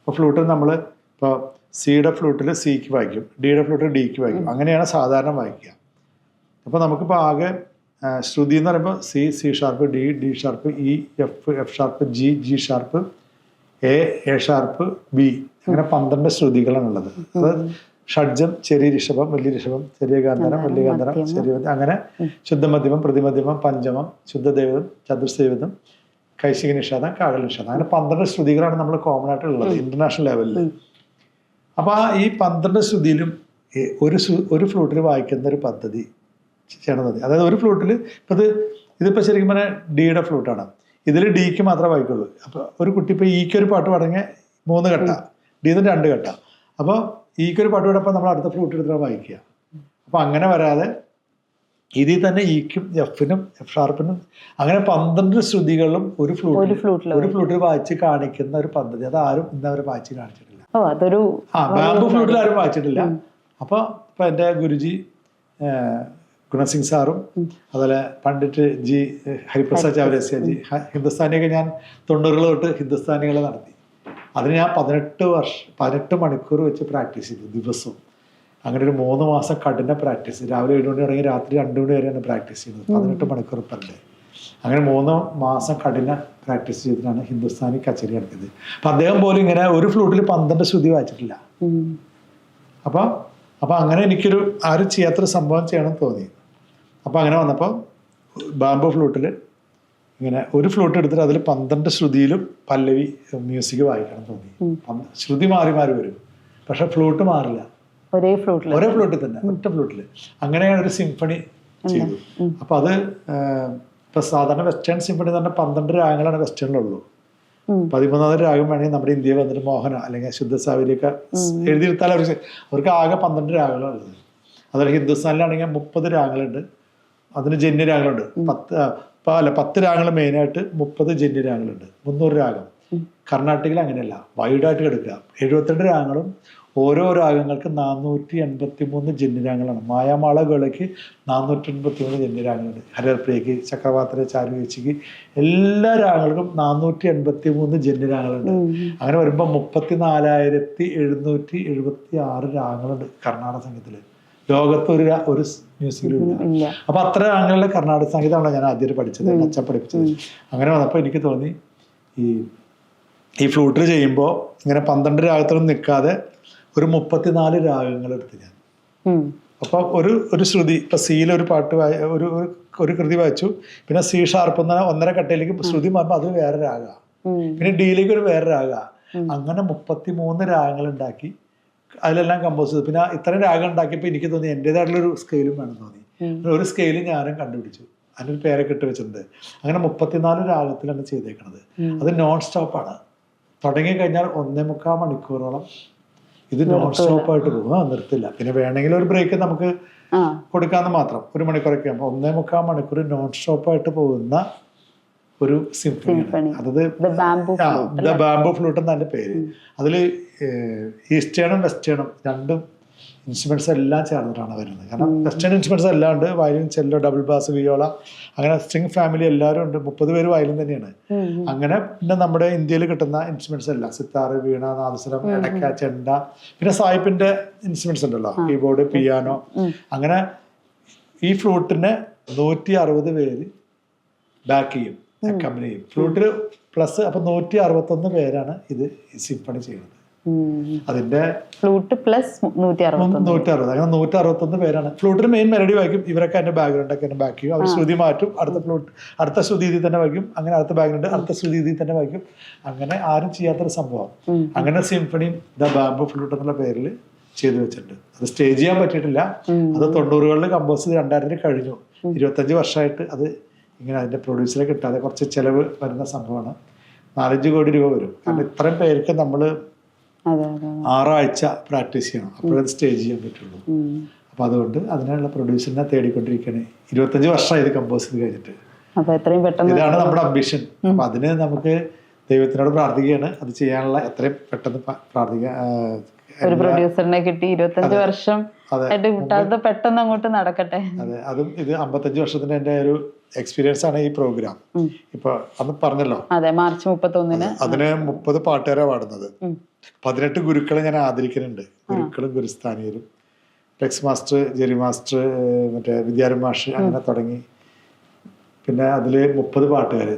അപ്പോൾ ഫ്ലൂട്ടിൽ നമ്മൾ ഇപ്പോൾ സിയുടെ ഫ്ലൂട്ടിൽ സിക്ക് വായിക്കും, ഡിയുടെ ഫ്ലൂട്ടിൽ ഡിക്ക് വായിക്കും. അങ്ങനെയാണ് സാധാരണ വായിക്കുക. അപ്പോൾ നമുക്കിപ്പോൾ ആകെ ശ്രുതി എന്ന് പറയുമ്പോൾ C sharp, D sharp, E F sharp, G sharp, A sharp, B, അങ്ങനെ 12 ശ്രുതികളാണുള്ളത്. അത് ഷഡ്ജം, ചെറിയ ഋഷഭം, വലിയ ഋഷഭം, ചെറിയ ഗാന്ധരം, വലിയ ഗാന്ധരം, ചെറിയ അങ്ങനെ ശുദ്ധമധ്യമം, പ്രതിമധ്യമം, പഞ്ചമം, ശുദ്ധദേവതം, ചതുർദേവതം, കൈശിക നിഷാദം, കാകൽ നിഷാദം, അങ്ങനെ 12 ശ്രുതികളാണ് നമ്മൾ കോമൺ ആയിട്ട് ഉള്ളത് ഇന്റർനാഷണൽ ലെവലിൽ. അപ്പോൾ ഈ 12 ശ്രുതിയിലും ഒരു ഫ്ലൂട്ടിൽ വായിക്കുന്ന ഒരു പദ്ധതി ചെയ്യണത്. അതായത് ഒരു ഫ്ലൂട്ടിൽ ഇപ്പോൾ ഇതിപ്പോൾ ശരിക്കും പറഞ്ഞാൽ ഡിയുടെ ഫ്ലൂട്ടാണ്, ഇതിൽ ഡിക്ക് മാത്രമേ വായിക്കുള്ളൂ. അപ്പോൾ ഒരു കുട്ടി ഇപ്പോൾ ഈക്ക് ഒരു പാട്ട് പാടങ്ങി 3 കെട്ട, ഡിന്ന് 2 കെട്ട. അപ്പോൾ ഈക്ക് ഒരു പാട്ട് പാടപ്പോൾ നമ്മൾ അടുത്ത ഫ്ലൂട്ട് എടുത്തിട്ട് വായിക്കുക. അപ്പോൾ അങ്ങനെ വരാതെ ഇതിൽ തന്നെ ഈക്കും എഫിനും എഫ് ഷാർപ്പിനും അങ്ങനെ 12 ശ്രുതികളും ഒരു ഫ്ലൂട്ടിൽ വായിച്ച് കാണിക്കുന്ന ഒരു പദ്ധതി. അത് ആരും ഇന്നവരെ വായിച്ച് കാണിച്ചിട്ടില്ല. ബാംബു ഫ്ലൂട്ടിൽ ആരും വായിച്ചിട്ടില്ല. അപ്പോൾ ഇപ്പം എൻ്റെ ഗുരുജി ഗുണസിംഗ് സാറും അതുപോലെ പണ്ഡിറ്റ് ജി ഹരിപ്രസാദ് ചൗരസ്യജി, ഹിന്ദുസ്ഥാനിയൊക്കെ ഞാൻ 90 തൊട്ട് ഹിന്ദുസ്ഥാനികളെ നടത്തി. അതിന് ഞാൻ 18 മണിക്കൂർ വെച്ച് പ്രാക്ടീസ് ചെയ്തു ദിവസവും. അങ്ങനെ ഒരു 3 മാസം കഠിന പ്രാക്ടീസ്. രാവിലെ 7 മണി തുടങ്ങി രാത്രി 2 മണി വരെയാണ് പ്രാക്ടീസ് ചെയ്യുന്നത്, 18 മണിക്കൂർ പെർ ഡേ. അങ്ങനെ 3 മാസം കഠിന പ്രാക്ടീസ് ചെയ്തിട്ടാണ് ഹിന്ദുസ്ഥാനി കച്ചേരി നടത്തിയത്. അപ്പം അദ്ദേഹം പോലും ഇങ്ങനെ ഒരു ഫ്ലൂട്ടിൽ 12 ശ്രുതി വായിച്ചിട്ടില്ല. അപ്പം അങ്ങനെ എനിക്കൊരു ആരും ചെയ്യാത്തൊരു സംഭവം ചെയ്യണമെന്ന് തോന്നി. അപ്പം അങ്ങനെ വന്നപ്പോൾ ബാംബു ഫ്ലൂട്ടിൽ ഇങ്ങനെ ഒരു ഫ്ലൂട്ട് എടുത്തിട്ട് അതിൽ 12 ശ്രുതിയിലും പല്ലവി മ്യൂസിക് വായിക്കണം തോന്നി. ശ്രുതി മാറി വരും, പക്ഷെ ഫ്ലൂട്ട് മാറില്ല, ഒരേ ഫ്ലൂട്ടിൽ തന്നെ, ഒറ്റ ഫ്ലൂട്ടിൽ. അങ്ങനെയാണ് ഒരു സിംഫണി ചെയ്തു. അപ്പം അത് ഇപ്പം സാധാരണ വെസ്റ്റേൺ സിംഫണി തന്നെ 12 രാഗങ്ങളാണ് വെസ്റ്റേണിലുള്ളൂ. 13ാമത് രാഗം വേണമെങ്കിൽ നമ്മുടെ ഇന്ത്യയിൽ വന്നിട്ട് മോഹന അല്ലെങ്കിൽ ശുദ്ധസാവിലേക്ക് എഴുതിയെടുത്താൽ അവർക്ക് ആകെ 12 രാഗങ്ങളുള്ളത്. അതുപോലെ ഹിന്ദുസ്ഥാനിലാണെങ്കിൽ 30 രാഗങ്ങളുണ്ട്, അതിന് ജന്യ രാഗങ്ങളുണ്ട്. 10 രാഗങ്ങൾ മെയിനായിട്ട്, 30 ജന്യ രാഗങ്ങളുണ്ട്, 300 രാഗം. കർണാടകയിൽ അങ്ങനെയല്ല, വൈഡായിട്ട് കിടക്കുക. 72 രാഗങ്ങളും ഓരോ രാഗങ്ങൾക്ക് 483 ജന്യരാഗങ്ങളാണ്. മായാമാള ഗളയ്ക്ക് 483 ജന്യരാഗങ്ങളുണ്ട്. ഹരപ്രിയക്ക്, ചക്രവാർത്തിക്ക്, ചാരുവേച്ചിക്ക് എല്ലാ രാഗങ്ങൾക്കും 483 ജന്യരാഗങ്ങളുണ്ട്. അങ്ങനെ വരുമ്പോൾ 34,776 രാഗങ്ങളുണ്ട് കർണാടക സംഗീതത്തിൽ. ലോകത്ത് ഒരു മ്യൂസിക്കിലും ഇല്ല. ഇല്ല. അപ്പൊ അത്ര അങ്ങനെയുള്ള കർണാടക സംഗീതമാണല്ലോ ഞാൻ ആദ്യം പഠിച്ചത്, അച്ഛൻ പഠിപ്പിച്ചത്. അങ്ങനെ വന്നപ്പോൾ എനിക്ക് തോന്നി ഈ ഫ്ലൂട്ടിൽ ചെയ്യുമ്പോൾ ഇങ്ങനെ 12 രാഗത്തിലൊന്നും നിൽക്കാതെ ഒരു 34 രാഗങ്ങൾ എടുത്ത് ഞാൻ. അപ്പോൾ ഒരു ശ്രുതി, ഇപ്പൊ സിയിൽ ഒരു പാട്ട് ഒരു കൃതി വായിച്ചു, പിന്നെ സി ഷാർപ്പ് 1.5 കട്ടയിലേക്ക് ശ്രുതി മാറുമ്പോൾ അത് വേറെ രാഗ, പിന്നെ ഡിയിലേക്ക് ഒരു വേറെ രാഗ, അങ്ങനെ 33 രാഗങ്ങൾ ഉണ്ടാക്കി അതിലെല്ലാം കമ്പോസ് ചെയ്തു. പിന്നെ ഇത്രയും രാഗം ഉണ്ടാക്കിയപ്പോൾ എനിക്ക് തോന്നി എൻ്റെതായിട്ടുള്ളൊരു സ്കെയിലും വേണം തോന്നി. ഒരു സ്കെയിൽ ഞാനും കണ്ടുപിടിച്ചു, അതിനൊരു പേരൊക്കെ ഇട്ട് വെച്ചിട്ടുണ്ട്. അങ്ങനെ 34 രാഗത്തിലാണ് ചെയ്തേക്കണത്. അത് നോൺ സ്റ്റോപ്പാണ്. തുടങ്ങി കഴിഞ്ഞാൽ 1.25 മണിക്കൂറോളം ഇത് നോൺ സ്റ്റോപ്പായിട്ട് പോകും, നിർത്തില്ല. പിന്നെ വേണമെങ്കിൽ ഒരു ബ്രേക്ക് നമുക്ക് കൊടുക്കാമെന്ന് മാത്രം, 1 മണിക്കൂറൊക്കെ ആകുമ്പോൾ 1.25 മണിക്കൂർ നോൺ സ്റ്റോപ്പായിട്ട് പോകുന്ന ഒരു സിംഫണിയാണ്. അതത് ദ ബാംബു ഫ്ലൂട്ട് എന്നതിൻ്റെ പേര്. അതിൽ ഈസ്റ്റേണും വെസ്റ്റേണും രണ്ടും ഇൻസ്ട്രുമെന്റ്സ് എല്ലാം ചേർന്നിട്ടാണ് വരുന്നത്. കാരണം വെസ്റ്റേൺ ഇൻസ്ട്രുമെന്റ്സ് എല്ലാം ഉണ്ട്, വയലിൻ, ചെല്ലോ, ഡബിൾ ബാസ്, വിയോള, അങ്ങനെ സ്ട്രിങ് ഫാമിലി എല്ലാവരും ഉണ്ട്. 30 പേര് വയലിൻ തന്നെയാണ്. അങ്ങനെ പിന്നെ നമ്മുടെ ഇന്ത്യയിൽ കിട്ടുന്ന ഇൻസ്ട്രുമെന്റ്സ് എല്ലാം, സിത്താറ്, വീണ, നാദസ്വരം, എടക്ക, ചെണ്ട, പിന്നെ സായിപ്പിന്റെ ഇൻസ്ട്രുമെന്റ്സ് ഉണ്ടല്ലോ, കീബോർഡ്, പിയാനോ. അങ്ങനെ ഈ ഫ്ലൂട്ടിനെ 160 പേര് ബാക്ക് ചെയ്യും, കമ്പനി ചെയ്യും. ഫ്ലൂട്ടിൽ പ്ലസ് അപ്പൊ 161 പേരാണ് ഇത് സിംഫണി ചെയ്യുന്നത്. അതിന്റെ ഫ്ലൂട്ട് പ്ലസ് 160, അങ്ങനെ 161 പേരാണ്. ഫ്ലൂട്ടിന് മെയിൻ മെലഡി വായിക്കും, ഇവരൊക്കെ അതിന്റെ ബാക്ക്ഗ്രൗണ്ട് ഒക്കെ ബാക്ക് ചെയ്യും. അവർ ശ്രുതി മാറ്റും, അടുത്ത ശ്രുതി ഇതിൽ തന്നെ വായിക്കും, അങ്ങനെ അടുത്ത ബാക്ക്ഗ്രൗണ്ട് അടുത്ത ശ്രുതി ഇതിൽ തന്നെ വായിക്കും. അങ്ങനെ ആരും ചെയ്യാത്തൊരു സംഭവം. അങ്ങനെ സിംഫണിയും ദ ബാംബു ഫ്ലൂട്ട് എന്നുള്ള പേരിൽ ചെയ്തു വെച്ചിട്ടുണ്ട്. അത് സ്റ്റേജ് ചെയ്യാൻ പറ്റിയിട്ടില്ല. അത് 90കളിൽ കമ്പോസ് ചെയ്ത് 2000 കഴിഞ്ഞു. 25 വർഷമായിട്ട് അത് ഇങ്ങനെ അതിന്റെ പ്രൊഡ്യൂസറെ കിട്ടാതെ കുറച്ച് ചെലവ് വരുന്ന സംഭവമാണ്. 4-5 കോടി രൂപ വരും. കാരണം ഇത്രയും പേർക്ക് നമ്മൾ 6 ആഴ്ച പ്രാക്ടീസ് ചെയ്യണം, അപ്പോഴത് സ്റ്റേജ് ചെയ്യാൻ പറ്റുള്ളൂ. അപ്പൊ അതുകൊണ്ട് അതിനുള്ള പ്രൊഡ്യൂസറിനെ തേടിക്കൊണ്ടിരിക്കുകയാണ്. 25 വർഷമായി ഇത് കമ്പോസ് ചെയ്ത് കഴിഞ്ഞിട്ട്. ഇതാണ് നമ്മുടെ അംബിഷൻ. അപ്പൊ അതിന് നമുക്ക് ദൈവത്തിനോട് പ്രാർത്ഥിക്കുകയാണ് അത് ചെയ്യാനുള്ള എത്രയും പെട്ടെന്ന് പ്രാർത്ഥിക്കുക. ഒരു പ്രൊഡ്യൂസറിനെ കിട്ടി 25 വർഷം പെട്ടെന്ന് അങ്ങോട്ട് നടക്കട്ടെ. അതെ, അതും ഇത് 55 വർഷത്തിന്റെ എന്റെ ഒരു എക്സ്പീരിയൻസ് ആണ് ഈ പ്രോഗ്രാം. ഇപ്പൊ അന്ന് പറഞ്ഞല്ലോ, അതെ, മാർച്ച് 31 അതിന് 30 പാട്ടുകാരാണ് പാടുന്നത്. 18 ഗുരുക്കളെ ഞാൻ ആദരിക്കുന്നുണ്ട്, ഗുരുക്കളും ഗുരുസ്ഥാനീയരും, ടെക്സ് മാസ്റ്റർ, ജെറി മാസ്റ്റർ, മറ്റേ വിദ്യാരംഭ മാഷ്, അങ്ങനെ തുടങ്ങി. പിന്നെ അതില് 30 പാട്ടുകാര്,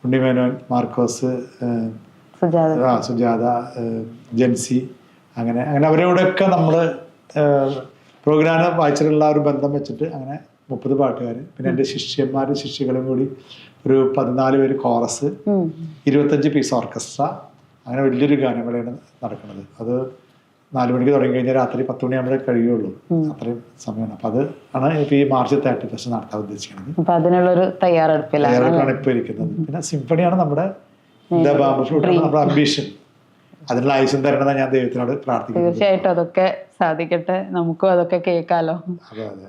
ഉണ്ണിമേനോൻ, മാർക്കോസ്, സുജാത, ജെൻസി, അങ്ങനെ അവരോടൊക്കെ നമ്മള് പ്രോഗ്രാം വായിച്ചിട്ടുള്ള ഒരു ബന്ധം വെച്ചിട്ട് അങ്ങനെ 30 പാട്ടുകാർ, പിന്നെ എൻ്റെ ശിഷ്യന്മാരും ശിഷ്യകളും കൂടി ഒരു 14 പേര് കോറസ്, 25 പീസ് ഓർക്കസ്ട്ര, അങ്ങനെ വലിയൊരു ഗാനമേളയാണ് നടക്കുന്നത്. അത് 4 മണിക്ക് തുടങ്ങി കഴിഞ്ഞാൽ രാത്രി 10 മണിയാകുമ്പോഴേ കഴിയുള്ളൂ, അത്രയും സമയമാണ്. അപ്പൊ അത് ആണ് ഇപ്പൊ ഈ മാർച്ച് 31 നടത്താൻ ഉദ്ദേശിക്കുന്നത്. അതിനുള്ളൊരു തയ്യാറെടുപ്പാണ് ഇപ്പൊ ഇരിക്കുന്നത്. പിന്നെ സിംഫണിയാണ് നമ്മുടെ നമ്മുടെ അംബീഷൻ. അതിനുള്ള ആയുഷം തരണമെന്ന് ഞാൻ ദൈവത്തിനോട് പ്രാർത്ഥിക്കുന്നു. തീർച്ചയായിട്ടും അതൊക്കെ സാധിക്കട്ടെ, നമുക്കും അതൊക്കെ കേൾക്കാലോ. അതെ അതെ.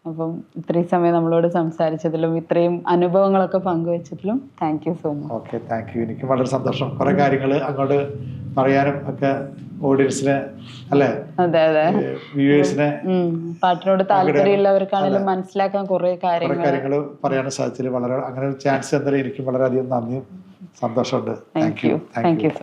അപ്പം ഇത്രയും സമയം നമ്മളോട് സംസാരിച്ചതിലും ഇത്രയും അനുഭവങ്ങളൊക്കെ പങ്കുവെച്ചതിലും thank you so much. Okay, thank you. എനിക്ക് വളരെ സന്തോഷം കുറെ കാര്യങ്ങൾ അങ്ങോട്ട് പറയാനും ഒക്കെ ഓഡിയൻസിനെ, അല്ലേ, അതെ അതെ, വ്യൂവേഴ്സിനെ, പാട്ടിനോട് താല്പര്യമുള്ളവർക്കാണെങ്കിലും മനസ്സിലാക്കാൻ കുറെ കാര്യങ്ങൾ പറയാനും സാധിച്ചതിൽ വളരെ അങ്ങനെ ഒരു ചാൻസ് എന്തായാലും എനിക്കും വളരെയധികം നന്ദിയും സന്തോഷമുണ്ട്. Thank you.